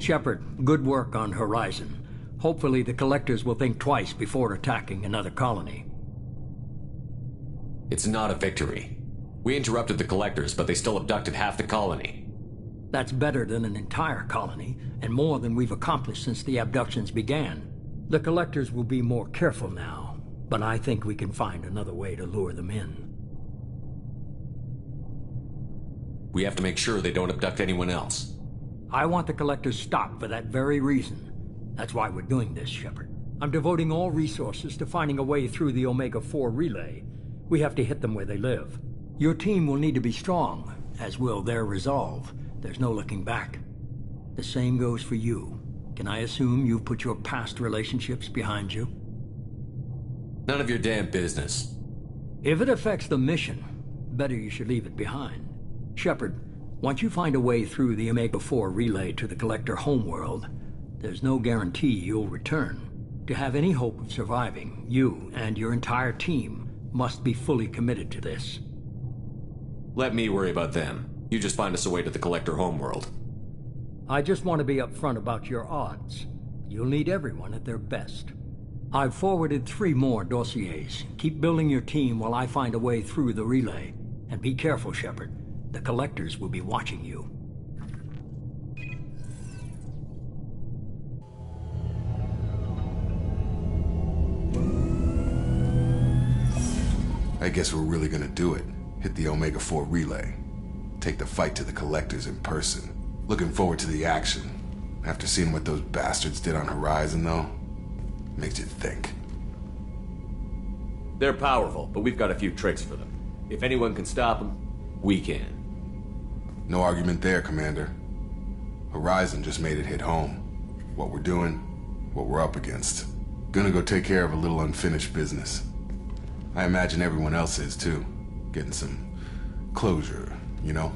Shepard, good work on Horizon. Hopefully the Collectors will think twice before attacking another colony. It's not a victory. We interrupted the Collectors, but they still abducted half the colony. That's better than an entire colony, and more than we've accomplished since the abductions began. The Collectors will be more careful now, but I think we can find another way to lure them in. We have to make sure they don't abduct anyone else. I want the Collectors stopped for that very reason. That's why we're doing this, Shepard. I'm devoting all resources to finding a way through the Omega-4 relay. We have to hit them where they live. Your team will need to be strong, as will their resolve. There's no looking back. The same goes for you. Can I assume you've put your past relationships behind you? None of your damn business. If it affects the mission, better you should leave it behind. Shepard, once you find a way through the Omega-4 relay to the Collector homeworld, there's no guarantee you'll return. To have any hope of surviving, you and your entire team must be fully committed to this. Let me worry about them. You just find us a way to the Collector homeworld. I just want to be upfront about your odds. You'll need everyone at their best. I've forwarded 3 more dossiers. Keep building your team while I find a way through the relay. And be careful, Shepard. The Collectors will be watching you. I guess we're really gonna do it. Hit the Omega-4 relay. Take the fight to the Collectors in person. Looking forward to the action. After seeing what those bastards did on Horizon, though, makes you think. They're powerful, but we've got a few tricks for them. If anyone can stop them, we can. No argument there, Commander. Horizon just made it hit home. What we're doing, what we're up against. Gonna go take care of a little unfinished business. I imagine everyone else is, too. Getting some closure, you know?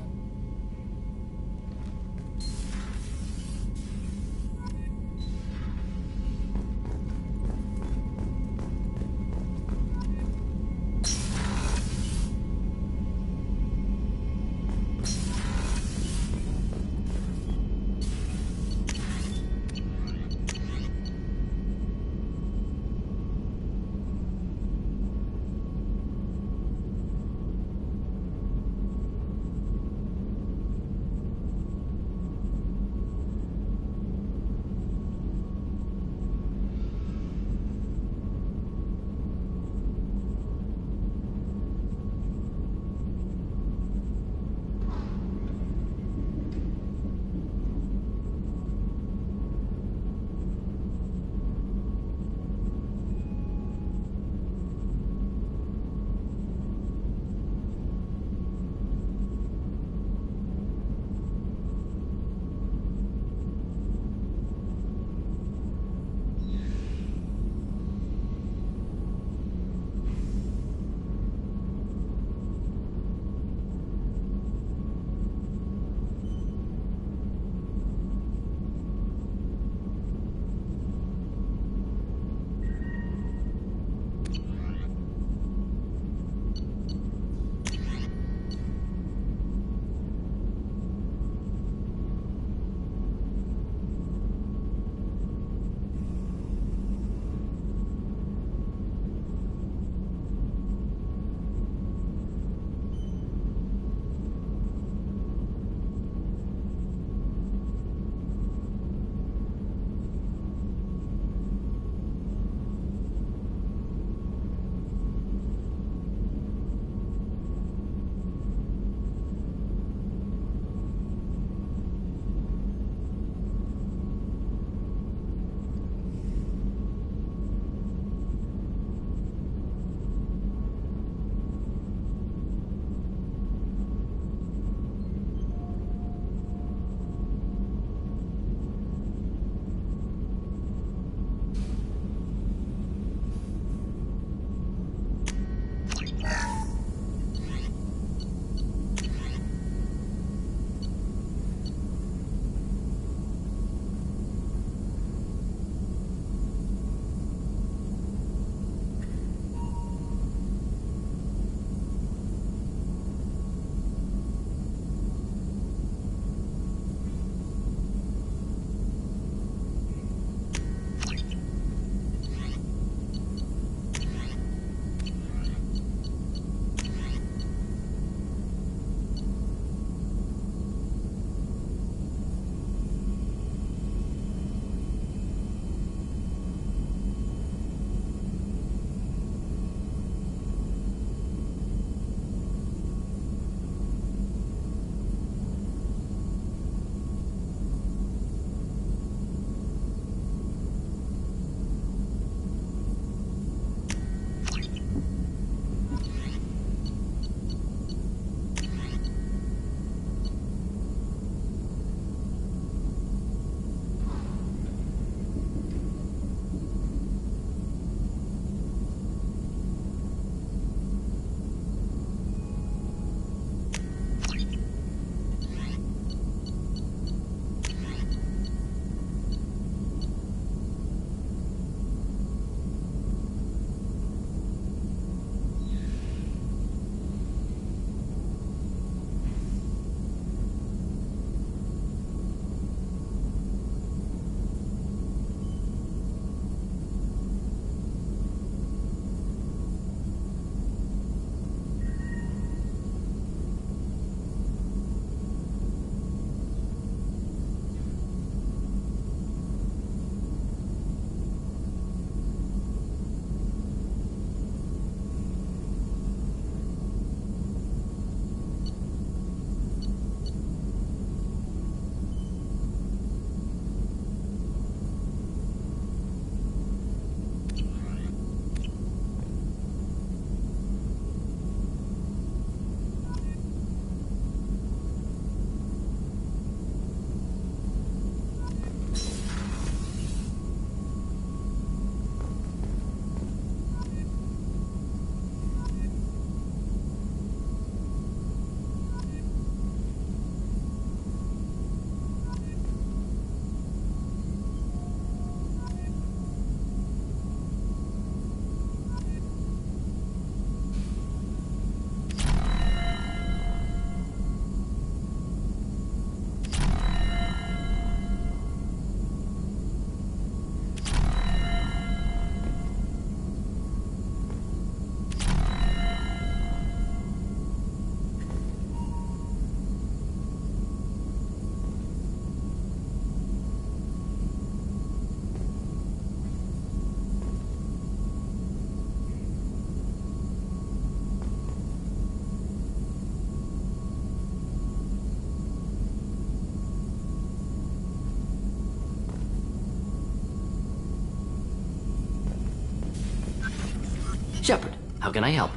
Shepard, how can I help?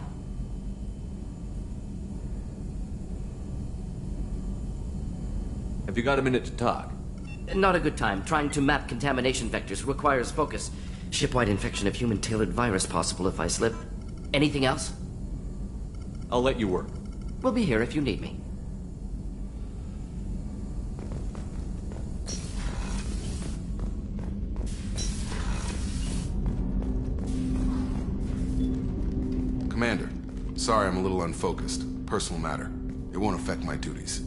Have you got a minute to talk? Not a good time. Trying to map contamination vectors requires focus. Shipwide infection of human-tailored virus possible if I slip. Anything else? I'll let you work. We'll be here if you need me. Commander, sorry I'm a little unfocused. Personal matter. It won't affect my duties.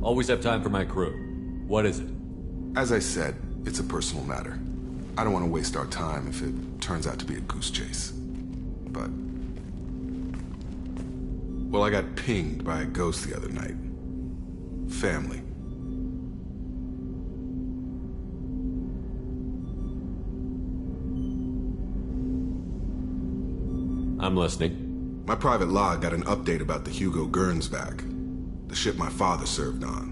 Always have time for my crew. What is it? As I said, it's a personal matter. I don't want to waste our time if it turns out to be a goose chase. But... well, I got pinged by a ghost the other night. Family. I'm listening. My private log got an update about the Hugo Gernsback, the ship my father served on.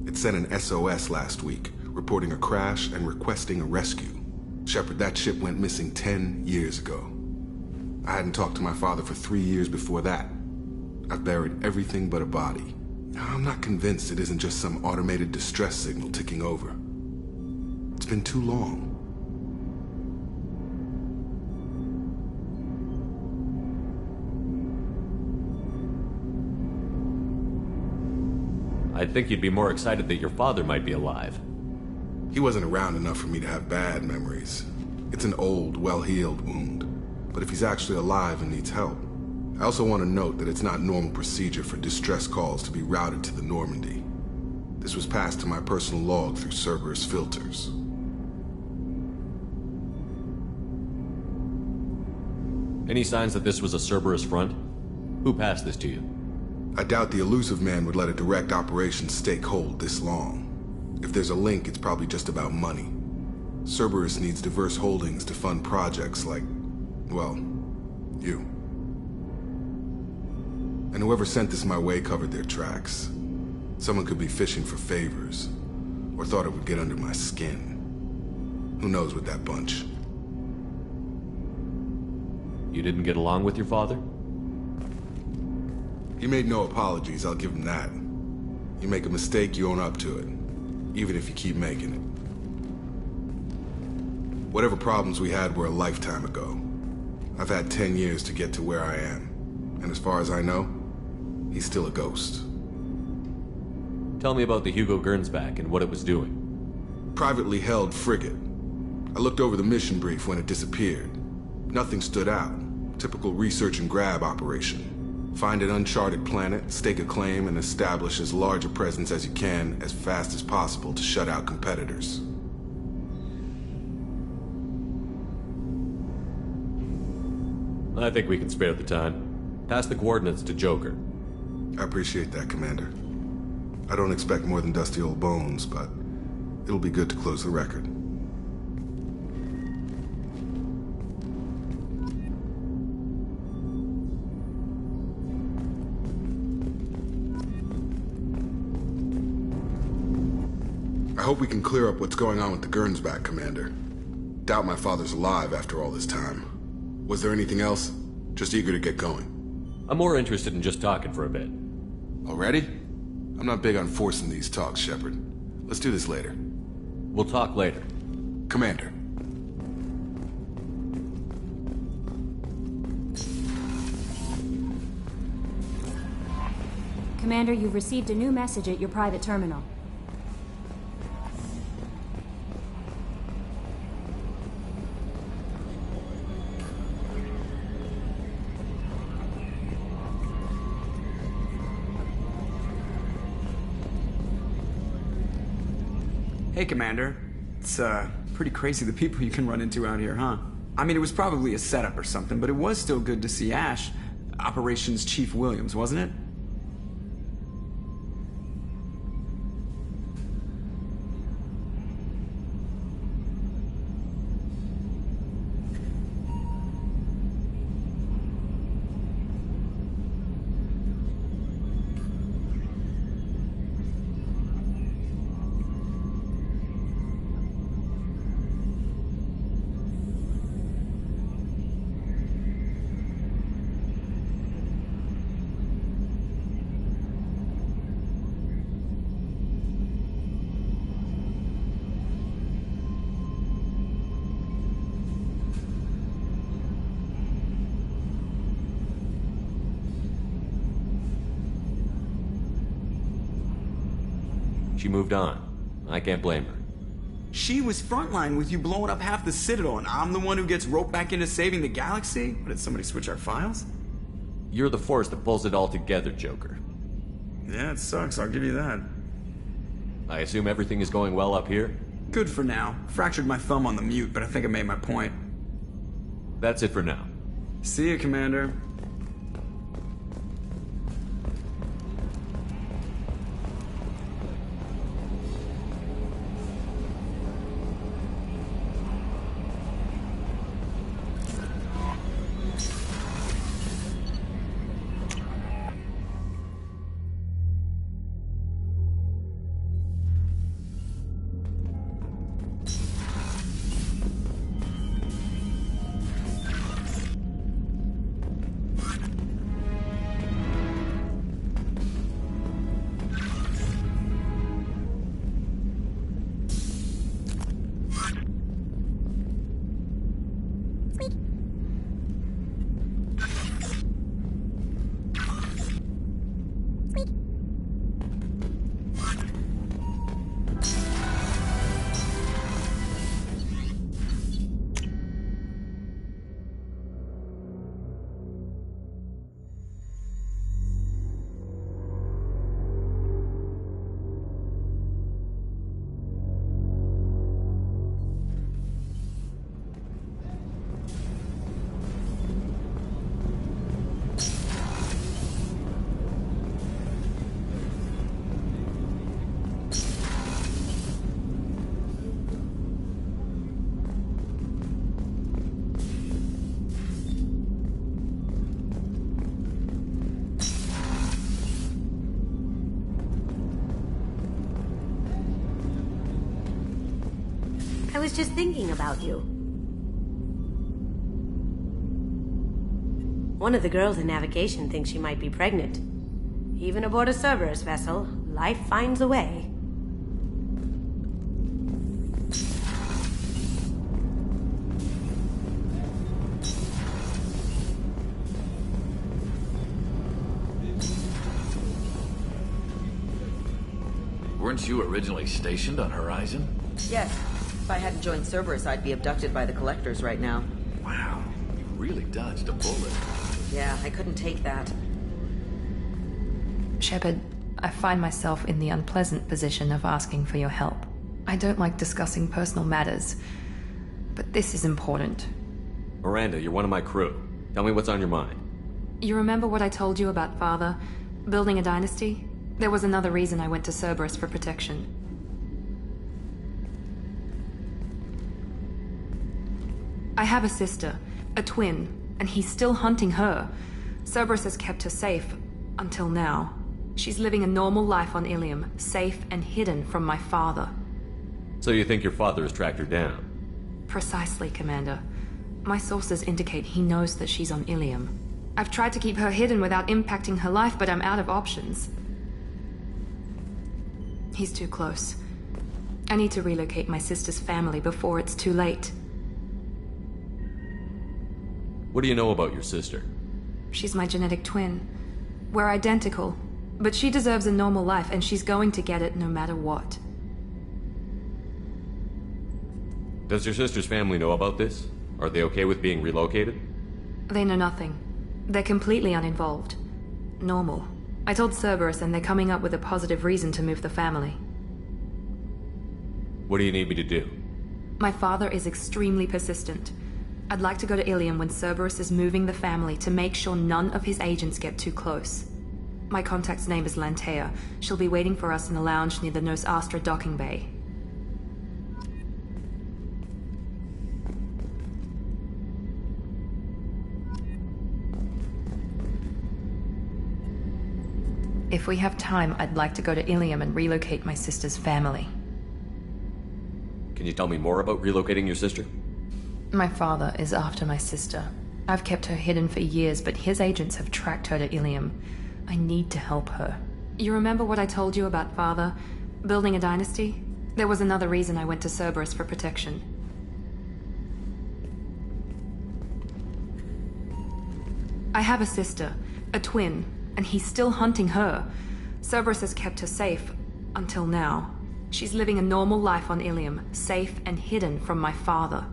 It sent an SOS last week, reporting a crash and requesting a rescue. Shepard, that ship went missing 10 years ago. I hadn't talked to my father for 3 years before that. I've buried everything but a body. I'm not convinced it isn't just some automated distress signal ticking over. It's been too long. I'd think you'd be more excited that your father might be alive. He wasn't around enough for me to have bad memories. It's an old, well-healed wound. But if he's actually alive and needs help, I also want to note that it's not normal procedure for distress calls to be routed to the Normandy. This was passed to my personal log through Cerberus filters. Any signs that this was a Cerberus front? Who passed this to you? I doubt the Elusive Man would let a direct operations take hold this long. If there's a link, it's probably just about money. Cerberus needs diverse holdings to fund projects like, well, you. And whoever sent this my way covered their tracks. Someone could be fishing for favors, or thought it would get under my skin. Who knows with that bunch? You didn't get along with your father? He made no apologies, I'll give him that. You make a mistake, you own up to it. Even if you keep making it. Whatever problems we had were a lifetime ago. I've had 10 years to get to where I am. And as far as I know, he's still a ghost. Tell me about the Hugo Gernsback and what it was doing. Privately held frigate. I looked over the mission brief when it disappeared. Nothing stood out. Typical research and grab operation. Find an uncharted planet, stake a claim, and establish as large a presence as you can as fast as possible to shut out competitors. I think we can spare the time. Pass the coordinates to Joker. I appreciate that, Commander. I don't expect more than dusty old bones, but it'll be good to close the record. I hope we can clear up what's going on with the Gernsback, Commander. Doubt my father's alive after all this time. Was there anything else? Just eager to get going. I'm more interested in just talking for a bit. Already? I'm not big on forcing these talks, Shepard. Let's do this later. We'll talk later. Commander. Commander, you've received a new message at your private terminal. Hey, Commander. It's, pretty crazy the people you can run into out here, huh? I mean, it was probably a setup or something, but it was still good to see Ash. Operations Chief Williams, wasn't it? She moved on. I can't blame her. She was frontline with you blowing up half the Citadel, and I'm the one who gets roped back into saving the galaxy? Did somebody switch our files? You're the force that pulls it all together, Joker. Yeah, it sucks, I'll give you that. I assume everything is going well up here? Good for now. Fractured my thumb on the mute, but I think I made my point. That's it for now. See you, Commander. I was just thinking about you. One of the girls in navigation thinks she might be pregnant. Even aboard a Cerberus vessel, life finds a way. Weren't you originally stationed on Horizon? Yes. If I hadn't joined Cerberus, I'd be abducted by the Collectors right now. Wow, you really dodged a bullet. Yeah, I couldn't take that. Shepard, I find myself in the unpleasant position of asking for your help. I don't like discussing personal matters, but this is important. Miranda, you're one of my crew. Tell me what's on your mind. You remember what I told you about Father? Building a dynasty? There was another reason I went to Cerberus for protection. I have a sister, a twin, and he's still hunting her. Cerberus has kept her safe, until now. She's living a normal life on Ilium, safe and hidden from my father. So you think your father has tracked her down? Precisely, Commander. My sources indicate he knows that she's on Ilium. I've tried to keep her hidden without impacting her life, but I'm out of options. He's too close. I need to relocate my sister's family before it's too late. What do you know about your sister? She's my genetic twin. We're identical, but she deserves a normal life, and she's going to get it no matter what. Does your sister's family know about this? Are they okay with being relocated? They know nothing. They're completely uninvolved. Normal. I told Cerberus, and they're coming up with a positive reason to move the family. What do you need me to do? My father is extremely persistent. I'd like to go to Ilium when Cerberus is moving the family to make sure none of his agents get too close. My contact's name is Lantea. She'll be waiting for us in the lounge near the Nos Astra docking bay. If we have time, I'd like to go to Ilium and relocate my sister's family. Can you tell me more about relocating your sister? My father is after my sister. I've kept her hidden for years, but his agents have tracked her to Ilium. I need to help her. You remember what I told you about father? Building a dynasty? There was another reason I went to Cerberus for protection. I have a sister, a twin, and he's still hunting her. Cerberus has kept her safe, until now. She's living a normal life on Ilium, safe and hidden from my father.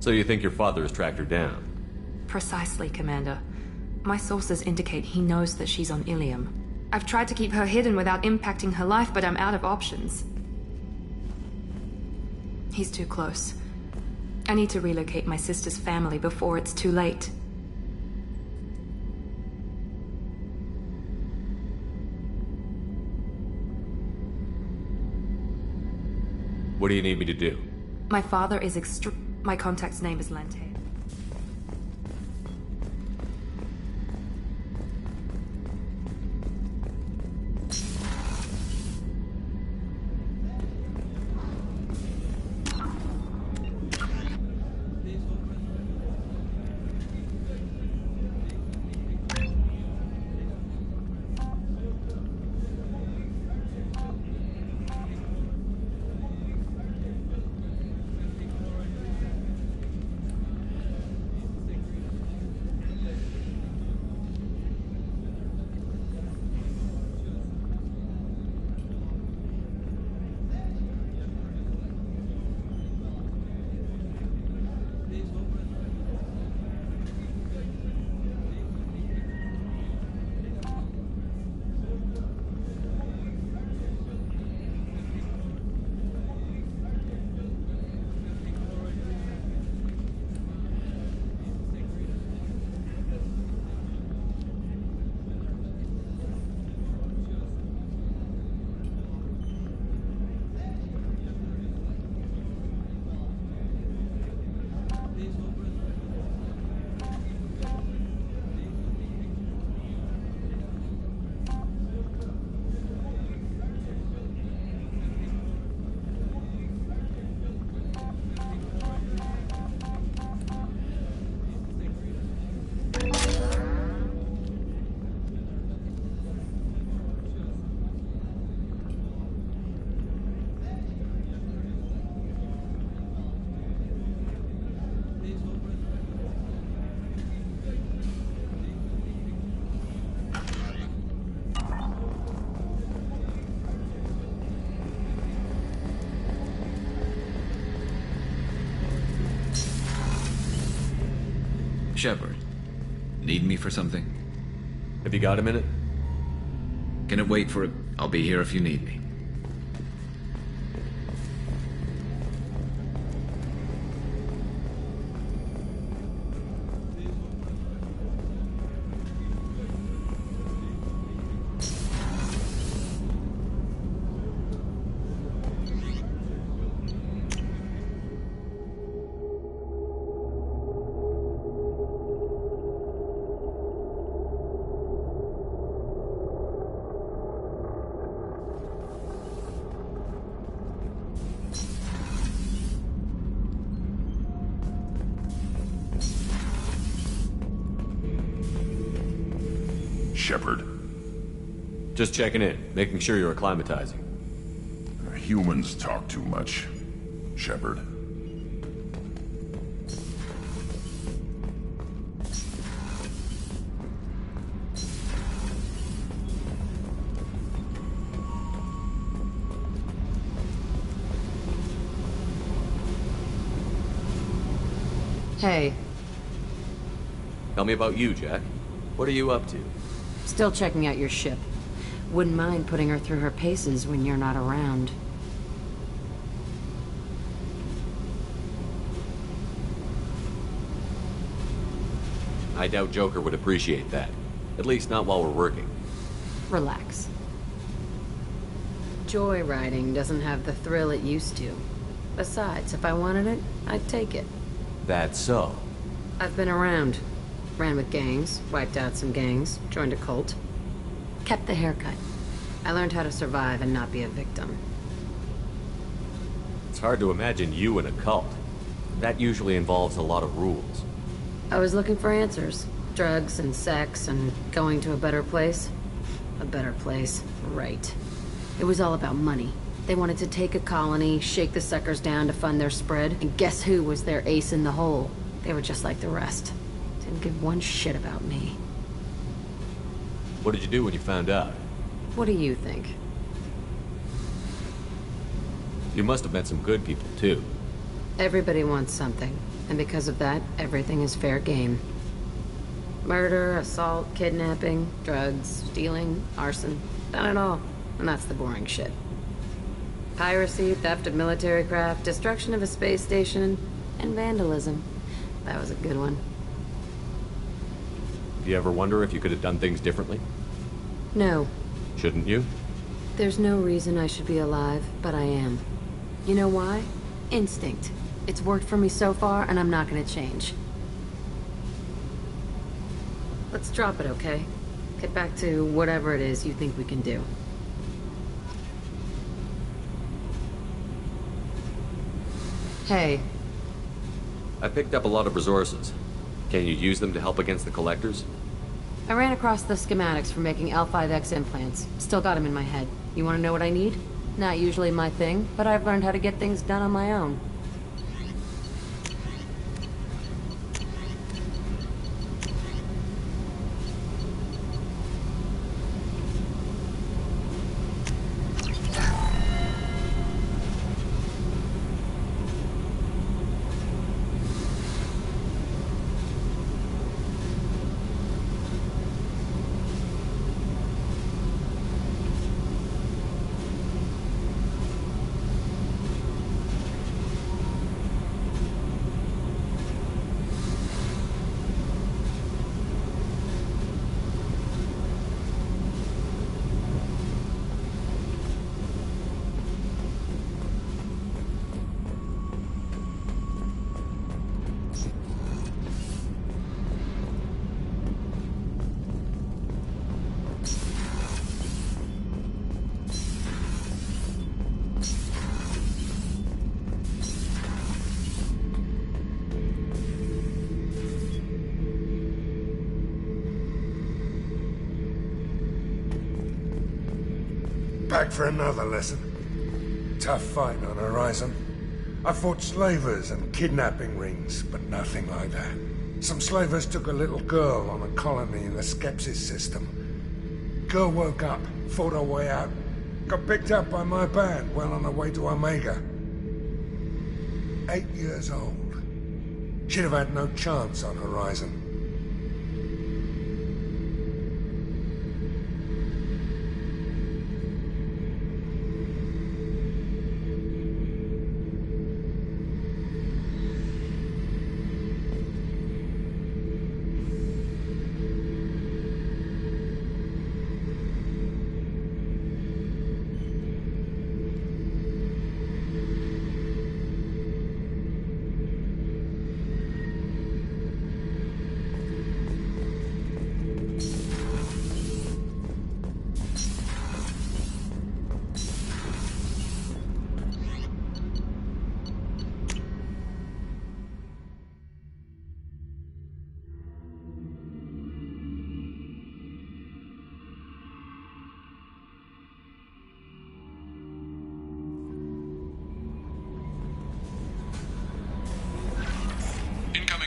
So you think your father has tracked her down? Precisely, Commander. My sources indicate he knows that she's on Ilium. I've tried to keep her hidden without impacting her life, but I'm out of options. He's too close. I need to relocate my sister's family before it's too late. What do you need me to do? My father is my contact's name is Lantea. Shepard, need me for something? Have you got a minute? Can it wait for it? I'll be here if you need me. Shepard. Just checking in, making sure you're acclimatizing. Humans talk too much, Shepard. Hey. Tell me about you, Jack. What are you up to? Still checking out your ship. Wouldn't mind putting her through her paces when you're not around. I doubt Joker would appreciate that. At least not while we're working. Relax. Joyriding doesn't have the thrill it used to. Besides, if I wanted it, I'd take it. That's so. I've been around. Ran with gangs, wiped out some gangs, joined a cult. Kept the haircut. I learned how to survive and not be a victim. It's hard to imagine you in a cult. That usually involves a lot of rules. I was looking for answers. Drugs and sex and going to a better place. A better place, right. It was all about money. They wanted to take a colony, shake the suckers down to fund their spread, and guess who was their ace in the hole? They were just like the rest. Didn't give one shit about me. What did you do when you found out? What do you think? You must have met some good people, too. Everybody wants something, and because of that, everything is fair game. Murder, assault, kidnapping, drugs, stealing, arson, done it all. And that's the boring shit. Piracy, theft of military craft, destruction of a space station, and vandalism. That was a good one. Do you ever wonder if you could have done things differently? No. Shouldn't you? There's no reason I should be alive, but I am. You know why? Instinct. It's worked for me so far, and I'm not gonna change. Let's drop it, okay? Get back to whatever it is you think we can do. Hey. I picked up a lot of resources. Can you use them to help against the Collectors? I ran across the schematics for making L5X implants. Still got them in my head. You want to know what I need? Not usually my thing, but I've learned how to get things done on my own. Back for another lesson. Tough fight on Horizon. I fought slavers and kidnapping rings, but nothing like that. Some slavers took a little girl on a colony in the Skepsis system. Girl woke up, fought her way out, got picked up by my band well on her way to Omega. 8 years old. She'd have had no chance on Horizon.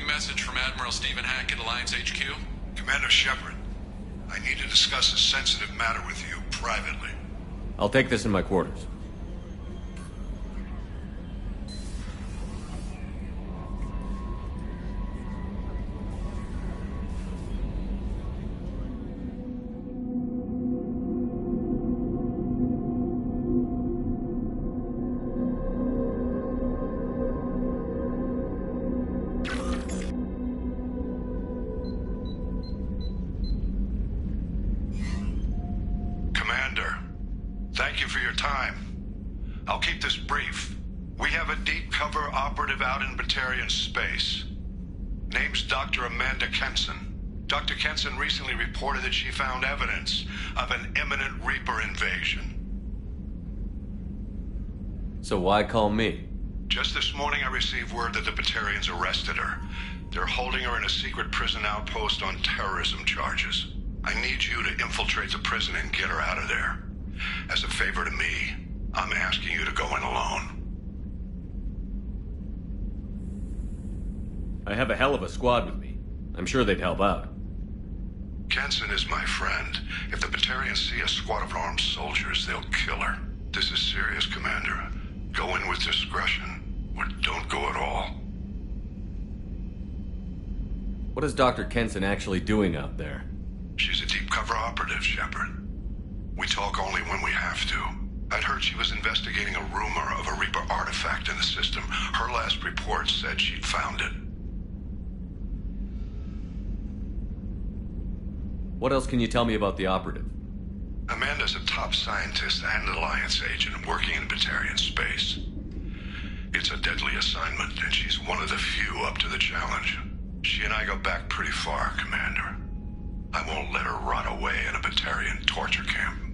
Message from Admiral Stephen Hackett, Alliance HQ. Commander Shepard, I need to discuss a sensitive matter with you privately. I'll take this in my quarters. Thank you for your time. I'll keep this brief. We have a deep cover operative out in Batarian space. Name's Dr. Amanda Kenson. Dr. Kenson recently reported that she found evidence of an imminent Reaper invasion. So why call me? Just this morning I received word that the Batarians arrested her. They're holding her in a secret prison outpost on terrorism charges. I need you to infiltrate the prison and get her out of there. As a favor to me, I'm asking you to go in alone. I have a hell of a squad with me. I'm sure they'd help out. Kenson is my friend. If the Batarians see a squad of armed soldiers, they'll kill her. This is serious, Commander. Go in with discretion, or don't go at all. What is Dr. Kenson actually doing out there? She's a deep cover operative, Shepard. We talk only when we have to. I'd heard she was investigating a rumor of a Reaper artifact in the system. Her last report said she'd found it. What else can you tell me about the operative? Amanda's a top scientist and Alliance agent working in Batarian space. It's a deadly assignment, and she's one of the few up to the challenge. She and I go back pretty far, Commander. I won't let her rot away in a Batarian torture camp.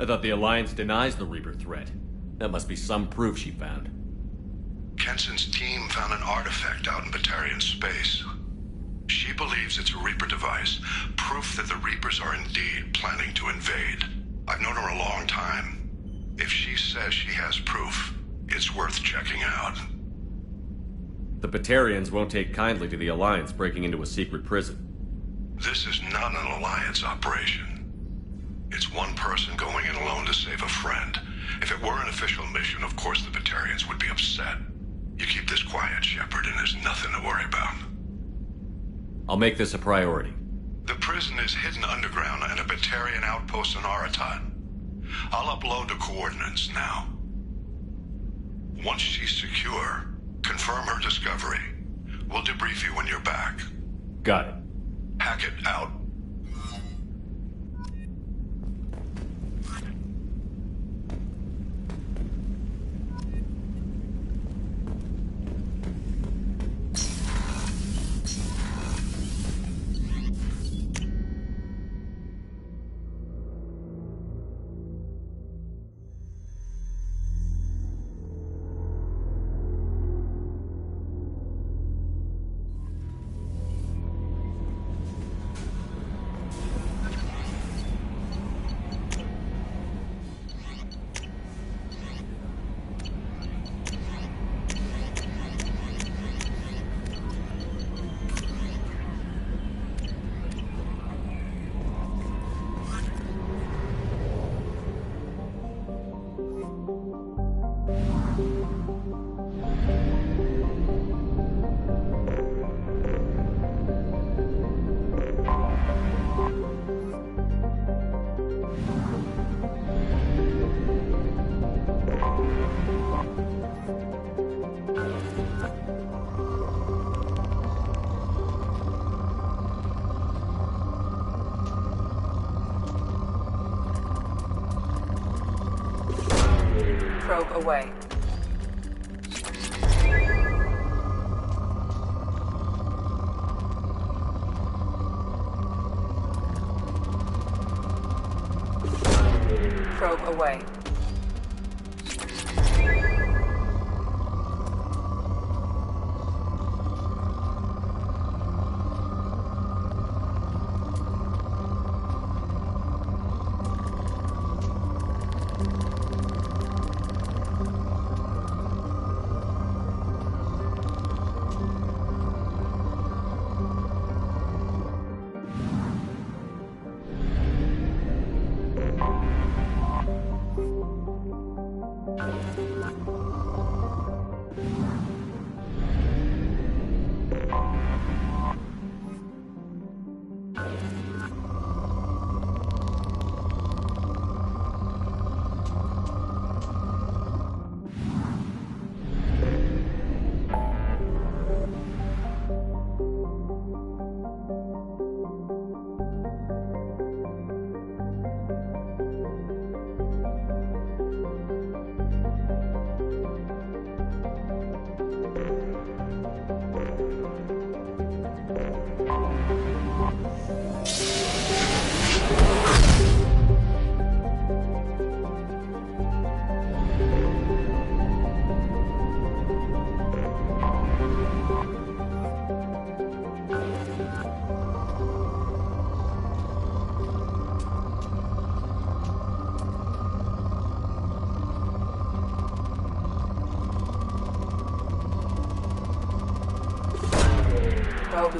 I thought the Alliance denies the Reaper threat. That must be some proof she found. Kenson's team found an artifact out in Batarian space. She believes it's a Reaper device, proof that the Reapers are indeed planning to invade. I've known her a long time. If she says she has proof, it's worth checking out. The Batarians won't take kindly to the Alliance breaking into a secret prison. This is not an Alliance operation. It's one person going in alone to save a friend. If it were an official mission, of course the Batarians would be upset. You keep this quiet, Shepard, and there's nothing to worry about. I'll make this a priority. The prison is hidden underground in a Batarian outpost on Aratat. I'll upload the coordinates now. Once she's secure, confirm her discovery. We'll debrief you when you're back. Got it. Hackett out. Probe away. Probe away.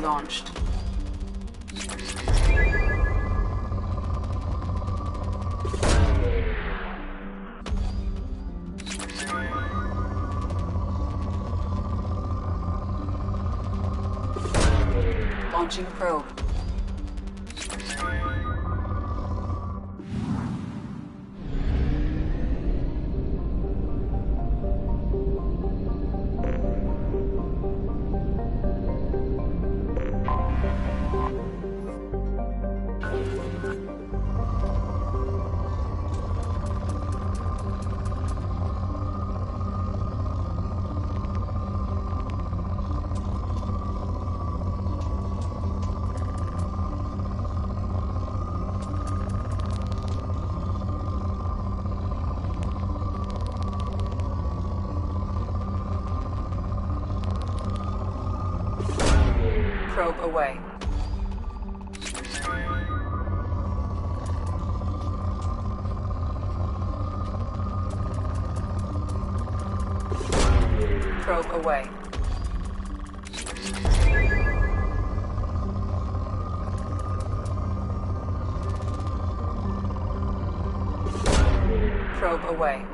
launched. Launching probe. Probe away. Probe away. Probe away.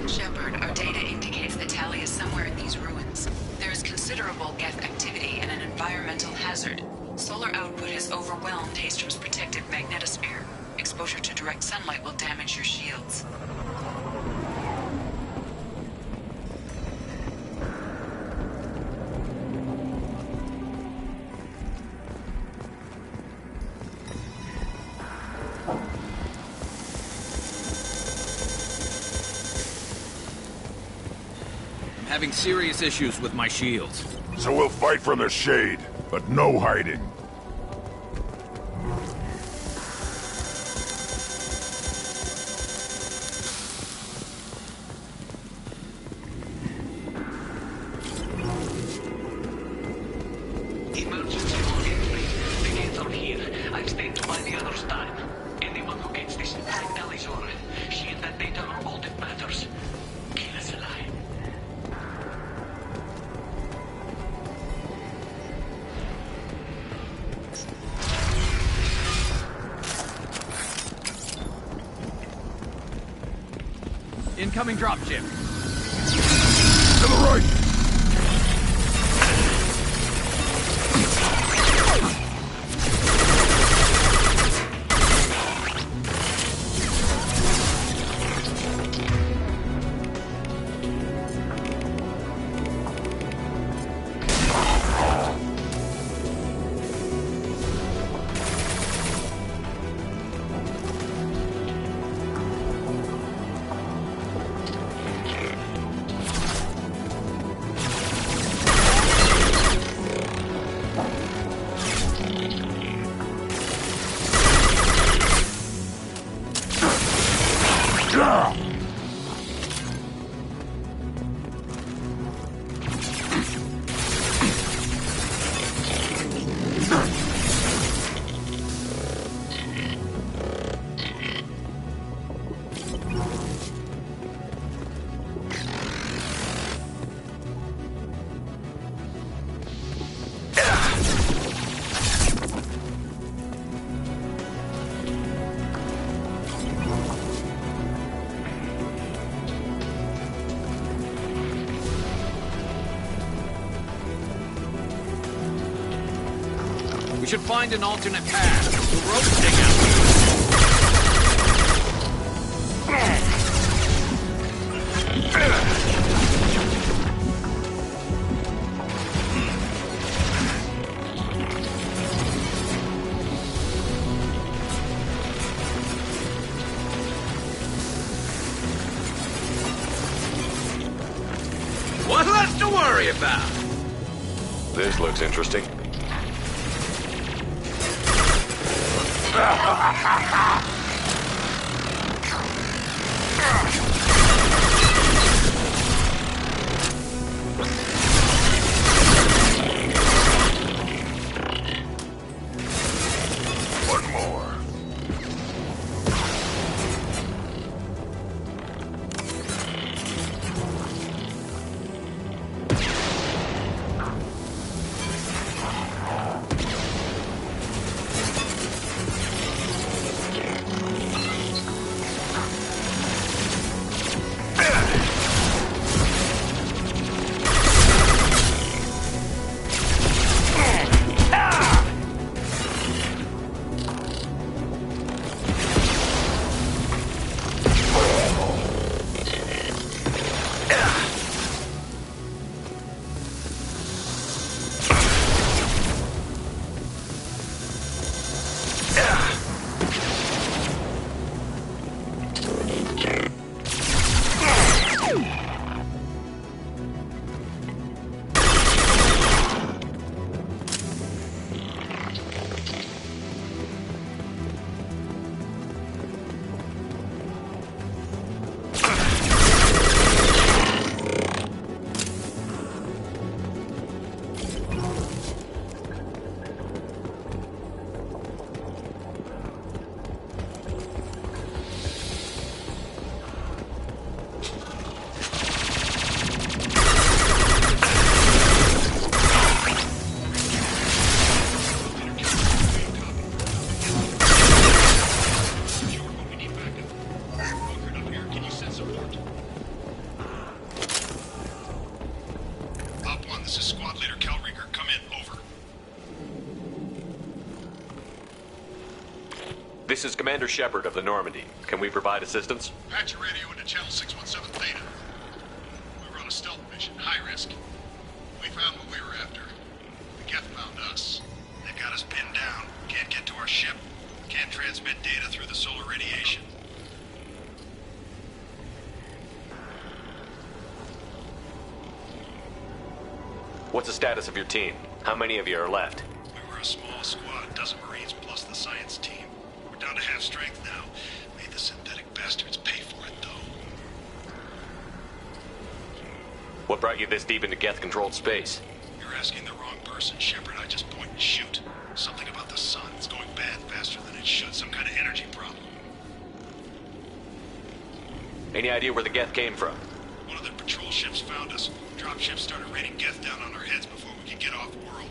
Shepard, our data indicates that Tali is somewhere in these ruins. There is considerable Geth activity and an environmental hazard. Solar output has overwhelmed Hastrom's protective magnetosphere. Exposure to direct sunlight will damage your shields. Having serious issues with my shields. So we'll fight from the shade, but no hiding. Emergency warning, please. The gates are here. I've stayed to buy the other time. Anyone who gets this hacked Alizor, she and that data are all that matters. Kill us alive. Incoming dropship. To the right! We should find an alternate path. The road's dig out. What left to worry about? This looks interesting. One more. This is Squad Leader Cal Rieger. Come in. Over. This is Commander Shepard of the Normandy. Can we provide assistance? Patch your radio into Channel 617 Theta. We were on a stealth mission, high risk. We found what we were after. The Geth found us. They've got us pinned down. Can't get to our ship. Can't transmit data through the solar radiation. What's the status of your team? How many of you are left? We were a small squad, a dozen Marines plus the science team. We're down to half strength now. Made the synthetic bastards pay for it, though. What brought you this deep into Geth-controlled space? You're asking the wrong person, Shepard. I just point and shoot. Something about the sun. It's going bad faster than it should. Some kind of energy problem. Any idea where the Geth came from? One of the patrol ships found us. Dropships started raining Geth down on our heads before we could get off-world.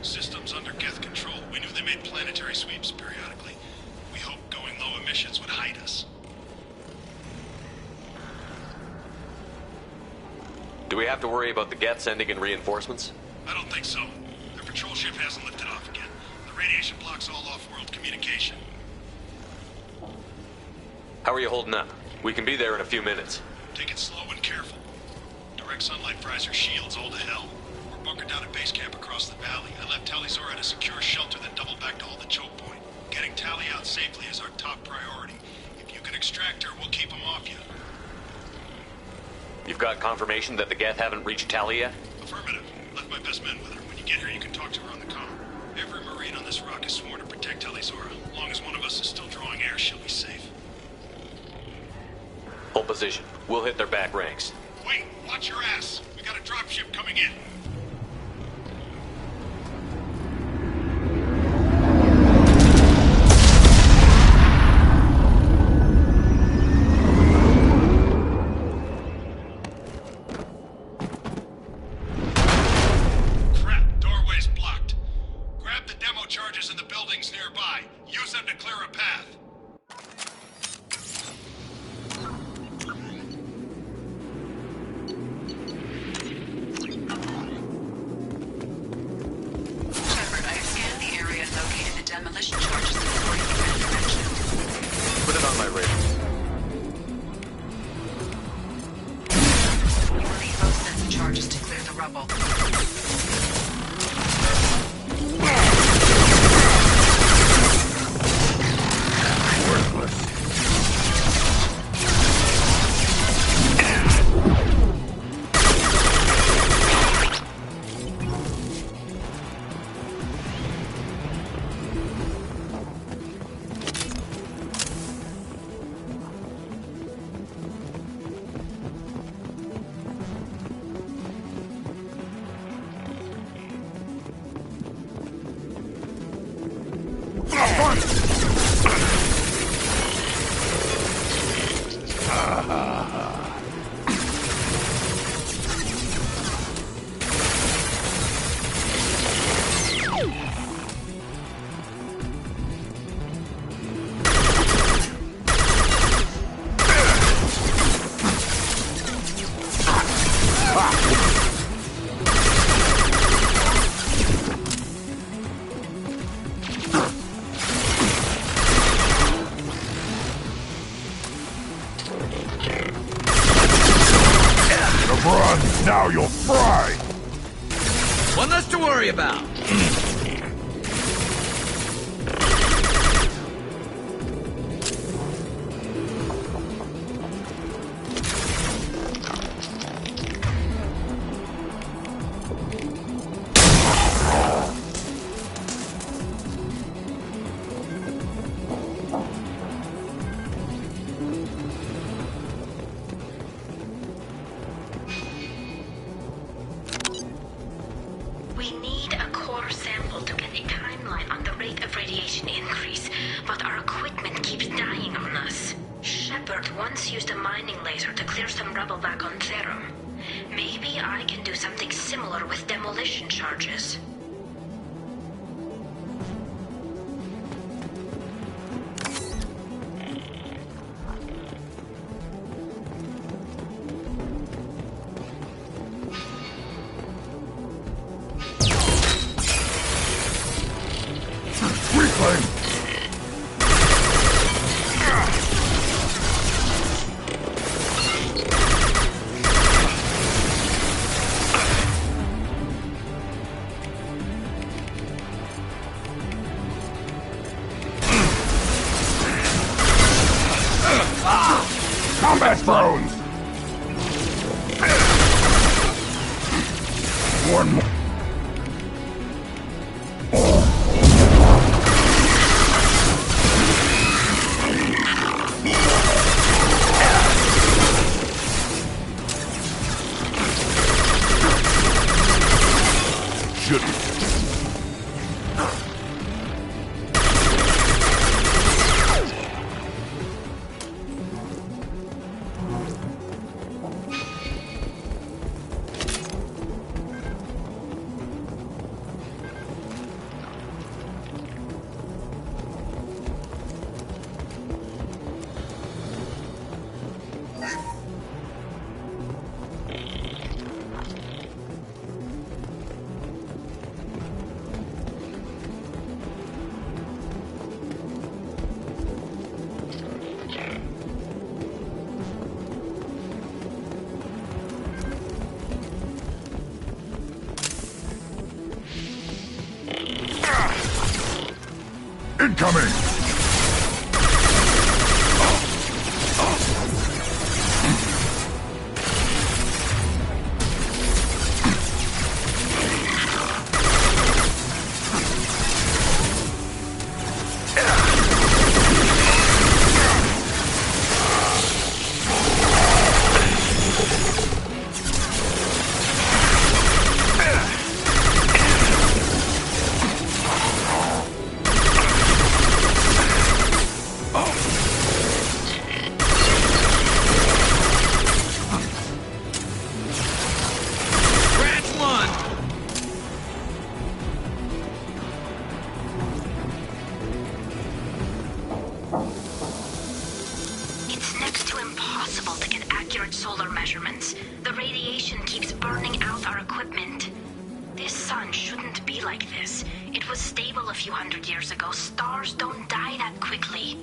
Systems under Geth control. We knew they made planetary sweeps periodically. We hoped going low emissions would hide us. Do we have to worry about the Geth sending in reinforcements? I don't think so. Their patrol ship hasn't lifted off again. The radiation blocks all off-world communication. How are you holding up? We can be there in a few minutes. Take it slow and careful. Direct sunlight fries our shields all to hell. We're bunkered down at base camp across the valley. I left Tali'Zorah at a secure shelter, then doubled back to hold the choke point. Getting Tali out safely is our top priority. If you can extract her, we'll keep them off you. You've got confirmation that the Geth haven't reached Tali yet? Affirmative. Left my best men with her. When you get here, you can talk to her on the comm. Every Marine on this rock is sworn to protect Tali'Zorah. As long as one of us is still drawing air, she'll be safe. position. We'll hit their back ranks. Wait, watch your ass. We got a dropship coming in. Crap, doorway's blocked. Grab the demo charges in the buildings nearby. Use them to clear a path. Shepard, I have scanned the area and located the demolition charges before you ran direction. Put it on my radar. You will need both sets of charges to clear the rubble. Run! Now you'll fry! One less to worry about. We need a core sample to get a timeline on the rate of radiation increase, but our equipment keeps dying on us. Shepard once used a mining laser to clear some rubble back on Therum. Maybe I can do something similar with demolition charges. Combat drones! One more. Shouldn't. Incoming! solar measurements. The radiation keeps burning out our equipment. This sun shouldn't be like this. It was stable a few hundred years ago. Stars don't die that quickly.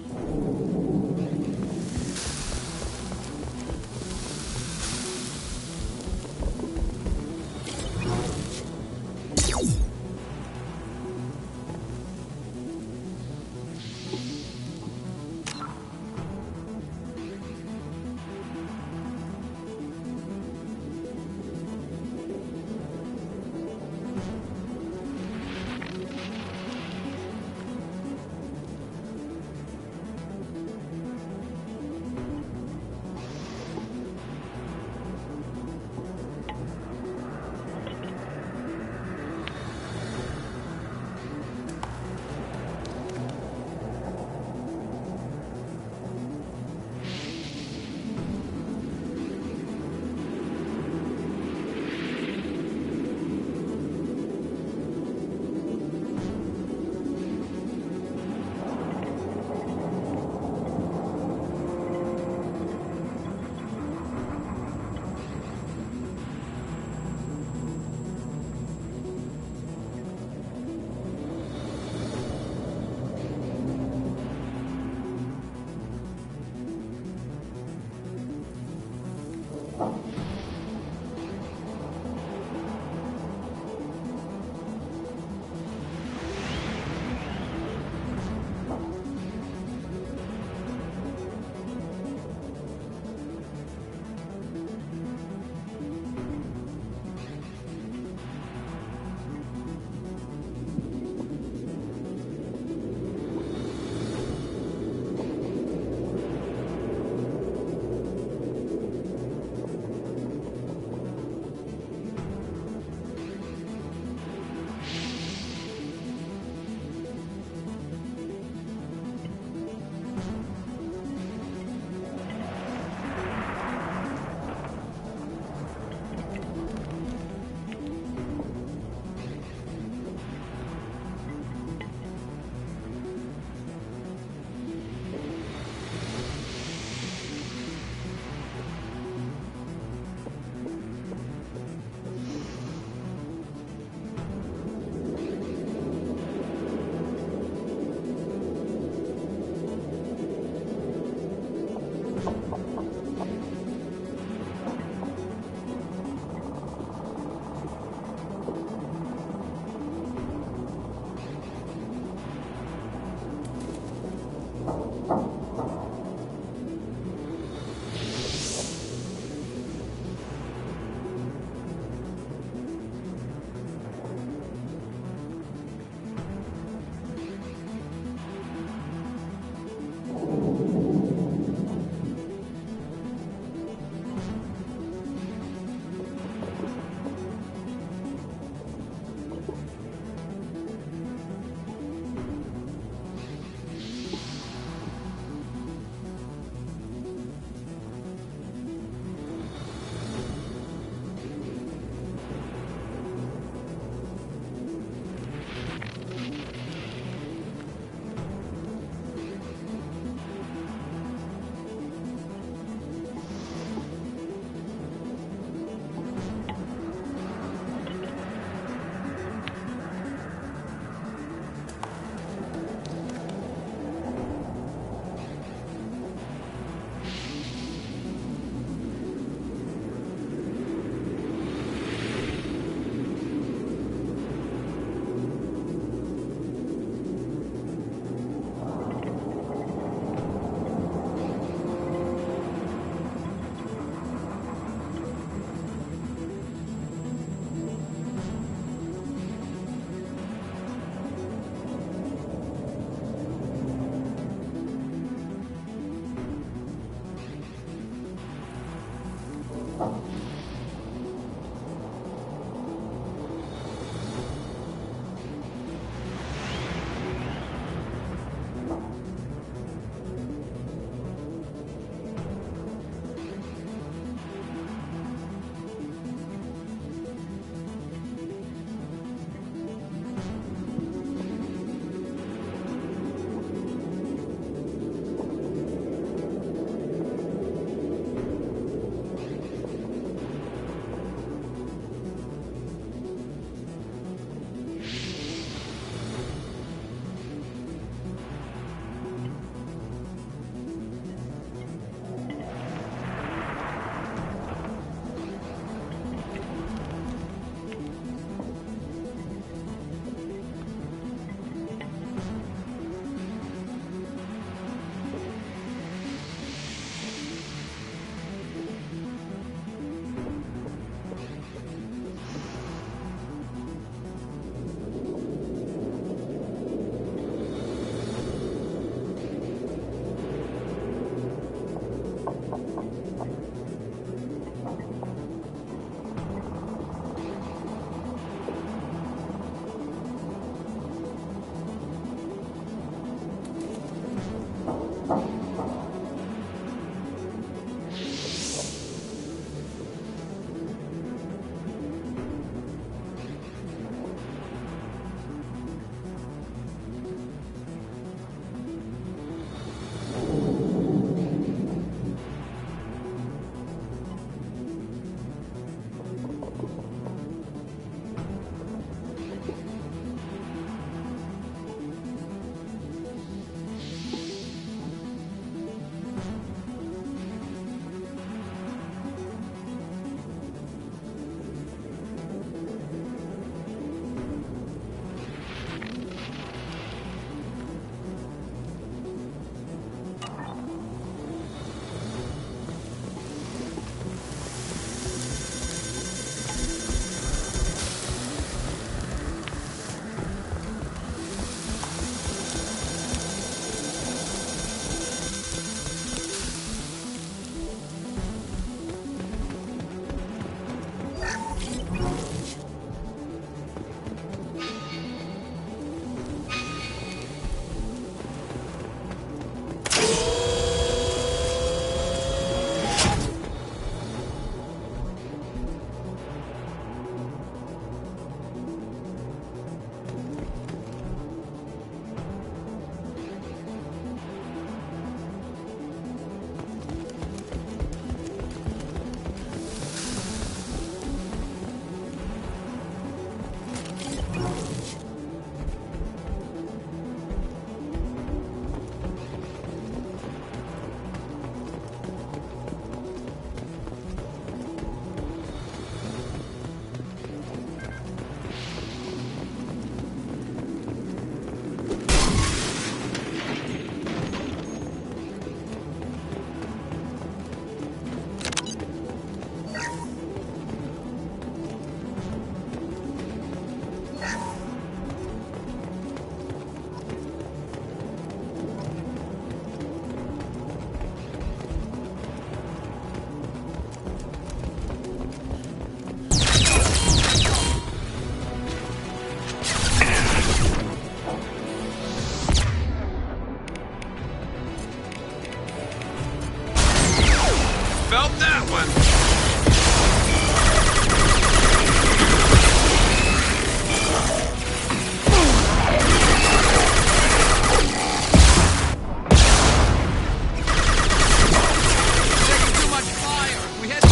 Felt that one! Taking too much fire! We had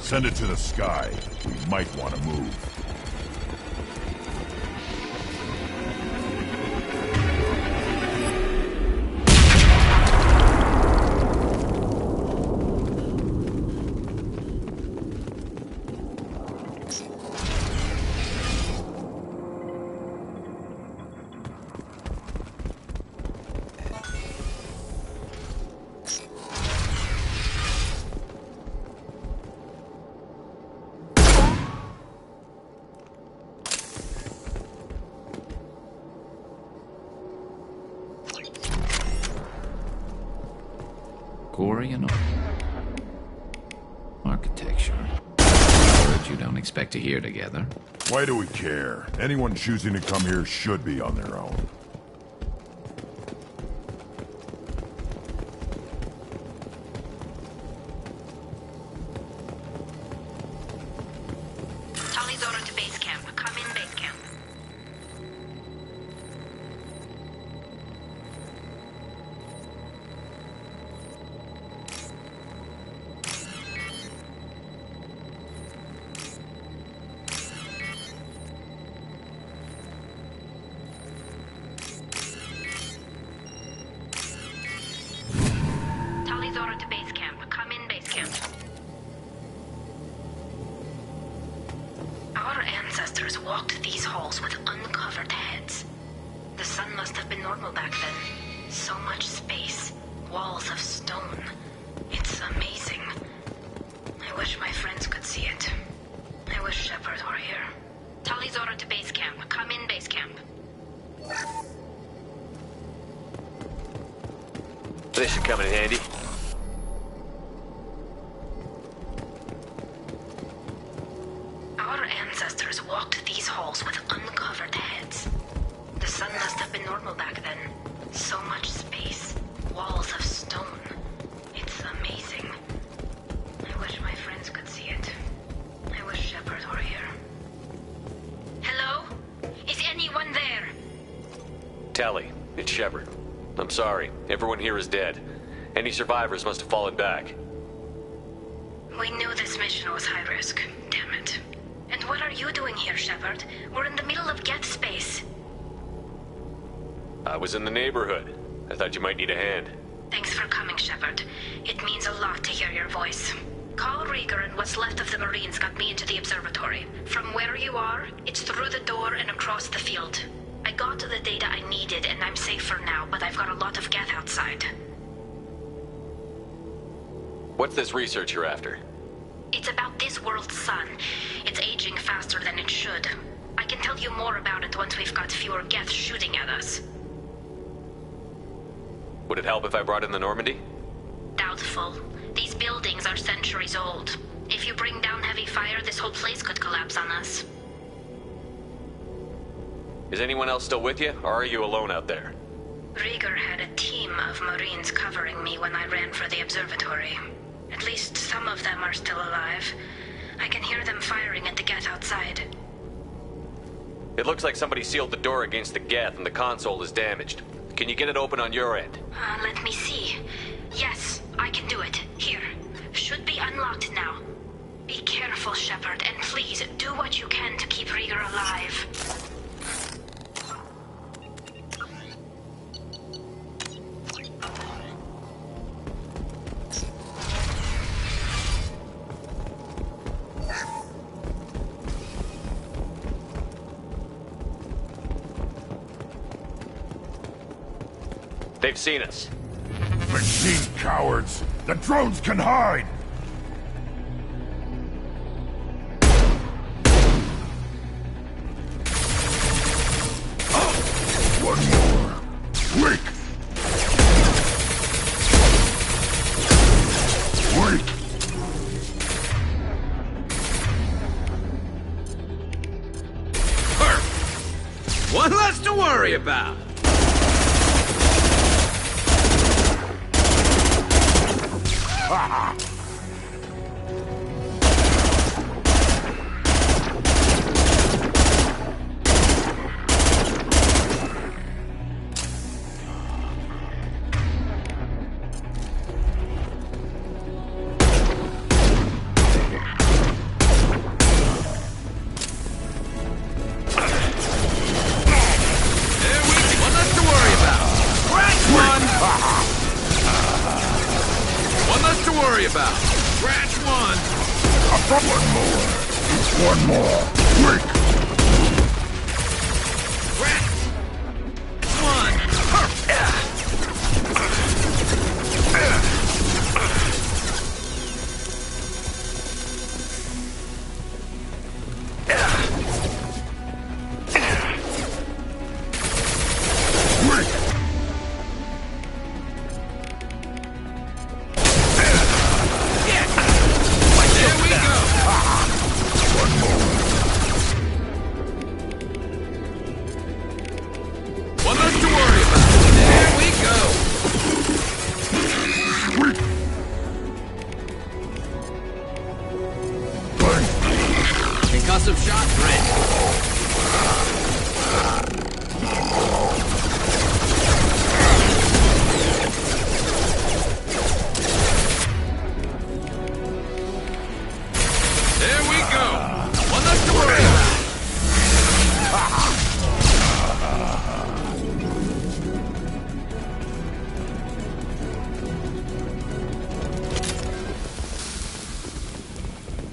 Send it to the sky. We might want to move. Quarian architecture. Words you don't expect to hear together. Why do we care? Anyone choosing to come here should be on their own. to base camp. Come in base camp. Talizora to base camp. Come in base camp. Our ancestors walked these halls with uncovered heads. The sun must have been normal back then. So much space. Walls of stone. It's amazing. I wish my friends could see it. I wish Shepard were here. Talizora to base camp. Come in base camp. This should come in handy. Our ancestors walked these halls with uncovered heads. The sun must have been normal back then. So much space. Walls of stone. It's amazing. I wish my friends could see it. I wish Shepard were here. Hello? Is anyone there? Tally, it's Shepard. I'm sorry. Everyone here is dead. Any survivors must have fallen back. We knew this mission was high risk. Damn it. And what are you doing here, Shepard? We're in the middle of Geth space. I was in the neighborhood. I thought you might need a hand. Thanks for coming, Shepard. It means a lot to hear your voice. Carl Rieger and what's left of the Marines got me into the observatory. From where you are, it's through the door and across the field. I got the data I needed and I'm safe for now, but I've got a lot of Geth outside. What's this research you're after? It's about this world's sun. It's aging faster than it should. I can tell you more about it once we've got fewer Geth shooting at us. Would it help if I brought in the Normandy? Doubtful. These buildings are centuries old. If you bring down heavy fire, this whole place could collapse on us. Is anyone else still with you, or are you alone out there? Rieger had a team of Marines covering me when I ran for the observatory. At least some of them are still alive. I can hear them firing at the Geth outside. It looks like somebody sealed the door against the Geth and the console is damaged. Can you get it open on your end? Let me see. Yes, I can do it. Here. Should be unlocked now. Be careful, Shepard, and please do what you can to keep Rieger alive. They've seen us. Machine cowards! The drones can hide! One more. Quick! Quick! Perfect! One less to worry about! One more. Quick!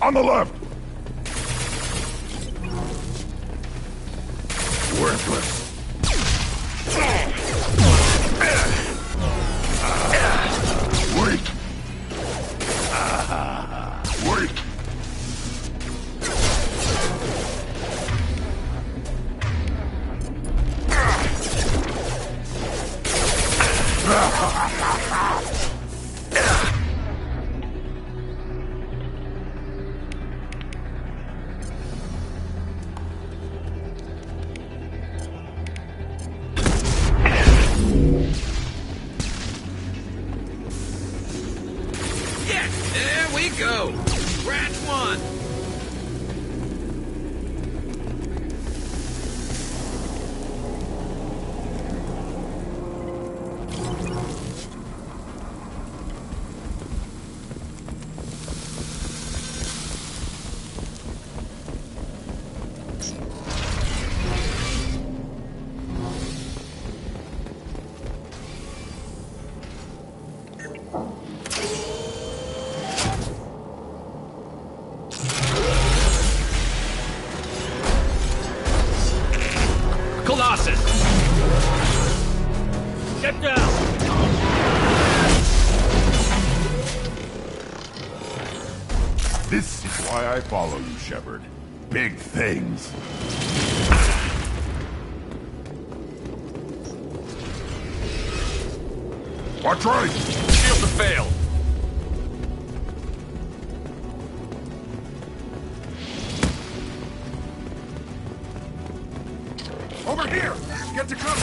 On the left! Worthless. Wait! Wait! Yes, there we go. Scratch one. Colossus! Get down! This is why I follow you, Shepard. Big things. Watch right! Shields have failed. Over here! Get to cover!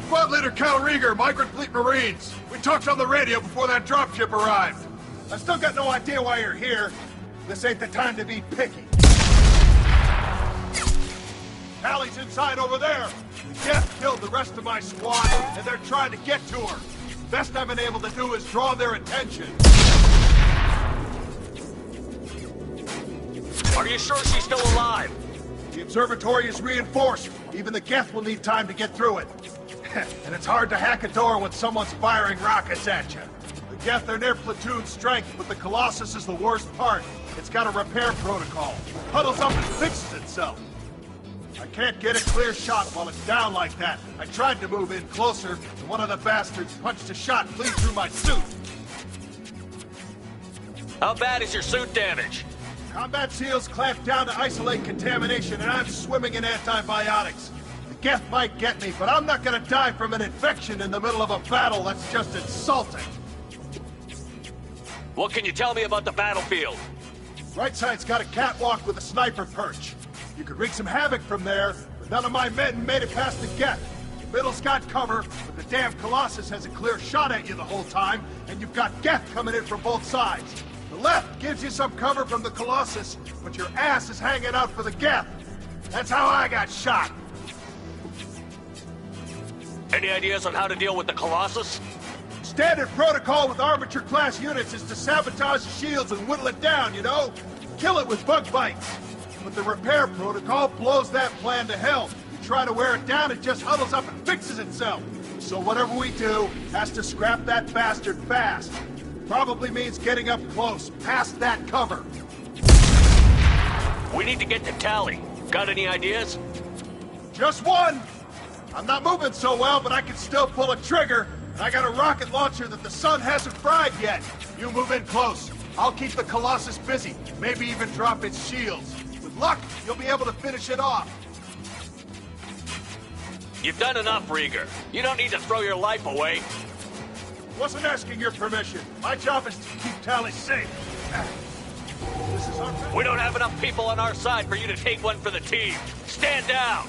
Squad Leader Cal Rieger, Migrant Fleet Marines. We talked on the radio before that dropship arrived. I still got no idea why you're here. This ain't the time to be picky. Hallie's inside over there. Death killed the rest of my squad, and they're trying to get to her. Best I've been able to do is draw their attention. Are you sure she's still alive? The observatory is reinforced. Even the Geth will need time to get through it. And it's hard to hack a door when someone's firing rockets at you. The Geth are near platoon strength, but the Colossus is the worst part. It's got a repair protocol. Huddles up and fixes itself. I can't get a clear shot while it's down like that. I tried to move in closer, and one of the bastards punched a shot clean through my suit. How bad is your suit damage? Combat SEALs clamped down to isolate contamination, and I'm swimming in antibiotics. The Geth might get me, but I'm not gonna die from an infection in the middle of a battle. That's just insulting. What can you tell me about the battlefield? Right side's got a catwalk with a sniper perch. You could wreak some havoc from there, but none of my men made it past the Geth. The middle's got cover, but the damn Colossus has a clear shot at you the whole time, and you've got Geth coming in from both sides. The left gives you some cover from the Colossus, but your ass is hanging out for the Geth. That's how I got shot. Any ideas on how to deal with the Colossus? Standard protocol with armature-class units is to sabotage the shields and whittle it down, you know? Kill it with bug bites. But the repair protocol blows that plan to hell. You try to wear it down, it just huddles up and fixes itself. So whatever we do has to scrap that bastard fast. Probably means getting up close, past that cover. We need to get to Tali. Got any ideas? Just one! I'm not moving so well, but I can still pull a trigger. And I got a rocket launcher that the sun hasn't fried yet. You move in close. I'll keep the Colossus busy. Maybe even drop its shields. With luck, you'll be able to finish it off. You've done enough, Rieger. You don't need to throw your life away. Wasn't asking your permission. My job is to keep Tali safe. This is our... We don't have enough people on our side for you to take one for the team. Stand down!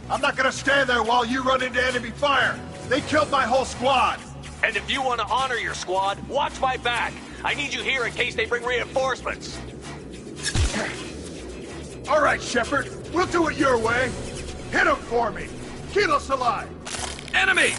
I'm not gonna stand there while you run into enemy fire. They killed my whole squad. And if you want to honor your squad, watch my back. I need you here in case they bring reinforcements. All right, Shepard. We'll do it your way. Hit him for me. Kilos alive. Enemy!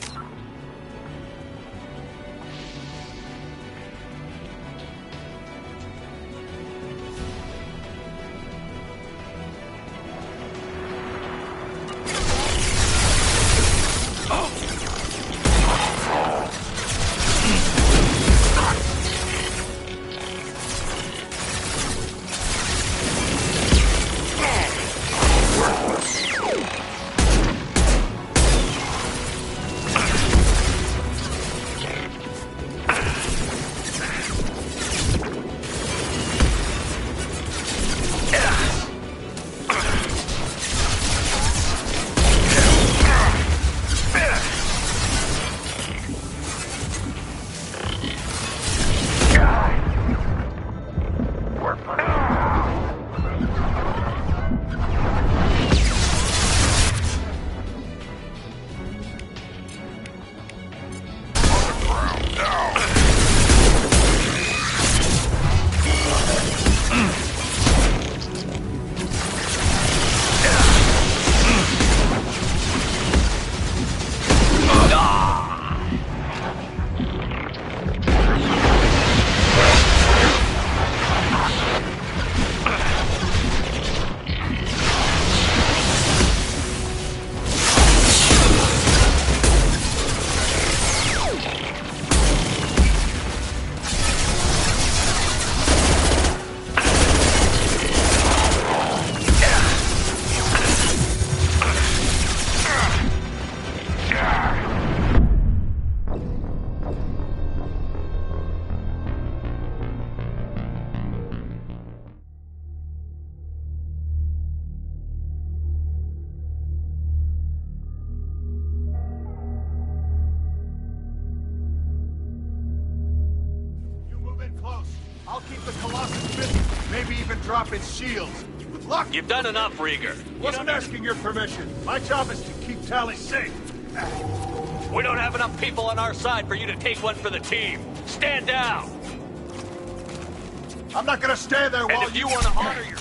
I'll keep the Colossus busy. Maybe even drop its shields. With luck. You've done enough, Rieger. Wasn't asking your permission. My job is to keep Tali safe. We don't have enough people on our side for you to take one for the team. Stand down. I'm not gonna stand there while if you want to honor your...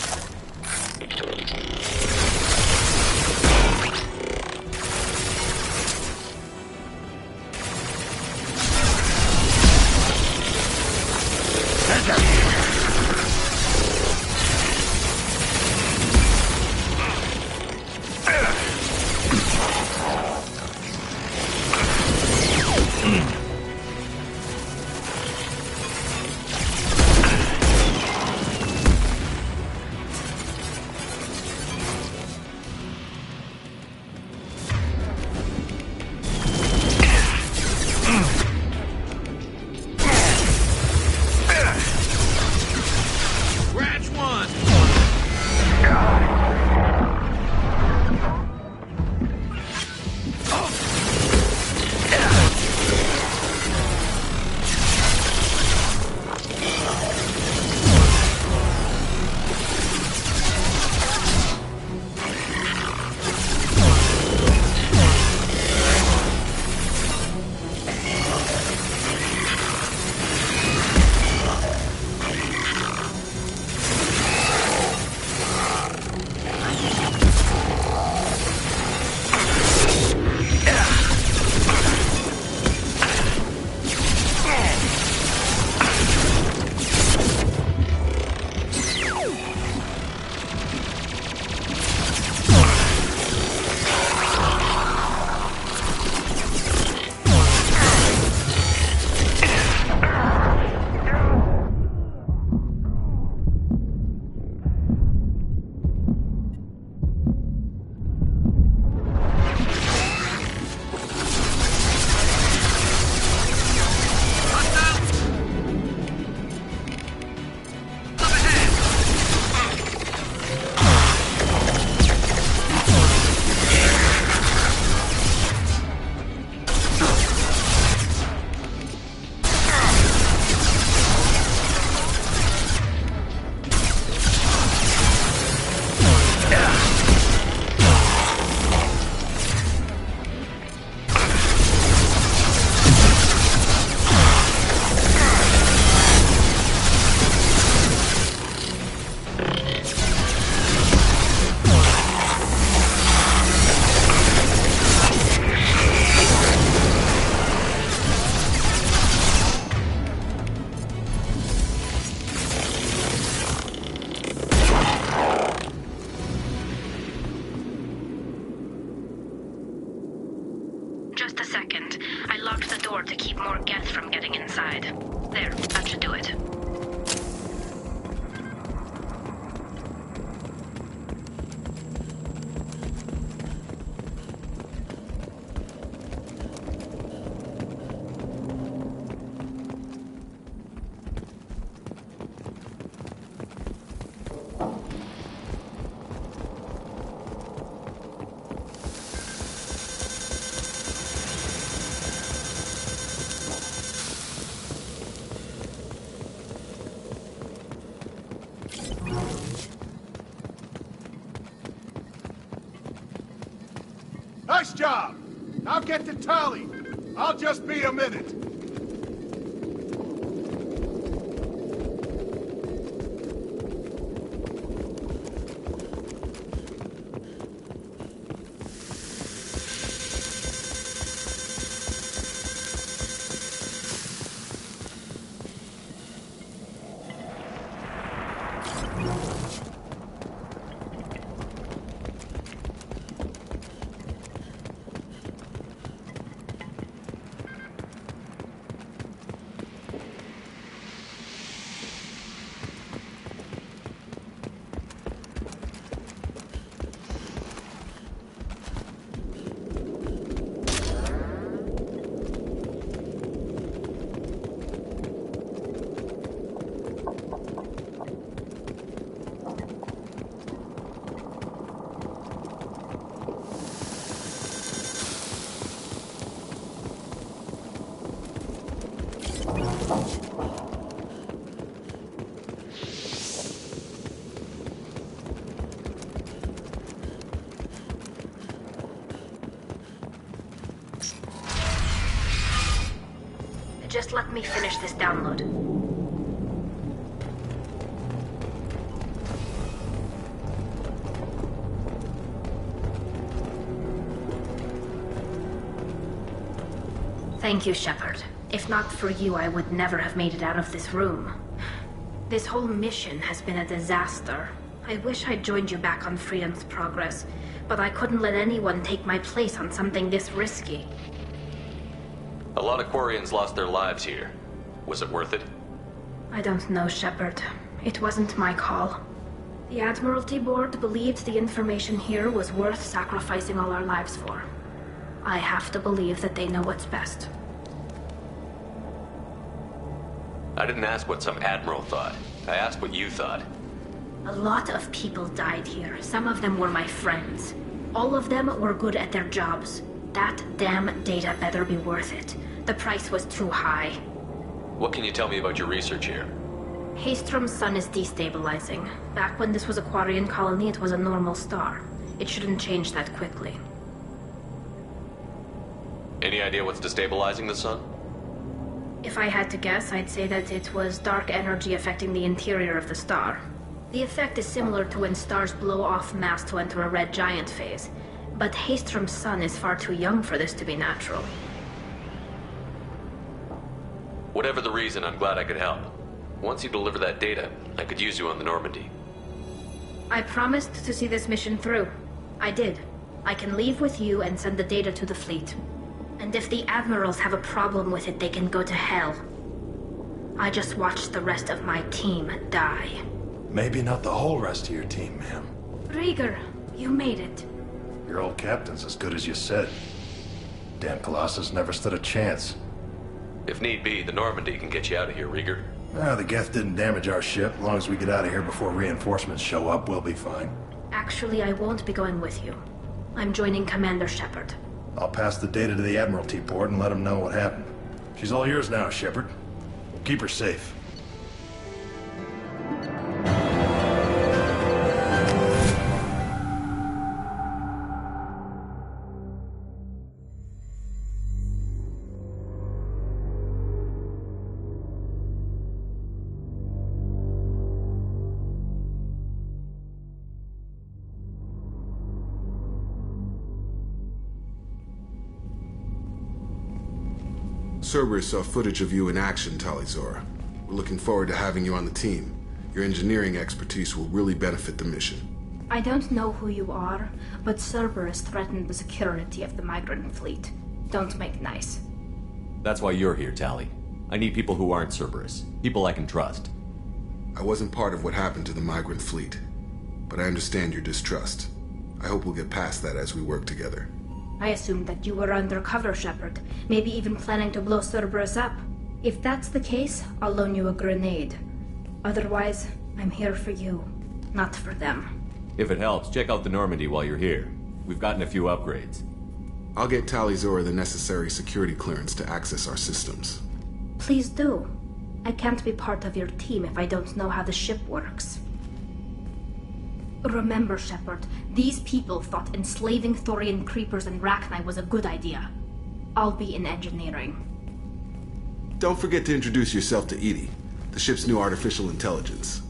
Just a second. I locked the door to keep more Geth from getting inside. There, that should do it. Nice job! Now get to Tali. I'll just be a minute. Just let me finish this download. Thank you, Shepard. If not for you, I would never have made it out of this room. This whole mission has been a disaster. I wish I'd joined you back on Freedom's Progress, but I couldn't let anyone take my place on something this risky. A lot of Quarians lost their lives here. Was it worth it? I don't know, Shepard. It wasn't my call. The Admiralty Board believed the information here was worth sacrificing all our lives for. I have to believe that they know what's best. I didn't ask what some admiral thought. I asked what you thought. A lot of people died here. Some of them were my friends. All of them were good at their jobs. That damn data better be worth it. The price was too high. What can you tell me about your research here? Haestrom's sun is destabilizing. Back when this was a Quarian colony, it was a normal star. It shouldn't change that quickly. Any idea what's destabilizing the sun? If I had to guess, I'd say that it was dark energy affecting the interior of the star. The effect is similar to when stars blow off mass to enter a red giant phase. But Haestrom's sun is far too young for this to be natural. Whatever the reason, I'm glad I could help. Once you deliver that data, I could use you on the Normandy. I promised to see this mission through. I did. I can leave with you and send the data to the fleet. And if the admirals have a problem with it, they can go to hell. I just watched the rest of my team die. Maybe not the whole rest of your team, ma'am. Rieger, you made it. Your old captain's as good as you said. Damn Colossus never stood a chance. If need be, the Normandy can get you out of here, Rieger. The Geth didn't damage our ship. As long as we get out of here before reinforcements show up, we'll be fine. Actually, I won't be going with you. I'm joining Commander Shepard. I'll pass the data to the Admiralty Board and let them know what happened. She's all yours now, Shepard. Keep her safe. Cerberus saw footage of you in action, Tali'Zorah. We're looking forward to having you on the team. Your engineering expertise will really benefit the mission. I don't know who you are, but Cerberus threatened the security of the migrant fleet. Don't make nice. That's why you're here, Tali. I need people who aren't Cerberus. People I can trust. I wasn't part of what happened to the migrant fleet, but I understand your distrust. I hope we'll get past that as we work together. I assumed that you were undercover, Shepard. Maybe even planning to blow Cerberus up. If that's the case, I'll loan you a grenade. Otherwise, I'm here for you, not for them. If it helps, check out the Normandy while you're here. We've gotten a few upgrades. I'll get Tali'Zorah the necessary security clearance to access our systems. Please do. I can't be part of your team if I don't know how the ship works. Remember, Shepard, these people thought enslaving Thorian creepers and Rachni was a good idea. I'll be in engineering. Don't forget to introduce yourself to EDI, the ship's new artificial intelligence.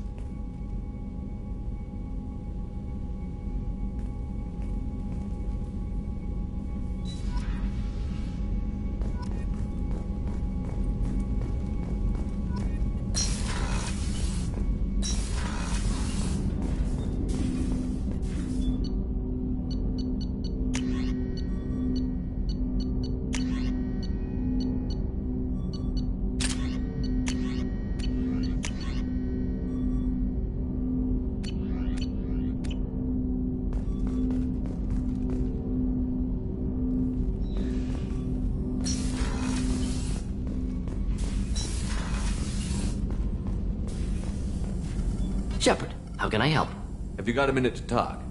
Shepard, how can I help? Have you got a minute to talk?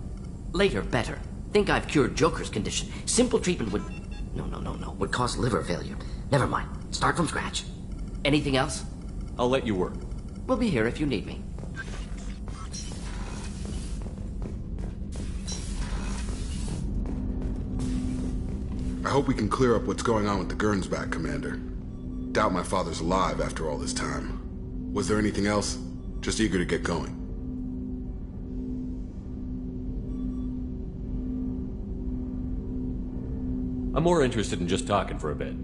Later, better. Think I've cured Joker's condition. Simple treatment would... No. Would cause liver failure. Never mind. Start from scratch. Anything else? I'll let you work. We'll be here if you need me. I hope we can clear up what's going on with the Gernsback, Commander. doubt my father's alive after all this time. Was there anything else? Just eager to get going. I'm more interested in just talking for a bit.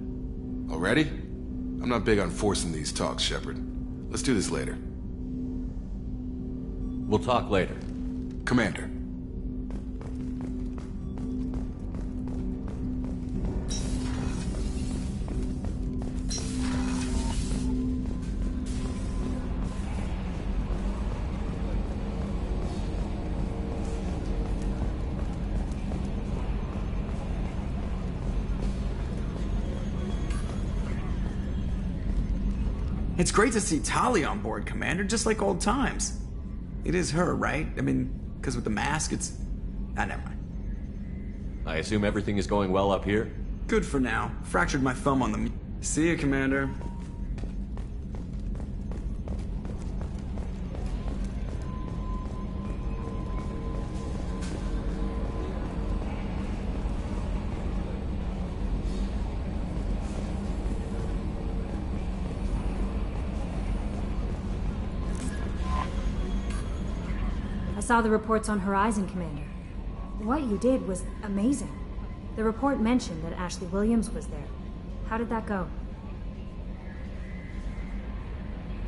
Already? I'm not big on forcing these talks, Shepard. Let's do this later. We'll talk later. Commander. It's great to see Tali on board, Commander, just like old times. It is her, right? I mean, because with the mask, it's... Ah, never mind. I assume everything is going well up here? Good for now. Fractured my thumb on the... See you, Commander. I saw the reports on Horizon, Commander. What you did was amazing. The report mentioned that Ashley Williams was there. How did that go?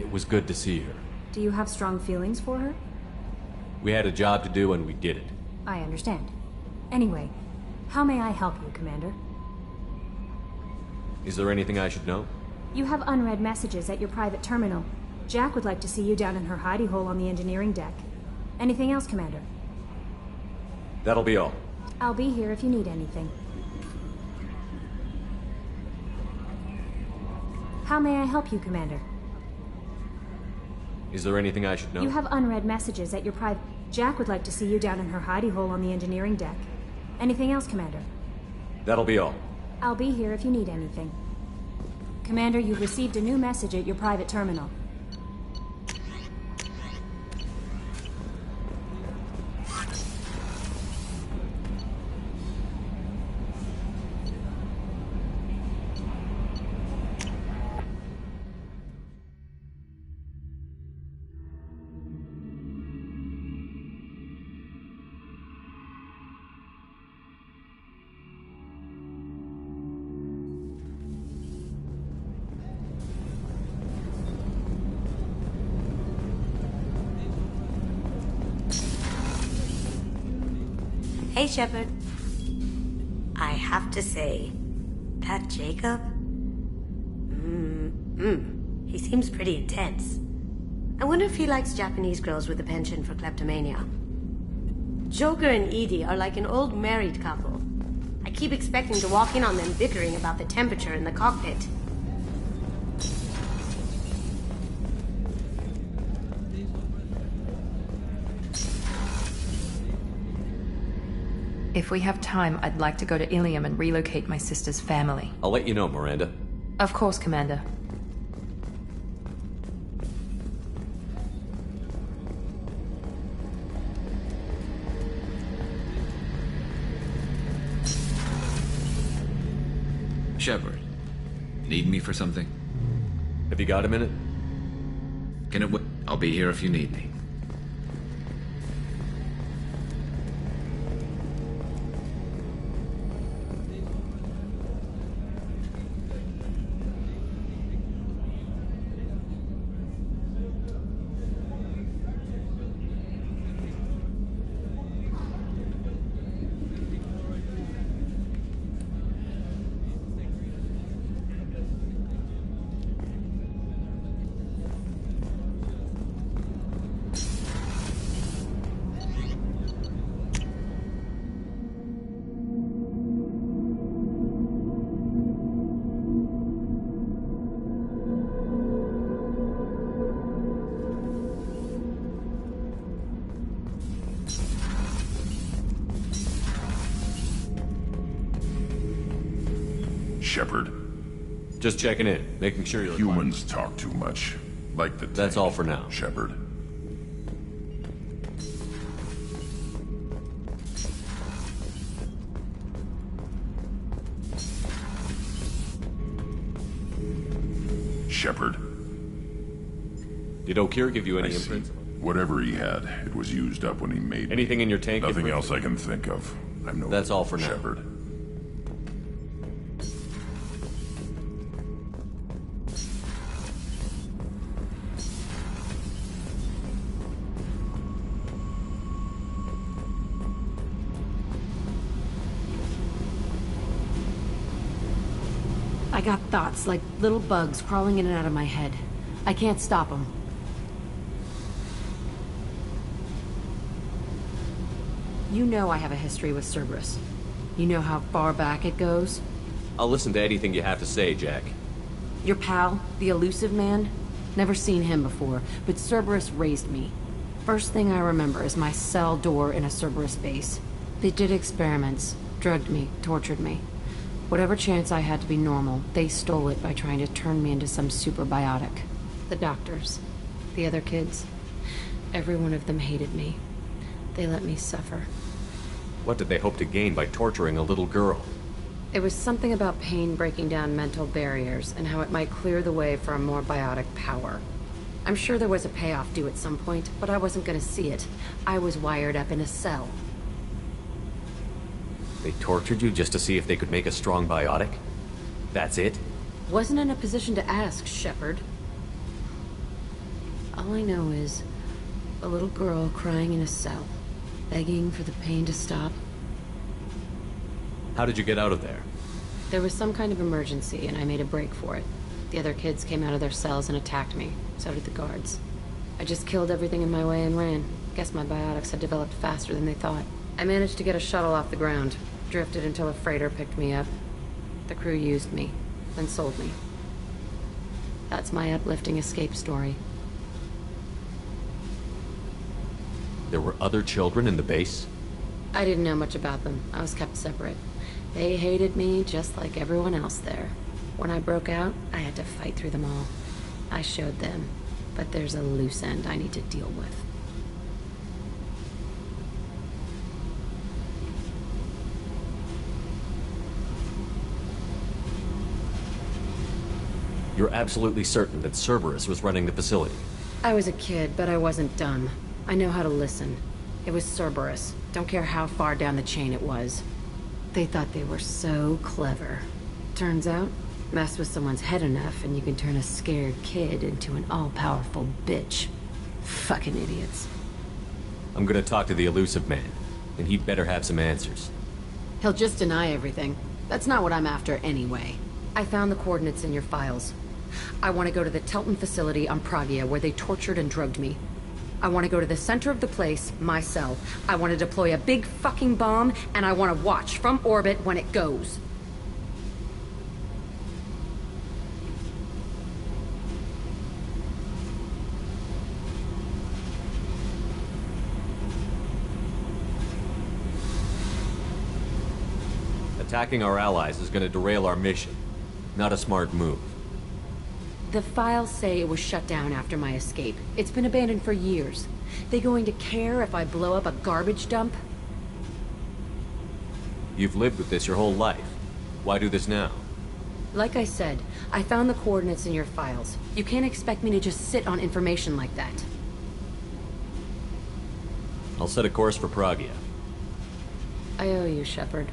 It was good to see her. Do you have strong feelings for her? We had a job to do and we did it. I understand. Anyway, how may I help you, Commander? Is there anything I should know? You have unread messages at your private terminal. Jack would like to see you down in her hidey hole on the engineering deck. Anything else, Commander? That'll be all. I'll be here if you need anything. How may I help you, Commander? Is there anything I should know? You have unread messages at your private... Jack would like to see you down in her hidey hole on the engineering deck. Anything else, Commander? That'll be all. I'll be here if you need anything. Commander, you've received a new message at your private terminal. Hey, Shepard. I have to say, that Jacob? He seems pretty intense. I wonder if he likes Japanese girls with a penchant for kleptomania. Joker and Edie are like an old married couple. I keep expecting to walk in on them bickering about the temperature in the cockpit. If we have time, I'd like to go to Ilium and relocate my sister's family. I'll let you know, Miranda. Of course, Commander. Shepard, need me for something? Have you got a minute? Can it wait? I'll be here if you need me. Shepard? Just checking in, making sure you're... Humans talk too much. Like the... That's all for now. Shepard. Shepard. Did O'Kear give you any imprints? Whatever he had, it was used up when he made Anything in your tank? Nothing else I can think of. I'm no That's all for now. Shepard. I got thoughts like little bugs crawling in and out of my head. I can't stop them. You know I have a history with Cerberus. You know how far back it goes? I'll listen to anything you have to say, Jack. Your pal, the Elusive Man? Never seen him before, but Cerberus raised me. First thing I remember is my cell door in a Cerberus base. They did experiments, drugged me, tortured me. Whatever chance I had to be normal, they stole it by trying to turn me into some superbiotic. The doctors, the other kids, every one of them hated me. They let me suffer. What did they hope to gain by torturing a little girl? It was something about pain breaking down mental barriers and how it might clear the way for a more biotic power. I'm sure there was a payoff due at some point, but I wasn't gonna see it. I was wired up in a cell. They tortured you just to see if they could make a strong biotic? That's it? Wasn't in a position to ask, Shepard. All I know is a little girl crying in a cell, begging for the pain to stop. How did you get out of there? There was some kind of emergency, and I made a break for it. The other kids came out of their cells and attacked me. So did the guards. I just killed everything in my way and ran. Guess my biotics had developed faster than they thought. I managed to get a shuttle off the ground. Drifted until a freighter picked me up. The crew used me, then sold me. That's my uplifting escape story. There were other children in the base? I didn't know much about them. I was kept separate. They hated me just like everyone else there. When I broke out, I had to fight through them all. I showed them, but there's a loose end I need to deal with. You're absolutely certain that Cerberus was running the facility? I was a kid, but I wasn't dumb. I know how to listen. It was Cerberus. Don't care how far down the chain it was. They thought they were so clever. Turns out, mess with someone's head enough and you can turn a scared kid into an all-powerful bitch. Fucking idiots. I'm gonna talk to the Elusive Man, and he'd better have some answers. He'll just deny everything. That's not what I'm after anyway. I found the coordinates in your files. I want to go to the Telton facility on Pragia where they tortured and drugged me. I want to go to the center of the place, my cell. I want to deploy a big fucking bomb, and I want to watch from orbit when it goes. Attacking our allies is gonna derail our mission. Not a smart move. The files say it was shut down after my escape. It's been abandoned for years. They going to care if I blow up a garbage dump? You've lived with this your whole life. Why do this now? Like I said, I found the coordinates in your files. You can't expect me to just sit on information like that. I'll set a course for Pragia. I owe you, Shepard.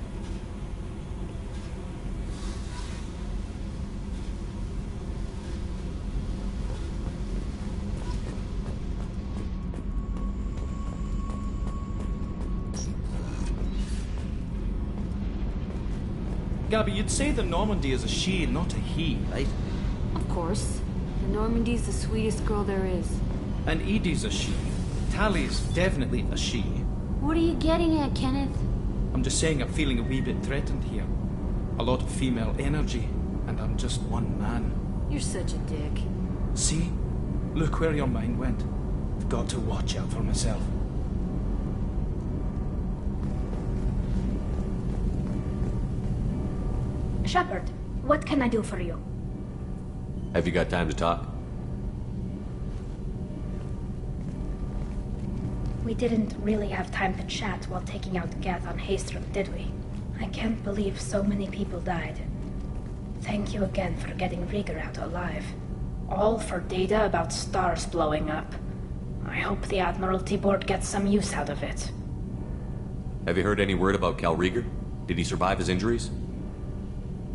Gabby, you'd say the Normandy is a she, not a he, right? Of course. The Normandy's the sweetest girl there is. And Edie's a she. Tally's definitely a she. What are you getting at, Kenneth? I'm just saying I'm feeling a wee bit threatened here. A lot of female energy, and I'm just one man. You're such a dick. See? Look where your mind went. I've got to watch out for myself. Shepard, what can I do for you? Have you got time to talk? We didn't really have time to chat while taking out Gath on Haystrom, did we? I can't believe so many people died. Thank you again for getting Rieger out alive. All for data about stars blowing up. I hope the Admiralty Board gets some use out of it. Have you heard any word about Cal Rieger? Did he survive his injuries?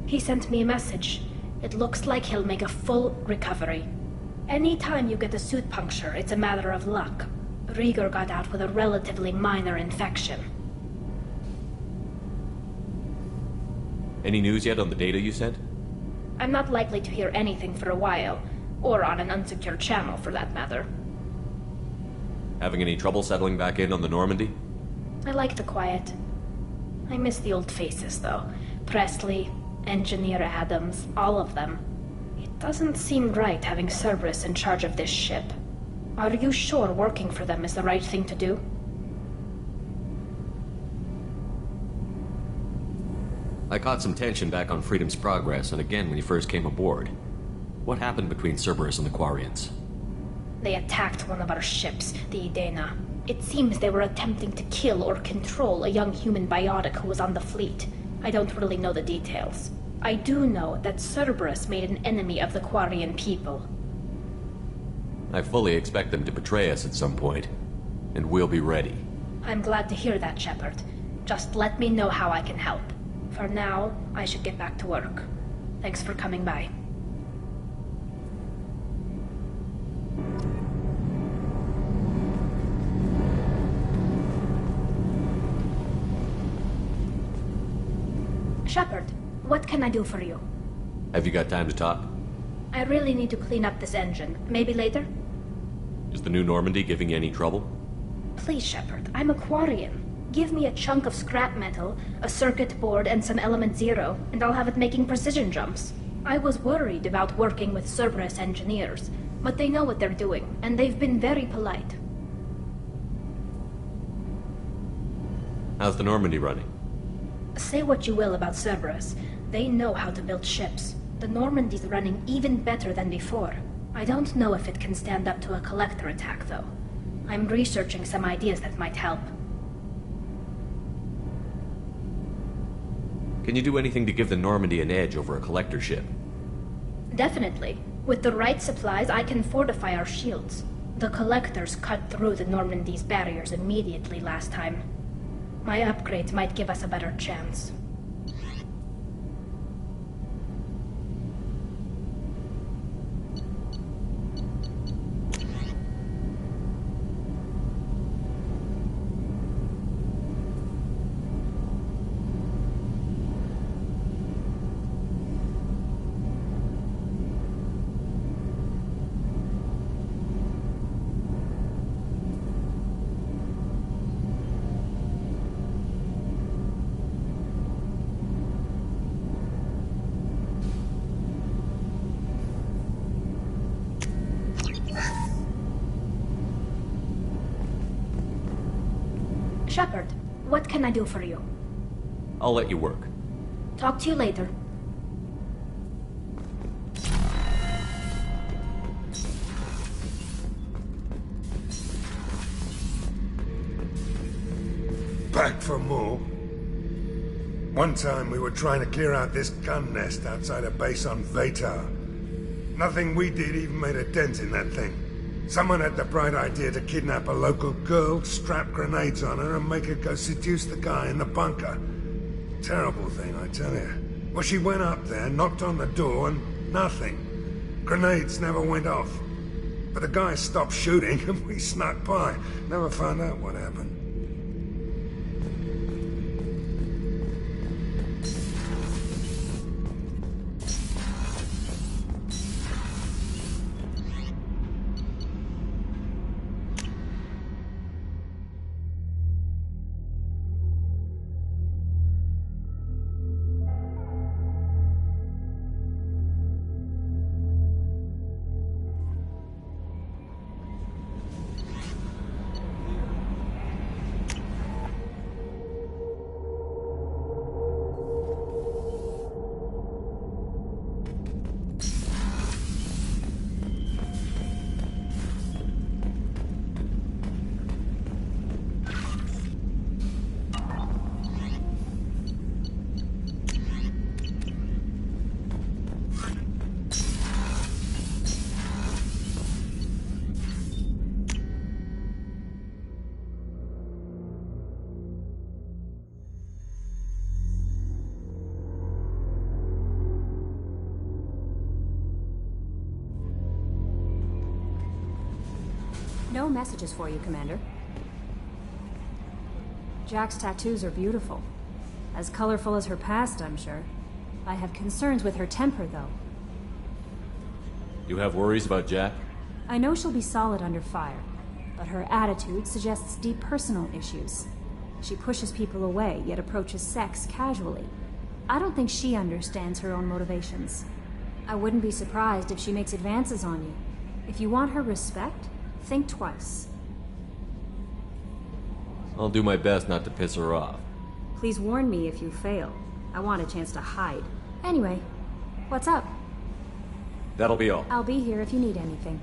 He sent me a message. It looks like he'll make a full recovery. Anytime you get a suit puncture, it's a matter of luck. Rieger got out with a relatively minor infection. Any news yet on the data you sent? I'm not likely to hear anything for a while, or on an unsecured channel for that matter. Having any trouble settling back in on the Normandy? I like the quiet. I miss the old faces, though. Presley, Engineer Adams, all of them. It doesn't seem right having Cerberus in charge of this ship. Are you sure working for them is the right thing to do? I caught some tension back on Freedom's Progress, and again when you first came aboard. What happened between Cerberus and the Quarians? They attacked one of our ships, the Idena. It seems they were attempting to kill or control a young human biotic who was on the fleet. I don't really know the details. I do know that Cerberus made an enemy of the Quarian people. I fully expect them to betray us at some point, and we'll be ready. I'm glad to hear that, Shepard. Just let me know how I can help. For now, I should get back to work. Thanks for coming by. Shepard, what can I do for you? Have you got time to talk? I really need to clean up this engine. Maybe later? Is the new Normandy giving you any trouble? Please, Shepard, I'm a Quarian. Give me a chunk of scrap metal, a circuit board, and some element zero, and I'll have it making precision jumps. I was worried about working with Cerberus engineers, but they know what they're doing, and they've been very polite. How's the Normandy running? Say what you will about Cerberus. They know how to build ships. The Normandy's running even better than before. I don't know if it can stand up to a collector attack, though. I'm researching some ideas that might help. Can you do anything to give the Normandy an edge over a collector ship? Definitely. With the right supplies, I can fortify our shields. The collectors cut through the Normandy's barriers immediately last time. My upgrades might give us a better chance. Shepard, what can I do for you? I'll let you work. Talk to you later. Back for more? One time we were trying to clear out this gun nest outside a base on Vatar. Nothing we did even made a dent in that thing. Someone had the bright idea to kidnap a local girl, strap grenades on her, and make her go seduce the guy in the bunker. Terrible thing, I tell you. Well, she went up there, knocked on the door, and nothing. Grenades never went off. But the guy stopped shooting, and we snuck by. Never found out what happened. Joe messages for you, Commander. Jack's tattoos are beautiful. As colorful as her past, I'm sure. I have concerns with her temper, though. You have worries about Jack? I know she'll be solid under fire, but her attitude suggests deep personal issues. She pushes people away, yet approaches sex casually. I don't think she understands her own motivations. I wouldn't be surprised if she makes advances on you. If you want her respect, think twice. I'll do my best not to piss her off. Please warn me if you fail. I want a chance to hide. Anyway, what's up? That'll be all. I'll be here if you need anything.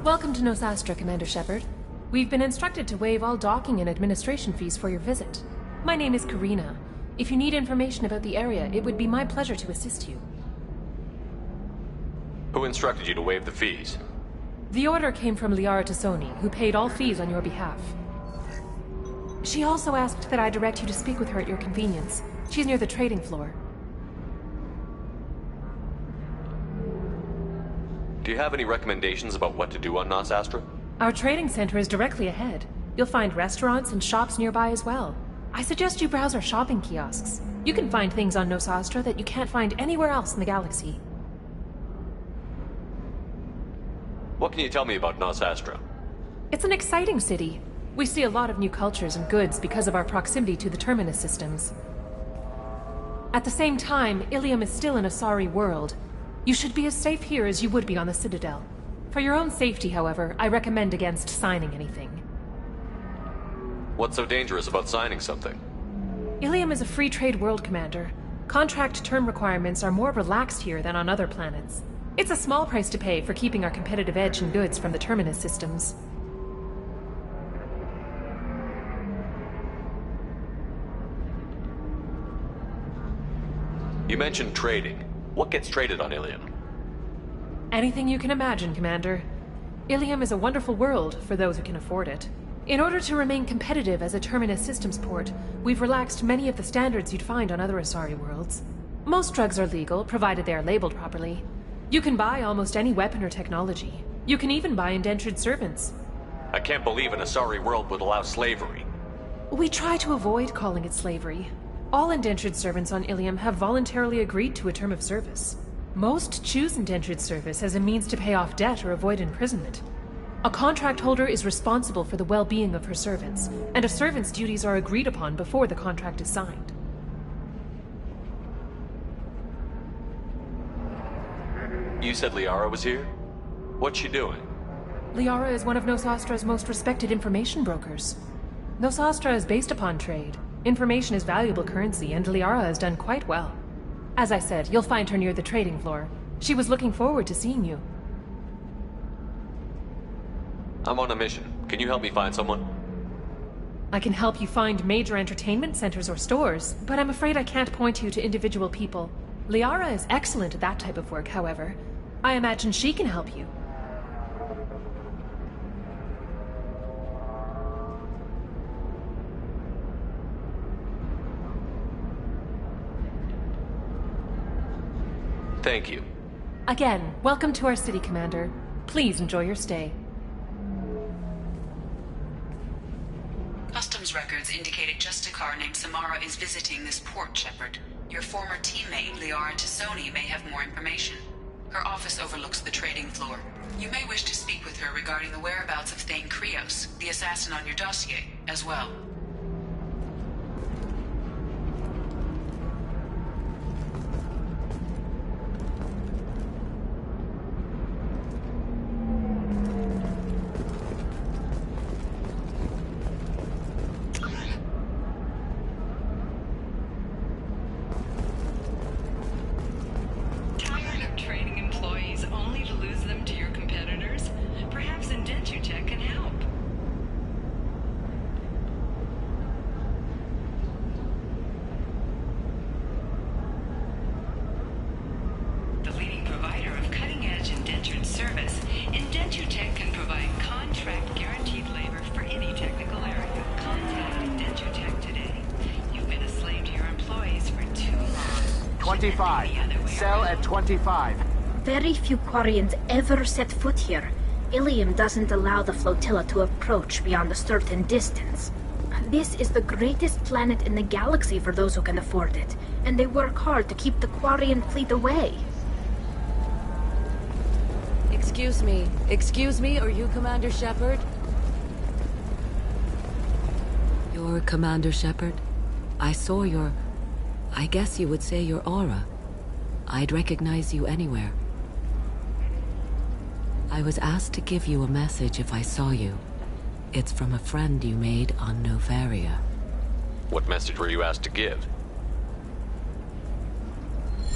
Welcome to Nosastra, Commander Shepard. We've been instructed to waive all docking and administration fees for your visit. My name is Karina. If you need information about the area, it would be my pleasure to assist you. Who instructed you to waive the fees? The order came from Liara Tassoni, who paid all fees on your behalf. She also asked that I direct you to speak with her at your convenience. She's near the trading floor. Do you have any recommendations about what to do on Nosastra? Our trading center is directly ahead. You'll find restaurants and shops nearby as well. I suggest you browse our shopping kiosks. You can find things on Nosastra that you can't find anywhere else in the galaxy. What can you tell me about Nosastra? It's an exciting city. We see a lot of new cultures and goods because of our proximity to the Terminus systems. At the same time, Ilium is still an Asari world. You should be as safe here as you would be on the Citadel. For your own safety, however, I recommend against signing anything. What's so dangerous about signing something? Ilium is a free trade world, Commander. Contract term requirements are more relaxed here than on other planets. It's a small price to pay for keeping our competitive edge in goods from the Terminus systems. You mentioned trading. What gets traded on Ilium? Anything you can imagine, Commander. Ilium is a wonderful world for those who can afford it. In order to remain competitive as a Terminus systems port, we've relaxed many of the standards you'd find on other Asari worlds. Most drugs are legal, provided they are labeled properly. You can buy almost any weapon or technology. You can even buy indentured servants. I can't believe an Asari world would allow slavery. We try to avoid calling it slavery. All indentured servants on Ilium have voluntarily agreed to a term of service. Most choose indentured service as a means to pay off debt or avoid imprisonment. A contract holder is responsible for the well-being of her servants, and a servant's duties are agreed upon before the contract is signed. You said Liara was here? What's she doing? Liara is one of Nosastra's most respected information brokers. Nosastra is based upon trade. Information is valuable currency, and Liara has done quite well. As I said, you'll find her near the trading floor. She was looking forward to seeing you. I'm on a mission. Can you help me find someone? I can help you find major entertainment centers or stores, but I'm afraid I can't point you to individual people. Liara is excellent at that type of work, however. I imagine she can help you. Thank you. Again, welcome to our city, Commander. Please enjoy your stay. Customs records indicated Justicar named Samara is visiting this port, Shepard. Your former teammate, Liara Tassoni, may have more information. Her office overlooks the trading floor. You may wish to speak with her regarding the whereabouts of Thane Krios, the assassin on your dossier, as well. Sell at 25. Very few Quarians ever set foot here. Ilium doesn't allow the flotilla to approach beyond a certain distance. This is the greatest planet in the galaxy for those who can afford it, and they work hard to keep the Quarian fleet away. Excuse me, are you Commander Shepard? You're Commander Shepard? I saw your... I guess you would say your aura. I'd recognize you anywhere. I was asked to give you a message if I saw you. It's from a friend you made on Nofaria. What message were you asked to give?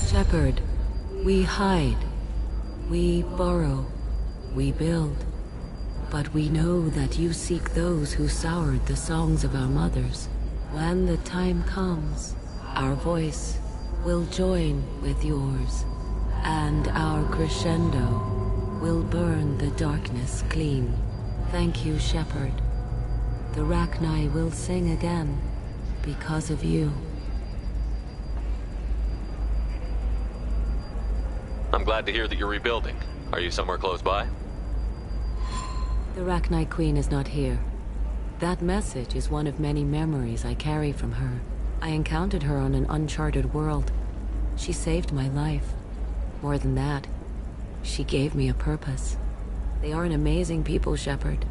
Shepard, we hide. We borrow. We build. But we know that you seek those who soured the songs of our mothers. When the time comes, our voice will join with yours, and our crescendo will burn the darkness clean. Thank you, Shepard. The Rachni will sing again because of you. I'm glad to hear that you're rebuilding. Are you somewhere close by? The Rachni Queen is not here. That message is one of many memories I carry from her. I encountered her on an uncharted world. She saved my life. More than that, she gave me a purpose. They are an amazing people, Shepard.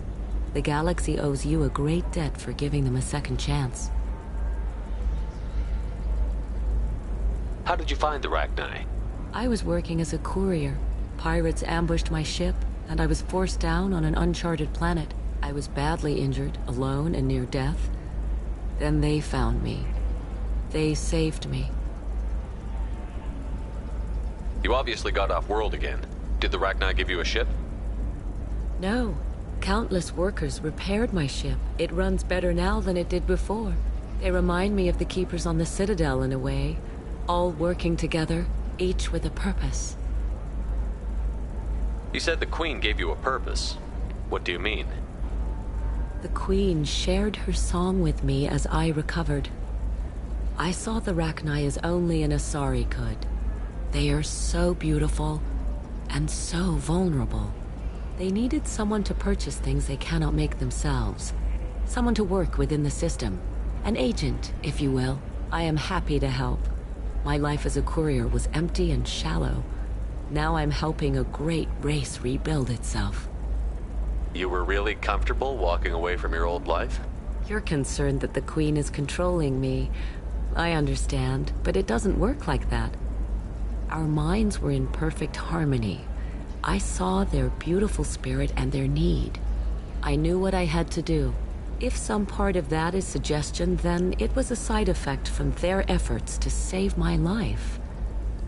The galaxy owes you a great debt for giving them a second chance. How did you find the Rachni? I was working as a courier. Pirates ambushed my ship, and I was forced down on an uncharted planet. I was badly injured, alone and near death. Then they found me. They saved me. You obviously got off-world again. Did the Rachni give you a ship? No. Countless workers repaired my ship. It runs better now than it did before. They remind me of the Keepers on the Citadel in a way. All working together, each with a purpose. You said the Queen gave you a purpose. What do you mean? The Queen shared her song with me as I recovered. I saw the Rachni as only an Asari could. They are so beautiful and so vulnerable. They needed someone to purchase things they cannot make themselves. Someone to work within the system. An agent, if you will. I am happy to help. My life as a courier was empty and shallow. Now I'm helping a great race rebuild itself. You were really comfortable walking away from your old life? You're concerned that the Queen is controlling me. I understand, but it doesn't work like that. Our minds were in perfect harmony. I saw their beautiful spirit and their need. I knew what I had to do. If some part of that is suggestion, then it was a side effect from their efforts to save my life.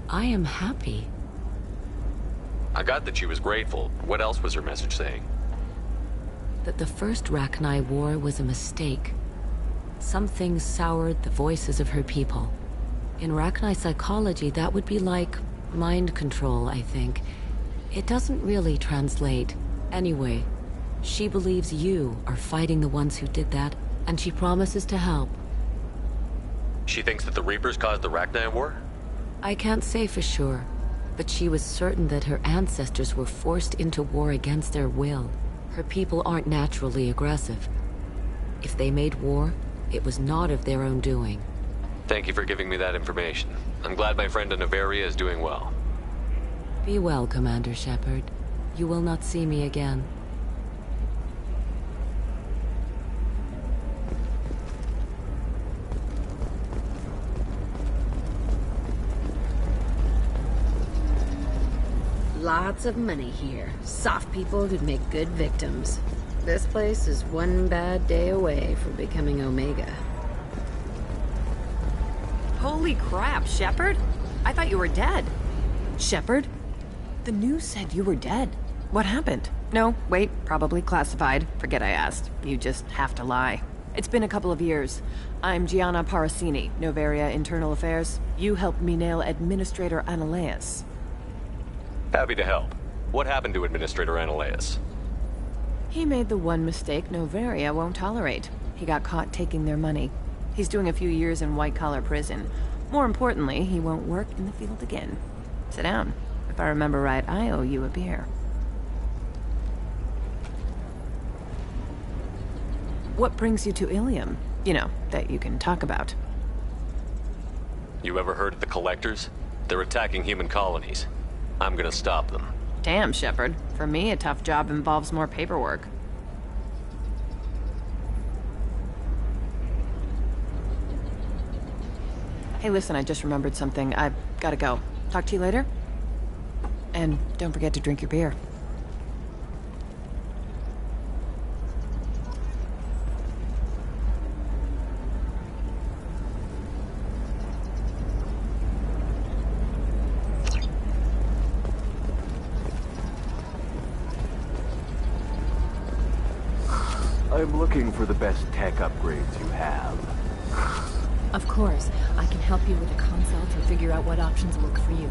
I am happy. I got that she was grateful. What else was her message saying? That the first Rachni War was a mistake. Something soured the voices of her people. In Rachni psychology, that would be like mind control, I think. It doesn't really translate. Anyway, she believes you are fighting the ones who did that, and she promises to help. She thinks that the Reapers caused the Rachni War? I can't say for sure, but she was certain that her ancestors were forced into war against their will. Her people aren't naturally aggressive. If they made war, it was not of their own doing. Thank you for giving me that information. I'm glad my friend in Noveria is doing well. Be well, Commander Shepard. You will not see me again. Lots of money here. Soft people who'd make good victims. This place is one bad day away from becoming Omega. Holy crap, Shepard? I thought you were dead. Shepard? The news said you were dead. What happened? No, wait, probably classified. Forget I asked. You just have to lie. It's been a couple of years. I'm Gianna Parasini, Noveria Internal Affairs. You helped me nail Administrator Analeas. Happy to help. What happened to Administrator Analeas? He made the one mistake Noveria won't tolerate. He got caught taking their money. He's doing a few years in white-collar prison. More importantly, he won't work in the field again. Sit down. If I remember right, I owe you a beer. What brings you to Ilium? You know, that you can talk about. You ever heard of the Collectors? They're attacking human colonies. I'm gonna stop them. Damn, Shepard. For me, a tough job involves more paperwork. Hey, listen, I just remembered something. I've gotta go. Talk to you later? And don't forget to drink your beer. I'm looking for the best tech upgrades you have. Of course. I can help you with a consult or figure out what options work for you.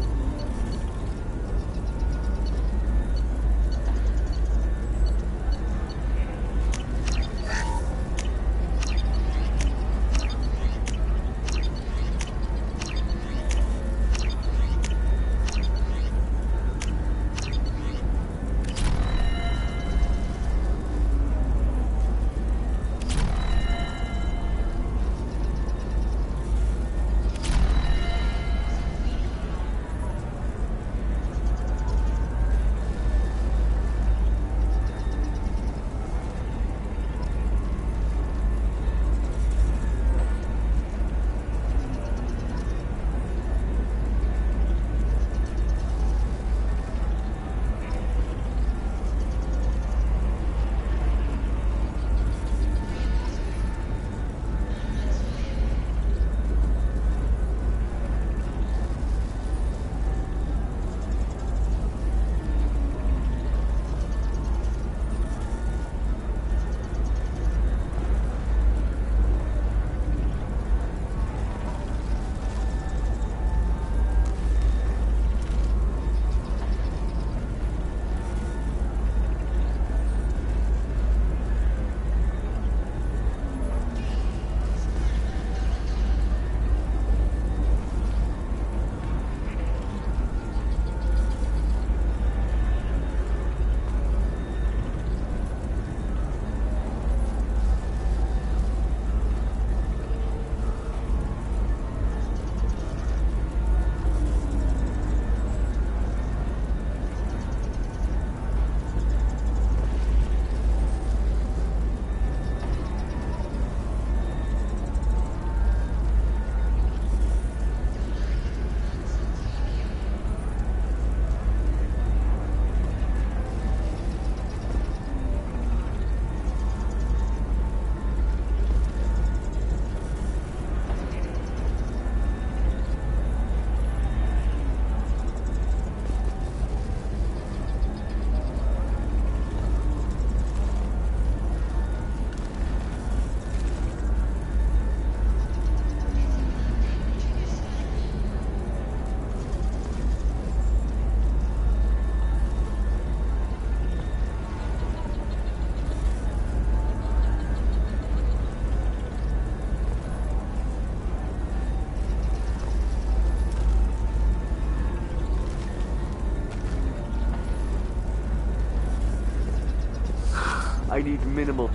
I need minimal...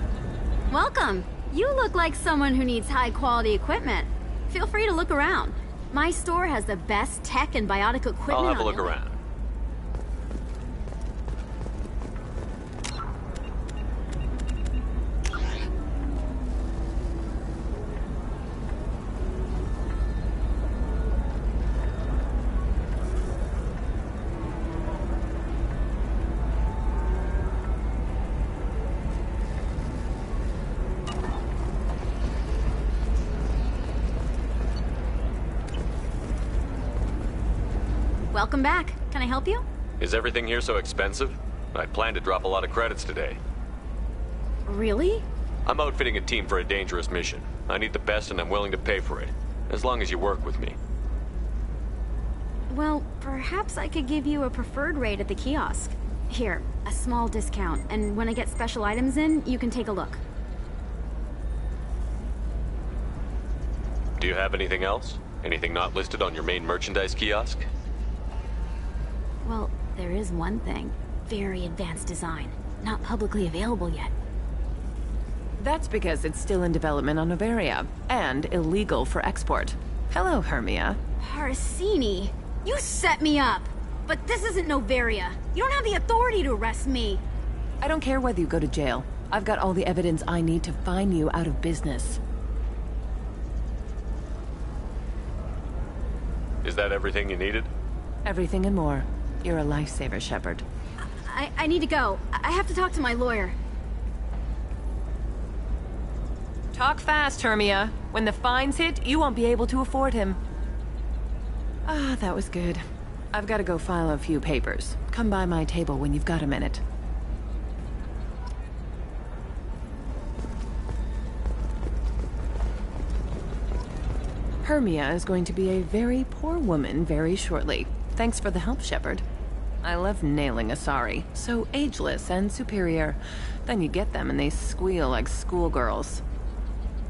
Welcome. You look like someone who needs high-quality equipment. Feel free to look around. My store has the best tech and biotic equipment. I'll have a look around. Welcome back. Can I help you? Is everything here so expensive? I'd planned to drop a lot of credits today. Really? I'm outfitting a team for a dangerous mission. I need the best and I'm willing to pay for it. As long as you work with me. Well, perhaps I could give you a preferred rate at the kiosk. Here, a small discount, and when I get special items in, you can take a look. Do you have anything else? Anything not listed on your main merchandise kiosk? Well, there is one thing. Very advanced design. Not publicly available yet. That's because it's still in development on Noveria, and illegal for export. Hello, Hermia. Parasini, you set me up! But this isn't Noveria. You don't have the authority to arrest me. I don't care whether you go to jail. I've got all the evidence I need to fine you out of business. Is that everything you needed? Everything and more. You're a lifesaver, Shepard. I need to go. I have to talk to my lawyer. Talk fast, Hermia. When the fines hit, you won't be able to afford him. Ah, that was good. I've got to go file a few papers. Come by my table when you've got a minute. Hermia is going to be a very poor woman very shortly. Thanks for the help, Shepard. I love nailing Asari. So ageless and superior. Then you get them and they squeal like schoolgirls.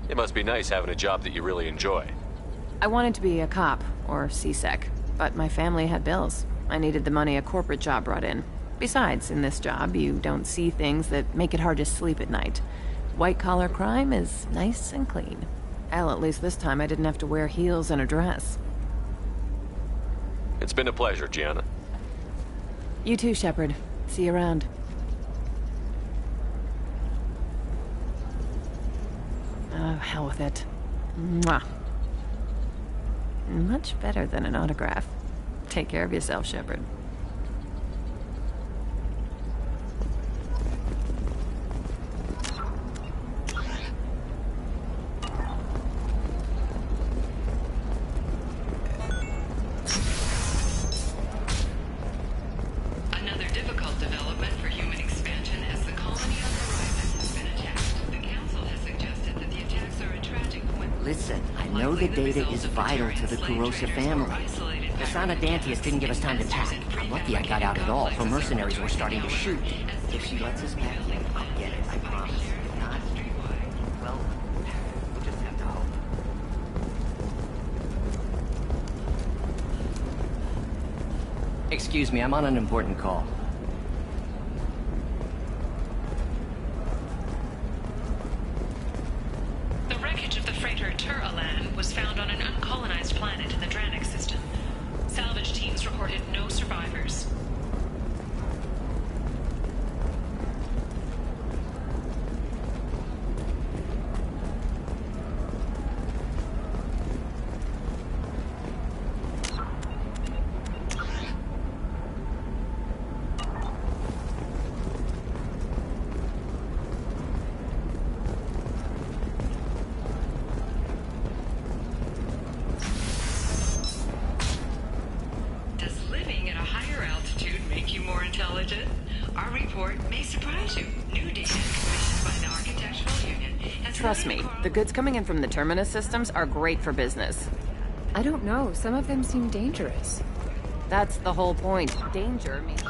It must be nice having a job that you really enjoy. I wanted to be a cop, or CSEC, but my family had bills. I needed the money a corporate job brought in. Besides, in this job, you don't see things that make it hard to sleep at night. White-collar crime is nice and clean. Hell, at least this time I didn't have to wear heels and a dress. It's been a pleasure, Gianna. You too, Shepard. See you around. Oh, hell with it. Mwah. Much better than an autograph. Take care of yourself, Shepard. Another difficult development for human expansion as the colony on Horizon has been attacked. The Council has suggested that the attacks are a tragic coincidence. Listen, I know the data is vital to the Kurosa family. Kasana Dantius didn't give us time to pack. I'm lucky I got out at all. Her mercenaries were starting to shoot. If she lets us back in, I'll get it, I promise. If not, well, we'll just have to hope. Excuse me, I'm on an important call. The wreckage of the freighter Tur-Alan was found on an uncolonized planet in the Dranik system. Salvage teams reported no survivors. Trust me, the goods coming in from the Terminus systems are great for business. I don't know, some of them seem dangerous. That's the whole point. Danger means...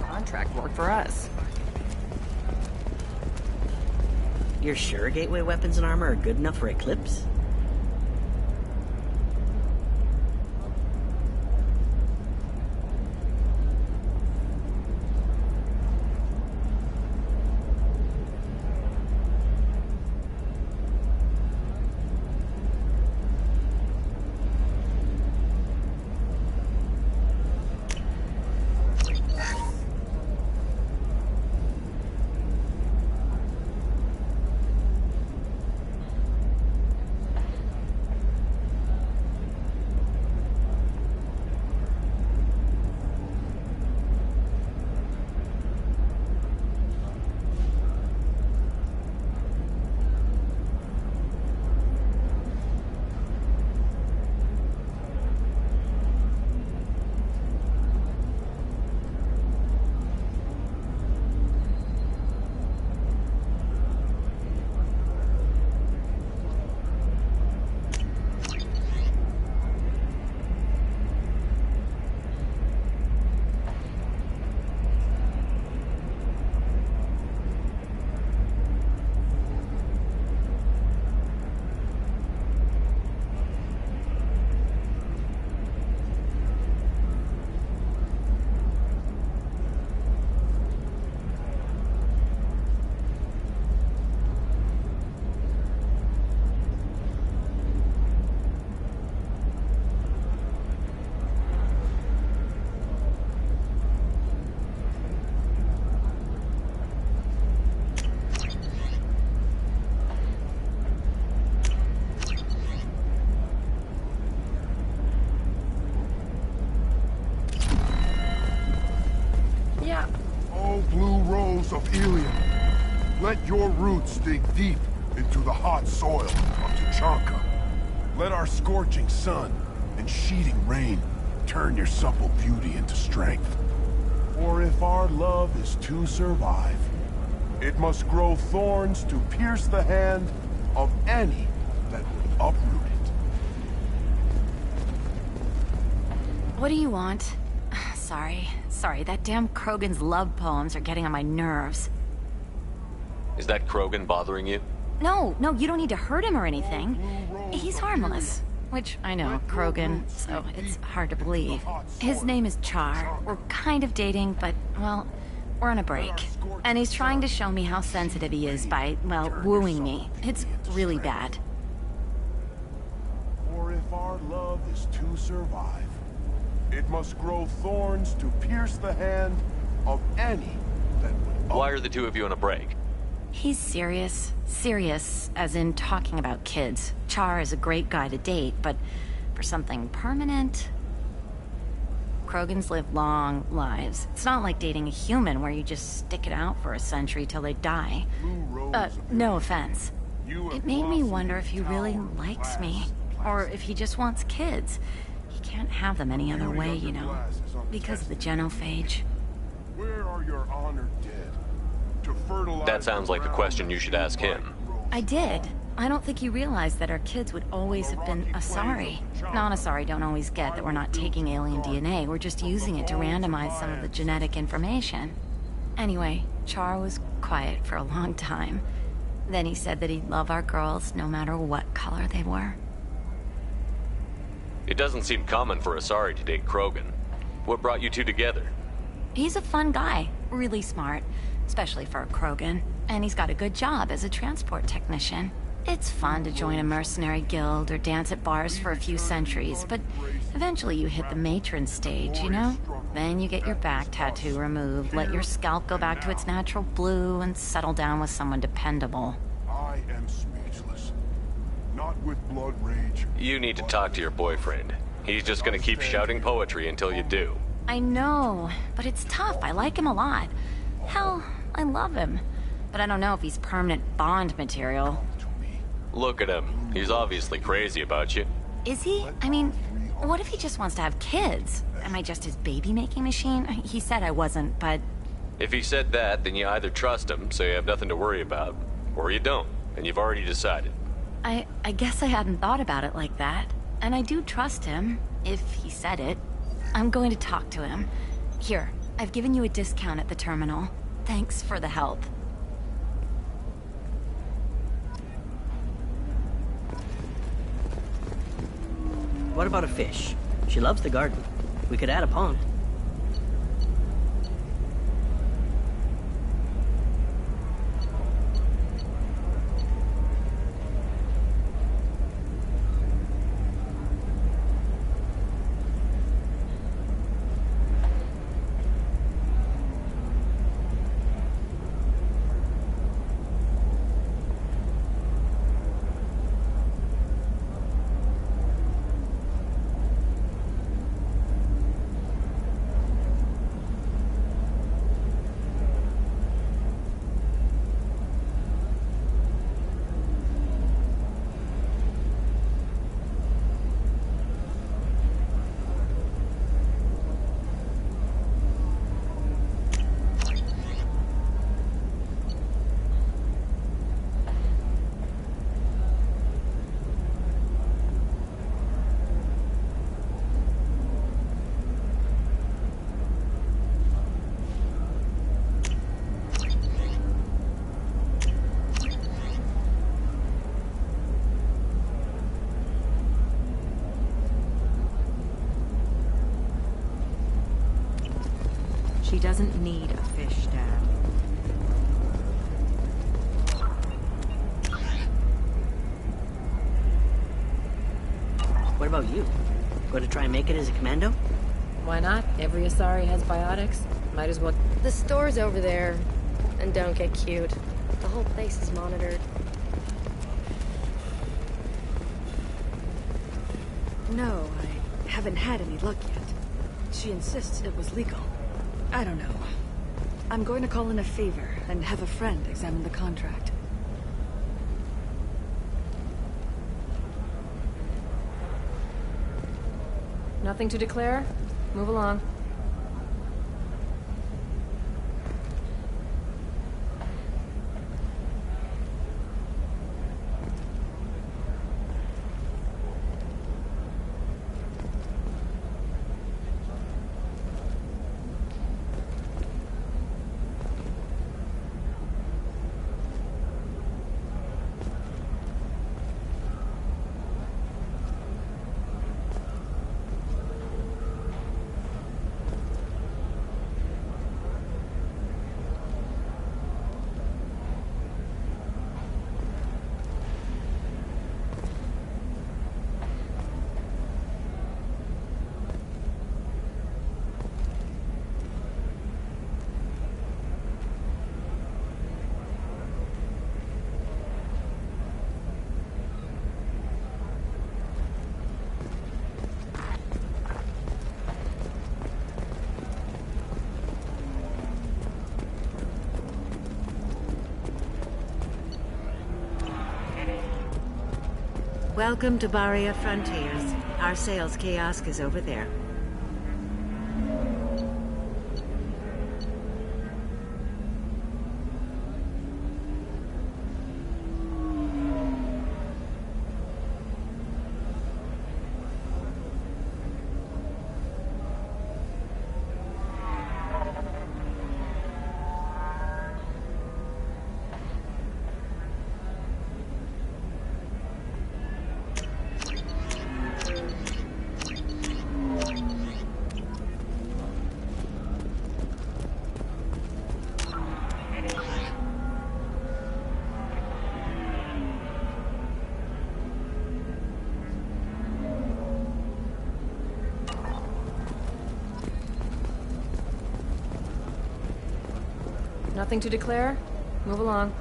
contract work for us. You're sure gateway weapons and armor are good enough for Eclipse? Of Ilium. Let your roots dig deep into the hot soil of Tuchanka. Let our scorching sun and sheeting rain turn your supple beauty into strength. For if our love is to survive, It must grow thorns to pierce the hand of any that would uproot it. What do you want? Sorry, that damn Krogan's love poems are getting on my nerves. Is that Krogan bothering you? No, you don't need to hurt him or anything. He's harmless. Which, I know, Krogan, so it's hard to believe. His name is Char. We're kind of dating, but, well, we're on a break. And he's trying to show me how sensitive he is by, well, wooing me. It's really bad. For if our love is to survive, it must grow thorns to pierce the hand of any that would... Why are the two of you on a break? He's serious. Serious, as in talking about kids. Char is a great guy to date, but for something permanent... Krogans live long lives. It's not like dating a human where you just stick it out for a century till they die. No offense. It made me wonder if he really likes me, or if he just wants kids. He can't have them any other way, you know, because of the genophage. Where are your honored dead? To fertilize... That sounds like a question you should ask him. I did. I don't think he realized that our kids would always have been Asari. Non-Asari don't always get that we're not taking alien DNA, we're just using it to randomize some of the genetic information. Anyway, Char was quiet for a long time. Then he said that he'd love our girls no matter what color they were. It doesn't seem common for Asari to date Krogan. What brought you two together? He's a fun guy, really smart, especially for a Krogan. And he's got a good job as a transport technician. It's fun to join a mercenary guild or dance at bars for a few centuries, but eventually you hit the matron stage, you know? Then you get your back tattoo removed, let your scalp go back to its natural blue, and settle down with someone dependable. I am speechless. Not with blood rage. You need to talk to your boyfriend. He's just gonna keep shouting poetry until you do. I know, but it's tough. I like him a lot. Hell, I love him. But I don't know if he's permanent Bond material. Look at him. He's obviously crazy about you. Is he? I mean, what if he just wants to have kids? Am I just his baby-making machine? He said I wasn't, but... If he said that, then you either trust him, so you have nothing to worry about, or you don't, and you've already decided. I guess I hadn't thought about it like that. And I do trust him, if he said it. I'm going to talk to him. Here, I've given you a discount at the terminal. Thanks for the help. What about a fish? She loves the garden. We could add a pond. She doesn't need a fish, Dad. What about you? Going to try and make it as a commando? Why not? Every Asari has biotics. Might as well... The store's over there. And don't get cute. The whole place is monitored. No, I haven't had any luck yet. She insists it was legal. I don't know. I'm going to call in a favor and have a friend examine the contract. Nothing to declare? Move along. Welcome to Baria Frontiers. Our sales kiosk is over there. Nothing to declare? Move along.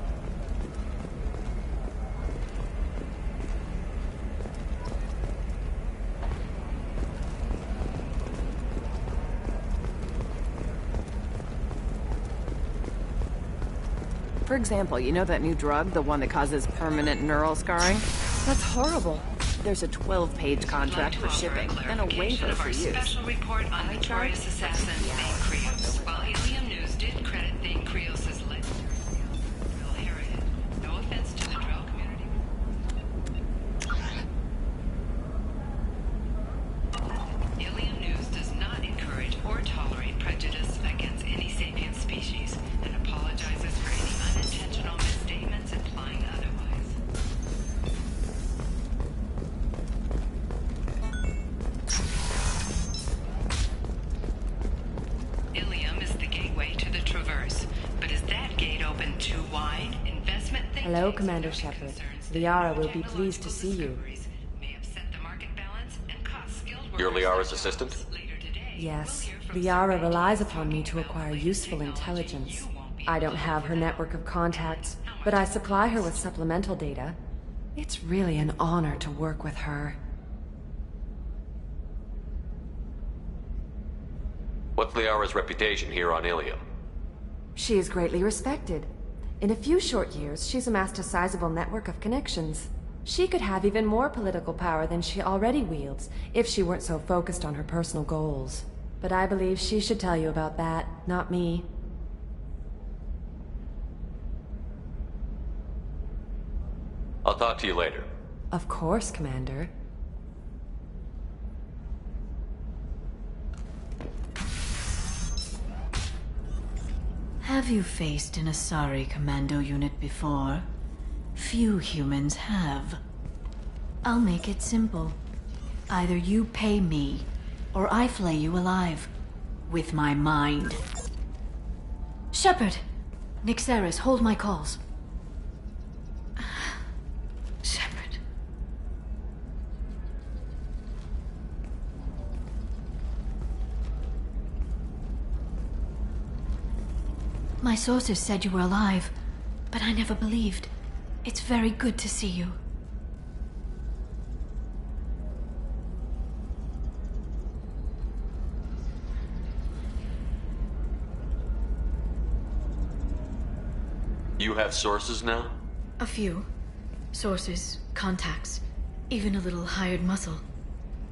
For example, you know that new drug, the one that causes permanent neural scarring? That's horrible. There's a 12-page contract for shipping, and a waiver for use. Special report on notorious assassin Thane Krios. While Ilium News did credit Thane Krios' legendary heritage, no offense to the Drell community. Ilium News does not encourage or tolerate prejudice against any sapient species, and apologizes for any unintentional misstatements implying otherwise. Hello, Commander Shepard. Liara will be pleased to see you. You're Liara's assistant? Yes. Liara relies upon me to acquire useful intelligence. I don't have her network of contacts, but I supply her with supplemental data. It's really an honor to work with her. What's Liara's reputation here on Ilium? She is greatly respected. In a few short years, she's amassed a sizable network of connections. She could have even more political power than she already wields, if she weren't so focused on her personal goals. But I believe she should tell you about that, not me. I'll talk to you later. Of course, Commander. Have you faced an Asari commando unit before? Few humans have. I'll make it simple. Either you pay me, or I flay you alive. With my mind. Shepard! Nixeris, hold my calls. Shepard. My sources said you were alive, but I never believed. It's very good to see you. You have sources now? A few. Sources, contacts, even a little hired muscle.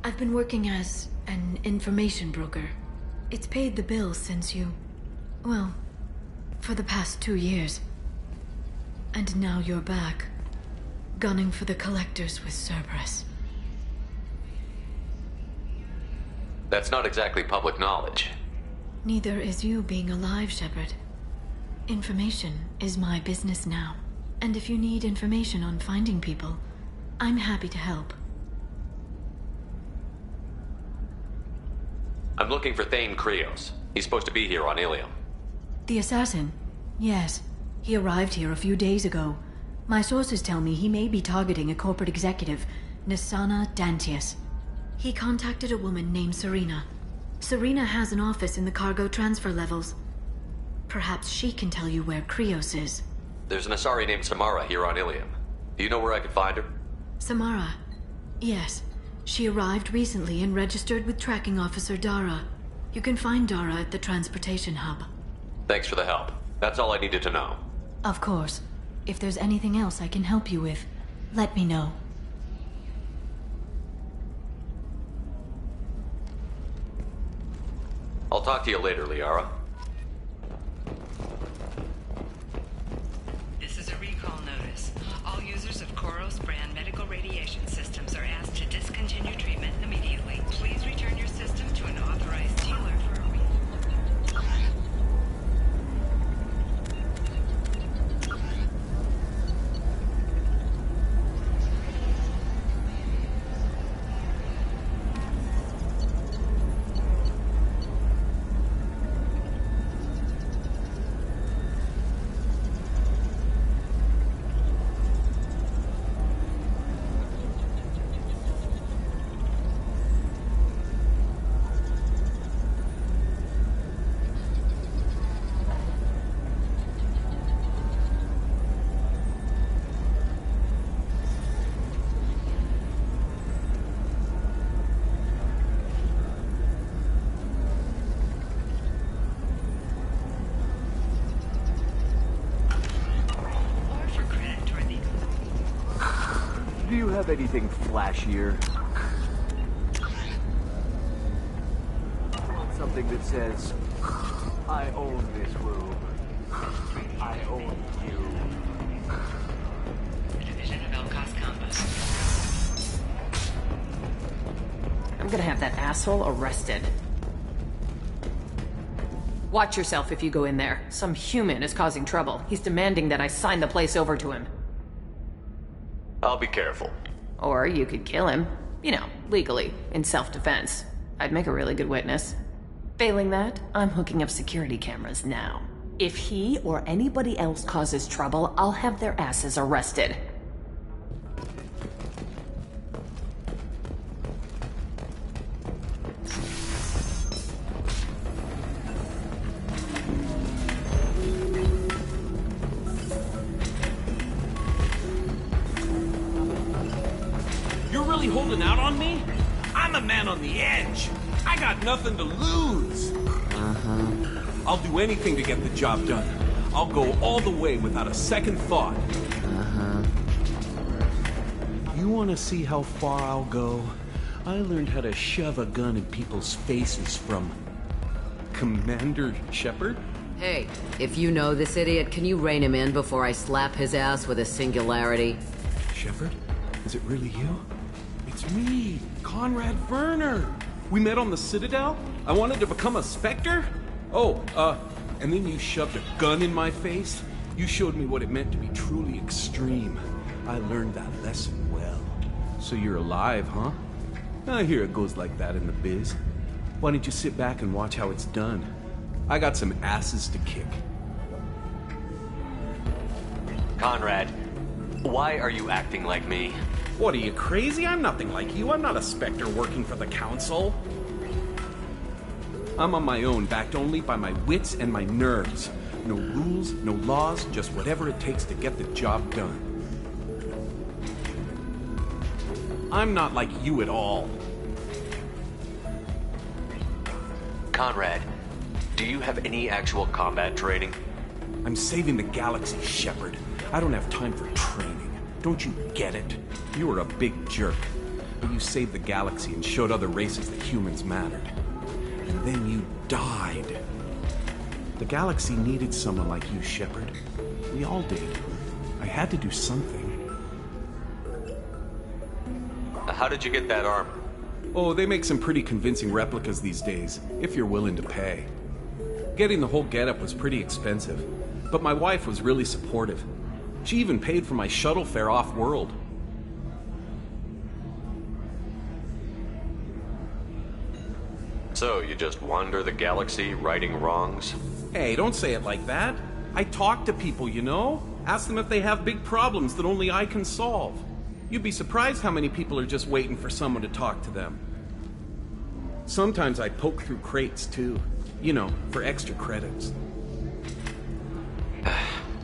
I've been working as an information broker. It's paid the bills since you... well, for the past 2 years. And now you're back, gunning for the Collectors with Cerberus. That's not exactly public knowledge. Neither is you being alive, Shepard. Information is my business now. And if you need information on finding people, I'm happy to help. I'm looking for Thane Krios. He's supposed to be here on Ilium. The assassin? Yes. He arrived here a few days ago. My sources tell me he may be targeting a corporate executive, Nassana Dantius. He contacted a woman named Serena. Serena has an office in the cargo transfer levels. Perhaps she can tell you where Krios is. There's an Asari named Samara here on Ilium. Do you know where I could find her? Samara? Yes. She arrived recently and registered with Tracking Officer Dara. You can find Dara at the transportation hub. Thanks for the help. That's all I needed to know. Of course. If there's anything else I can help you with, let me know. talk to you later, Liara. This is a recall notice. All users of Koros brand medical radiation systems are asked to discontinue treatment immediately. Please return your system to an authorized dealer for a Do you have anything flashier? Something that says, I own this room. I own you. The division of Elcos Campus. I'm gonna have that asshole arrested. Watch yourself if you go in there. Some human is causing trouble. He's demanding that I sign the place over to him. I'll be careful. Or you could kill him. You know, legally, in self-defense. I'd make a really good witness. Failing that, I'm hooking up security cameras now. If he or anybody else causes trouble, I'll have their asses arrested. Holding out on me? I'm a man on the edge. I got nothing to lose. I'll do anything to get the job done. I'll go all the way without a second thought. You want to see how far I'll go? I learned how to shove a gun in people's faces from Commander Shepard. Hey, if you know this idiot, can you rein him in before I slap his ass with a singularity? Shepard? Is it really you? It's me, Conrad Werner. We met on the Citadel. I wanted to become a Spectre. Oh, and then you shoved a gun in my face. You showed me what it meant to be truly extreme. I learned that lesson well. So you're alive, huh? I hear it goes like that in the biz. Why don't you sit back and watch how it's done? I got some asses to kick. Conrad, why are you acting like me? What, are you crazy? I'm nothing like you. I'm not a Spectre working for the Council. I'm on my own, backed only by my wits and my nerves. No rules, no laws, just whatever it takes to get the job done. I'm not like you at all. Conrad, do you have any actual combat training? I'm saving the galaxy, Shepard. I don't have time for training. Don't you get it? You were a big jerk, but you saved the galaxy and showed other races that humans mattered. And then you died. The galaxy needed someone like you, Shepard. We all did. I had to do something. How did you get that armor? Oh, they make some pretty convincing replicas these days, if you're willing to pay. Getting the whole getup was pretty expensive, but my wife was really supportive. She even paid for my shuttle fare off-world. So, you just wander the galaxy, righting wrongs? Hey, don't say it like that. I talk to people, you know? Ask them if they have big problems that only I can solve. You'd be surprised how many people are just waiting for someone to talk to them. Sometimes I poke through crates, too. You know, for extra credits.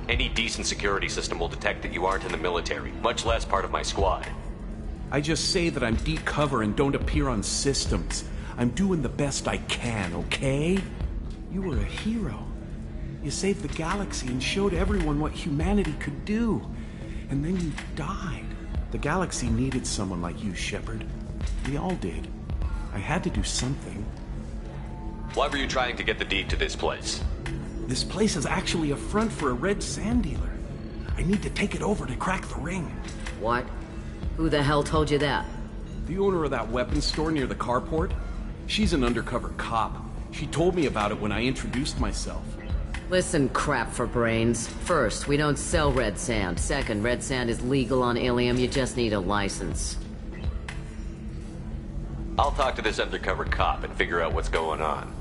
Any decent security system will detect that you aren't in the military, much less part of my squad. I just say that I'm deep cover and don't appear on systems. I'm doing the best I can, okay? You were a hero. You saved the galaxy and showed everyone what humanity could do. And then you died. The galaxy needed someone like you, Shepard. We all did. I had to do something. Why were you trying to get the deed to this place? This place is actually a front for a red sand dealer. I need to take it over to crack the ring. What? Who the hell told you that? The owner of that weapons store near the carport. She's an undercover cop. She told me about it when I introduced myself. Listen, crap for brains. First, we don't sell red sand. Second, red sand is legal on Ilium. You just need a license. I'll talk to this undercover cop and figure out what's going on.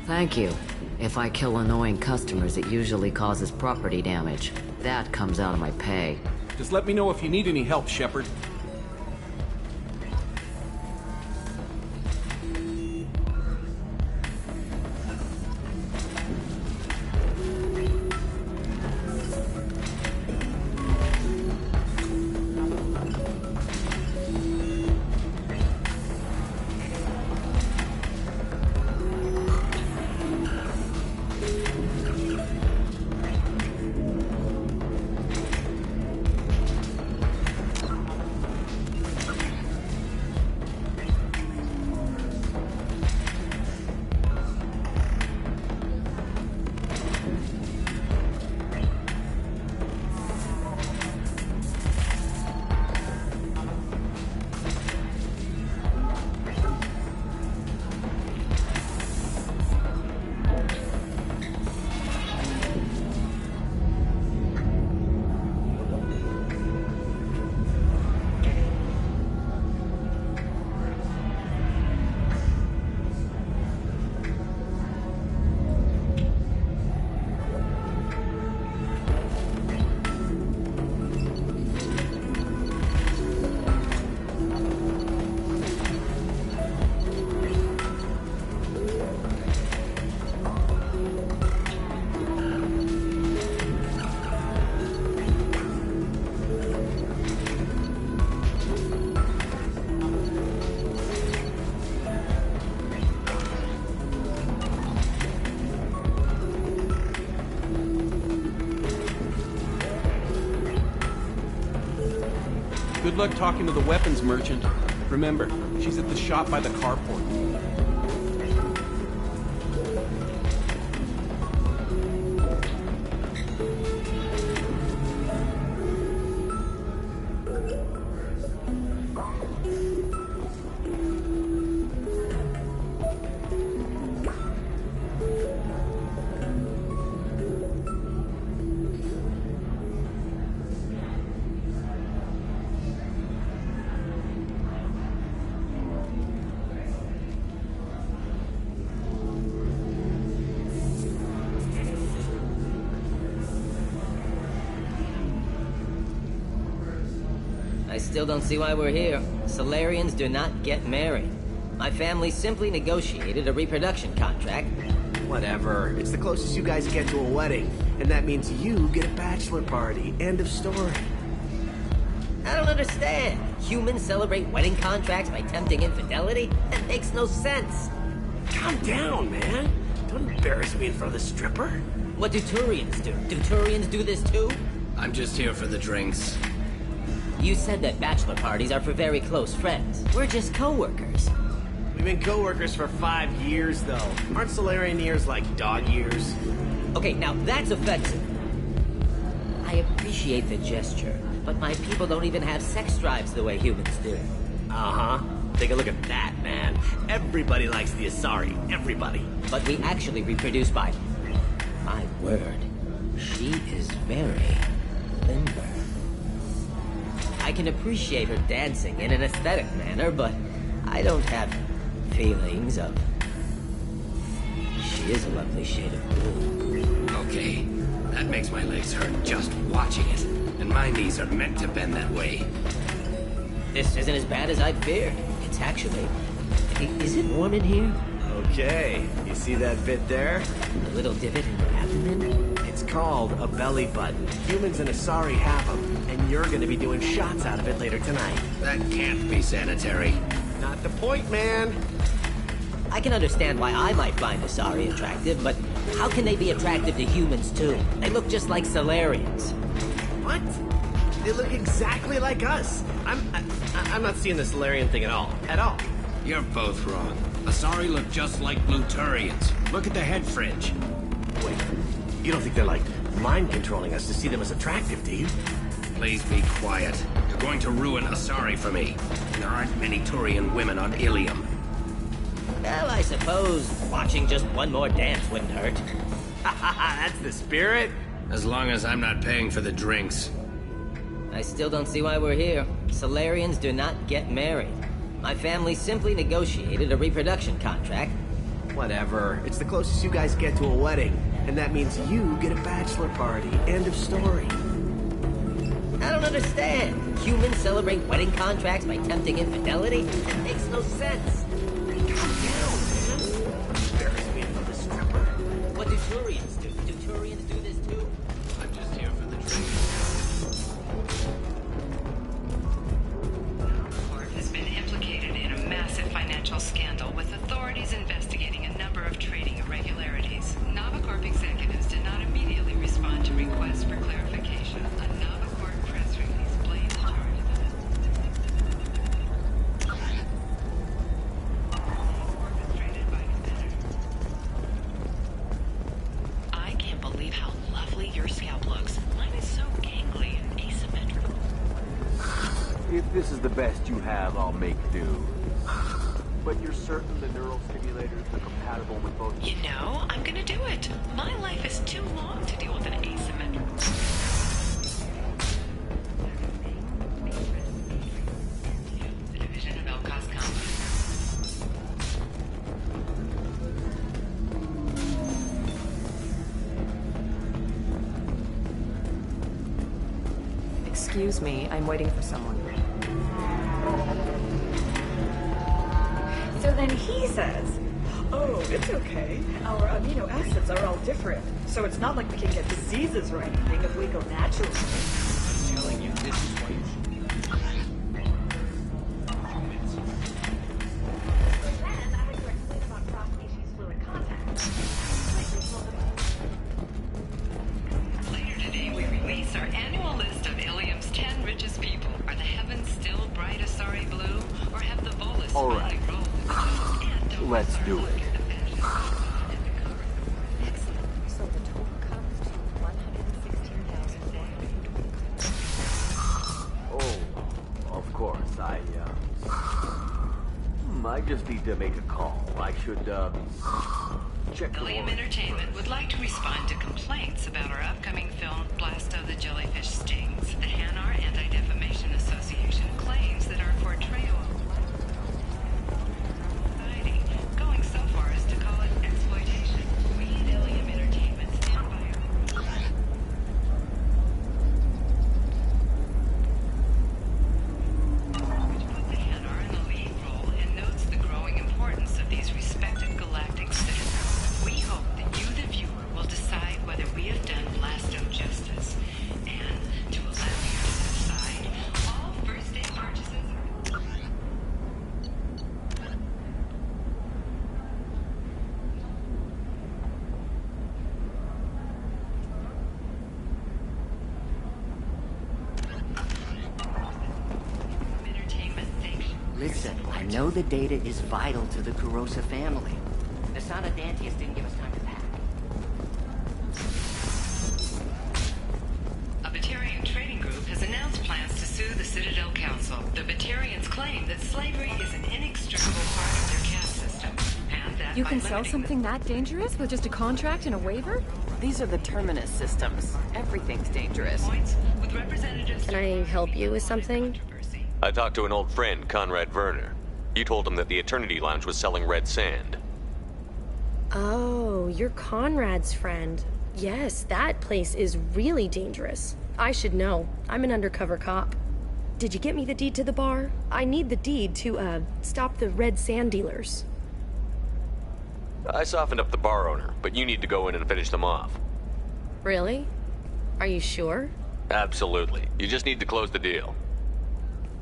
Thank you. If I kill annoying customers, it usually causes property damage. That comes out of my pay. Just let me know if you need any help, Shepard. Good luck talking to the weapons merchant. Remember, she's at the shop by the carport. I still don't see why we're here. Solarians do not get married. My family simply negotiated a reproduction contract. Whatever. It's the closest you guys get to a wedding. And that means you get a bachelor party. End of story. I don't understand. Humans celebrate wedding contracts by tempting infidelity? That makes no sense. Calm down, man. Don't embarrass me in front of the stripper. What do Turians do? Do Turians do this too? I'm just here for the drinks. You said that bachelor parties are for very close friends. We're just co-workers. We've been co-workers for 5 years, though. Aren't Solarian years like dog years? Okay, now that's offensive. I appreciate the gesture, but my people don't even have sex drives the way humans do. Uh-huh. Take a look at that, man. Everybody likes the Asari. Everybody. But we actually reproduce by... My word. She is very limber. I can appreciate her dancing in an aesthetic manner, but I don't have feelings of... She is a lovely shade of blue. Okay, that makes my legs hurt just watching it. And my knees are meant to bend that way. This isn't as bad as I'd feared. It's actually... Is it warm in here? Okay, you see that bit there? A little divot in your abdomen? It's called a belly button. Humans and Asari have them, and you're gonna be doing shots out of it later tonight. That can't be sanitary. Not the point, man. I can understand why I might find Asari attractive, but how can they be attractive to humans too? They look just like Solarians. What? They look exactly like us. I'm not seeing the Solarian thing at all. At all. You're both wrong. Asari look just like Blue Turians. Look at the head fringe. Wait, you don't think they're like mind controlling us to see them as attractive, do you? Please be quiet. You're going to ruin Asari for me. There aren't many Turian women on Ilium. Well, I suppose watching just one more dance wouldn't hurt. That's the spirit. As long as I'm not paying for the drinks. I still don't see why we're here. Solarians do not get married. My family simply negotiated a reproduction contract. Whatever. It's the closest you guys get to a wedding. And that means you get a bachelor party. End of story. I don't understand. Humans celebrate wedding contracts by tempting infidelity? It makes no sense. Calm down, man. Embarrass me from the stripper. What do Turians do? Do Turians do this too? I'm just here for the drink. Corp has been implicated in a massive financial scandal with authorities investigating a number of trading irregularities. Navacorp executives did not immediately respond to requests for clarification. A Navacorp press release blamed the charge I can't believe how lovely your scalp looks. Mine is so gangly and asymmetrical. If this is the best you have, I'll make do. But you're certain the neural stimulators are compatible with both? You know, I'm gonna do it. My life is too long to deal with an asymmetrical. The division of Elcos Complex. Excuse me, I'm waiting for someone. So then he says, oh, it's okay. Our amino acids are all different. So it's not like we can get diseases or anything if we go natural. I'm telling you, this is what you should do. Later today, we release our annual list of Ilium's 10 richest people. Are the heavens still bright Asari blue, or have the Volus All right. finally rolled in the tunnel and don't Let's do it. So the total comes to 116,400. Oh, of course. I just need to make a call. I should, check the Ilium warrant Entertainment would like to respond to complaints about our upcoming film, Blasto the Jellyfish Stings. The Hanar Anti-Defamation Association claims that our portrayal of society, going so far as to call it exploitation. We at Ilium Entertainment stand by our... Which put the Hanar in the lead role and notes the growing importance of these respected galactic citizens. We hope that you, the viewer, will decide whether we have done Blasto justice. And to allow you to decide, all first-day purchases are... Entertainment thinks... Listen, I know the data is vital to the Kurosa family. The Sana Dantius didn't give us time to pack. A Batarian trading group has announced plans to sue the Citadel Council. The Batarians claim that slavery is an inextricable part of their caste system, and that You by can sell limiting something that dangerous with just a contract and a waiver? These are the Terminus systems. Everything's dangerous. points with representatives... Can I help you with something? I talked to an old friend, Conrad Werner. You told him that the Eternity Lounge was selling red sand. Oh, you're Conrad's friend. Yes, that place is really dangerous. I should know. I'm an undercover cop. Did you get me the deed to the bar? I need the deed to, stop the red sand dealers. I softened up the bar owner, but you need to go in and finish them off. Really? Are you sure? Absolutely. You just need to close the deal.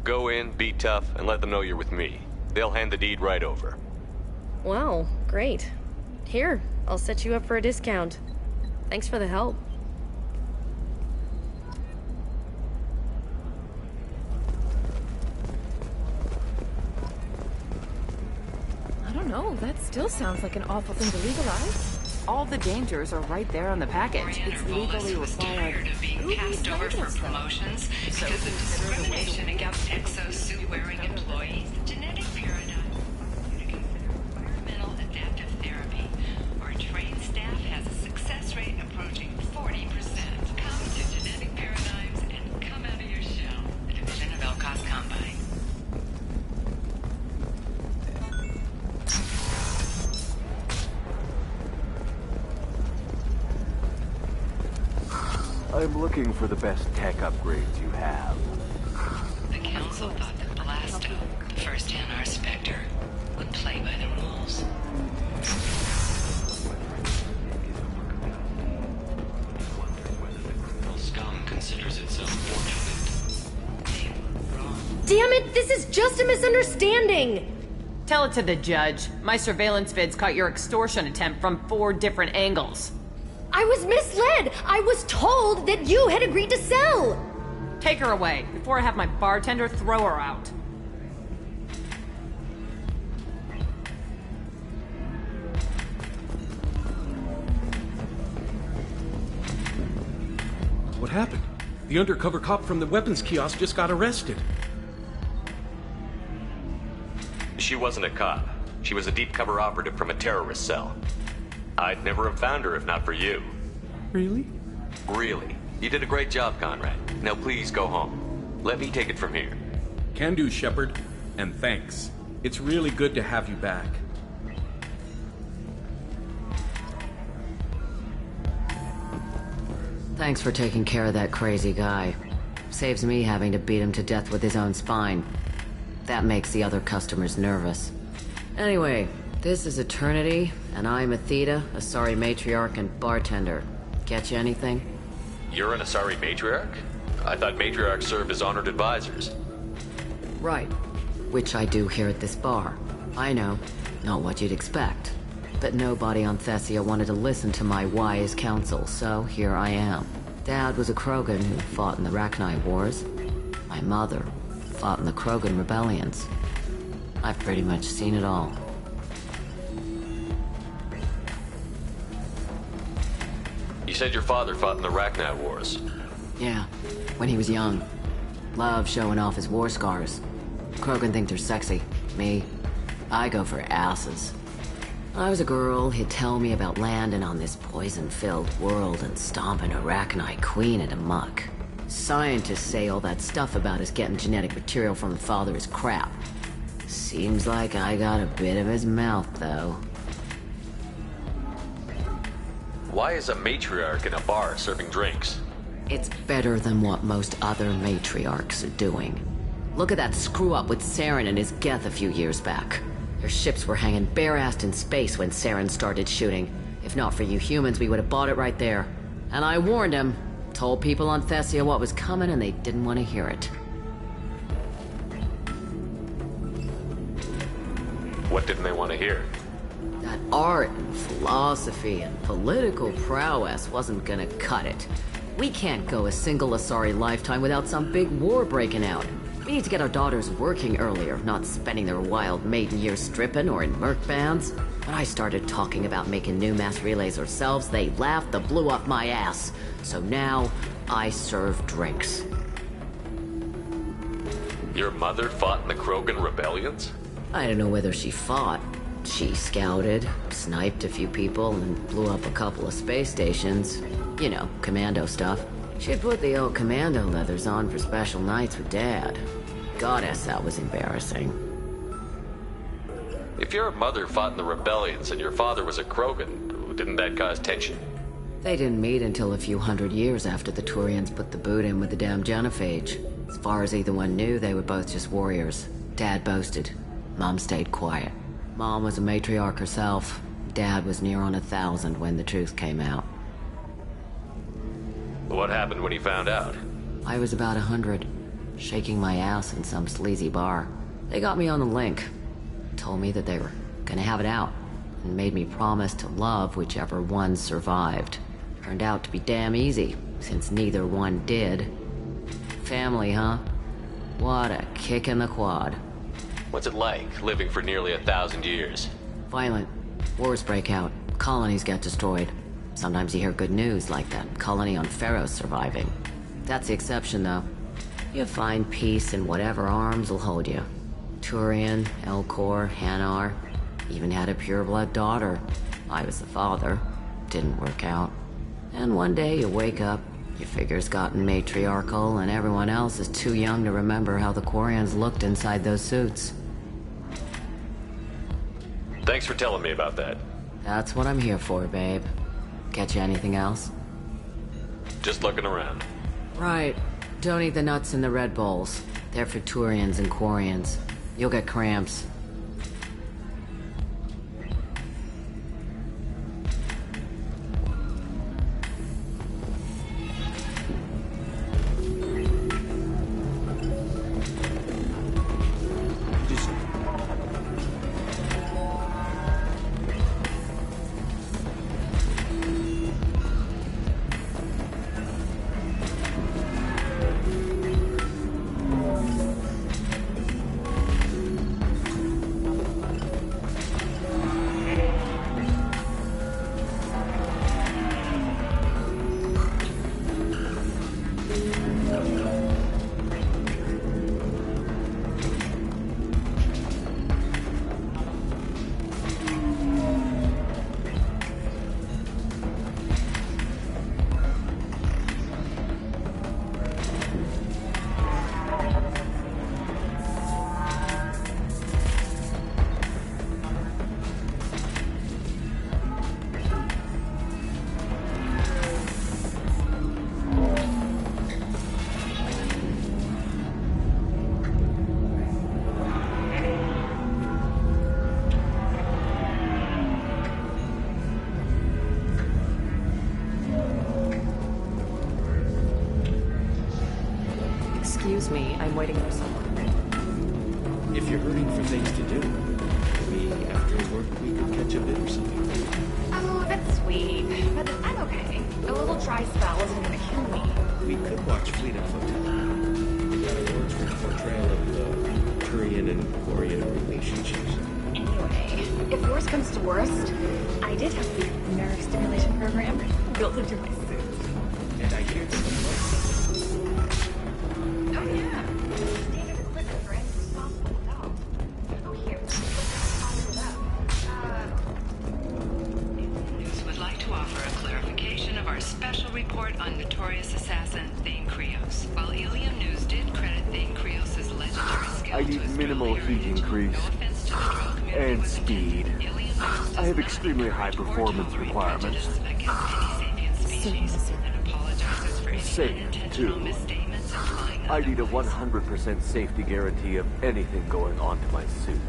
Go in, be tough, and let them know you're with me. They'll hand the deed right over. Wow, great. Here, I'll set you up for a discount. Thanks for the help. I don't know. That still sounds like an awful thing to legalize. All the dangers are right there on the package. It's legally required. Of being passed over for promotions because of discrimination against exosuit-wearing employees. The genetic paradigm to consider environmental adaptive therapy. Our trained staff has a success rate approaching 40%. Come to Genetic Paradigms and come out of your shell. A division of Elcos Combine. I'm looking for the best tech upgrades you have. The Council thought that Blasto, the first NR Spectre, would play by the rules. Scum considers itself fortunate. Damn it, this is just a misunderstanding! Tell it to the judge. My surveillance vids caught your extortion attempt from 4 different angles. I was misled! I was told that you had agreed to sell! Take her away, before I have my bartender throw her out. What happened? The undercover cop from the weapons kiosk just got arrested. She wasn't a cop. She was a deep cover operative from a terrorist cell. I'd never have found her if not for you. Really? Really. You did a great job, Conrad. Now please go home. Let me take it from here. Can do, Shepard. And thanks. It's really good to have you back. Thanks for taking care of that crazy guy. Saves me having to beat him to death with his own spine. That makes the other customers nervous. Anyway, this is Eternity, and I'm Athena, Asari matriarch and bartender. Get you anything? You're an Asari matriarch? I thought matriarchs served as honored advisors. Right. Which I do here at this bar. I know, not what you'd expect. But nobody on Thessia wanted to listen to my wise counsel, so here I am. Dad was a Krogan who fought in the Rachni Wars. My mother fought in the Krogan rebellions. I've pretty much seen it all. You said your father fought in the Rachni Wars. Yeah, when he was young. Loved showing off his war scars. Krogan think they're sexy. Me, I go for asses. When I was a girl, he'd tell me about landing on this poison-filled world and stomping a Rachni queen into muck. Scientists say all that stuff about us getting genetic material from the father is crap. Seems like I got a bit of his mouth, though. Why is a matriarch in a bar serving drinks? It's better than what most other matriarchs are doing. Look at that screw-up with Saren and his Geth a few years back. Their ships were hanging bare-assed in space when Saren started shooting. If not for you humans, we would have bought it right there. And I warned him. Told people on Thessia what was coming and they didn't want to hear it. What didn't they want to hear? That art and philosophy and political prowess wasn't gonna cut it. We can't go a single Asari lifetime without some big war breaking out. We need to get our daughters working earlier, not spending their wild maiden years stripping or in merc bands. When I started talking about making new mass relays ourselves, they laughed and blew up my ass. So now, I serve drinks. Your mother fought in the Krogan rebellions? I don't know whether she fought. She scouted, sniped a few people, and blew up a couple of space stations. You know, commando stuff. She'd put the old commando leathers on for special nights with Dad. Goddess, that was embarrassing. If your mother fought in the rebellions and your father was a Krogan, didn't that cause tension? They didn't meet until a few hundred years after the Turians put the boot in with the damn genophage. As far as either one knew, they were both just warriors. Dad boasted. Mom stayed quiet. Mom was a matriarch herself. Dad was near on 1,000 when the truth came out. What happened when he found out? I was about 100, shaking my ass in some sleazy bar. They got me on the link. Told me that they were gonna have it out, and made me promise to love whichever one survived. Turned out to be damn easy, since neither one did. Family, huh? What a kick in the quad. What's it like, living for nearly 1,000 years? Violent. Wars break out. Colonies get destroyed. Sometimes you hear good news, like that colony on Pharaoh surviving. That's the exception, though. You find peace in whatever arms will hold you. Turian, Elcor, Hanar. Even had a pureblood daughter. I was the father. Didn't work out. And one day you wake up, your figure's gotten matriarchal, and everyone else is too young to remember how the Quarians looked inside those suits. Thanks for telling me about that. That's what I'm here for, babe. Catch you anything else? Just looking around. Right. Don't eat the nuts in the Red Bowls. They're for Turians and Quarians. You'll get cramps. Excuse me, I'm waiting for someone. If you're hurting for things to do, maybe after work we could catch a bit or something. Oh, that's sweet. But I'm okay. A little dry spell isn't gonna kill me. We could watch Fleet and Foot. We got awards for the portrayal of the Turian and Quarian relationships. Anyway, if worst comes to worst, I did have the nerve stimulation program built into my suit. And I hear that you like it. Oh yeah. Standard equipment for any responsible adult. Oh here. News would like to offer a clarification of our special report on notorious assassin Thane Krios. While Ilium News did credit Thane Krios' legendary skill I need minimal heat increase. And speed. I have extremely high performance requirements. Safe, too. I need a 100% safety guarantee of anything going onto my suit.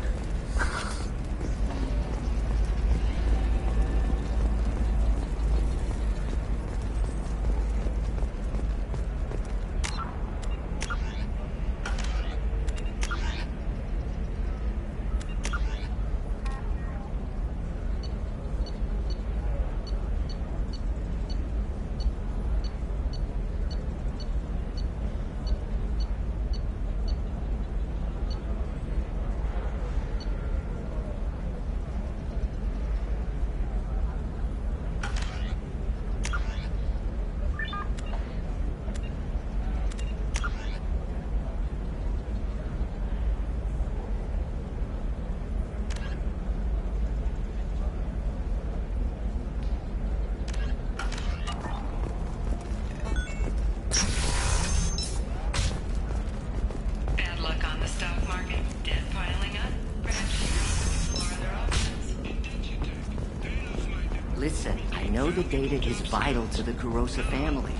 Listen, I know the data is vital to the Kurosa family.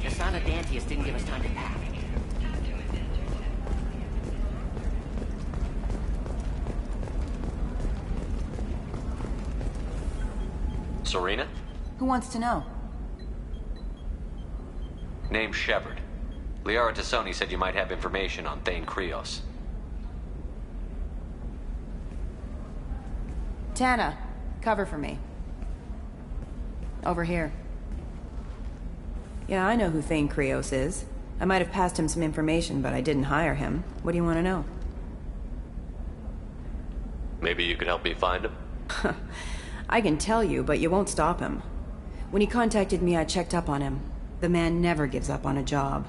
Asana Dantius didn't give us time to pack. Serena? Who wants to know? Name's Shepard. Liara Tassoni said you might have information on Thane Krios. Tana, cover for me. Over here. Yeah, I know who Thane Krios is. I might have passed him some information, but I didn't hire him. What do you want to know? Maybe you could help me find him? I can tell you, but you won't stop him. When he contacted me, I checked up on him. The man never gives up on a job.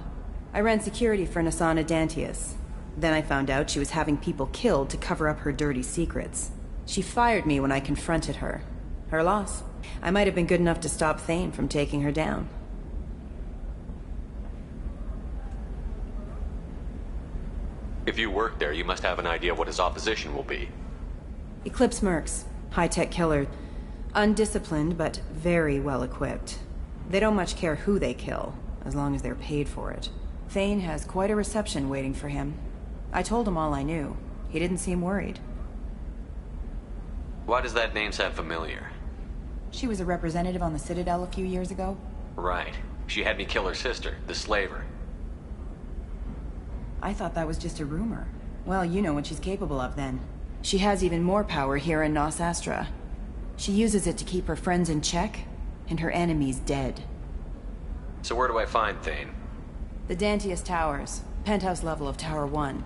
I ran security for Nasana Dantius. Then I found out she was having people killed to cover up her dirty secrets. She fired me when I confronted her. Her loss. I might have been good enough to stop Thane from taking her down. If you work there, you must have an idea what his opposition will be. Eclipse mercs. High-tech killer. Undisciplined, but very well equipped. They don't much care who they kill, as long as they're paid for it. Thane has quite a reception waiting for him. I told him all I knew. He didn't seem worried. Why does that name sound familiar? She was a representative on the Citadel a few years ago. Right. She had me kill her sister, the slaver. I thought that was just a rumor. Well, you know what she's capable of then. She has even more power here in Nos Astra. She uses it to keep her friends in check, and her enemies dead. So where do I find Thane? The Dantius Towers, penthouse level of Tower 1.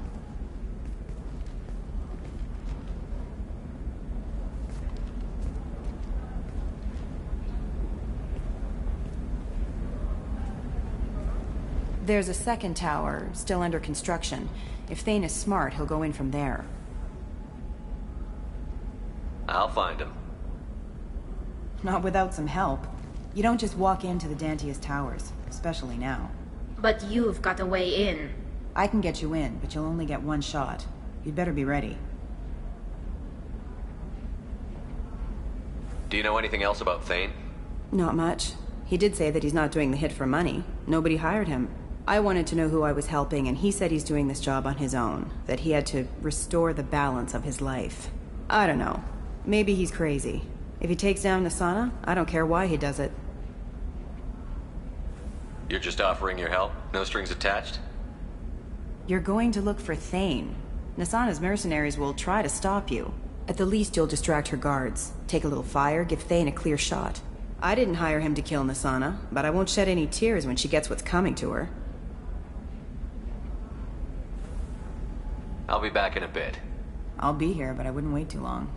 There's a second tower, still under construction. If Thane is smart, he'll go in from there. I'll find him. Not without some help. You don't just walk into the Dantius Towers, especially now. But you've got a way in. I can get you in, but you'll only get one shot. You'd better be ready. Do you know anything else about Thane? Not much. He did say that he's not doing the hit for money. Nobody hired him. I wanted to know who I was helping, and he said he's doing this job on his own. That he had to restore the balance of his life. I don't know. Maybe he's crazy. If he takes down Nasana, I don't care why he does it. You're just offering your help? No strings attached? You're going to look for Thane. Nasana's mercenaries will try to stop you. At the least, you'll distract her guards. Take a little fire, give Thane a clear shot. I didn't hire him to kill Nasana, but I won't shed any tears when she gets what's coming to her. I'll be back in a bit. I'll be here, but I wouldn't wait too long.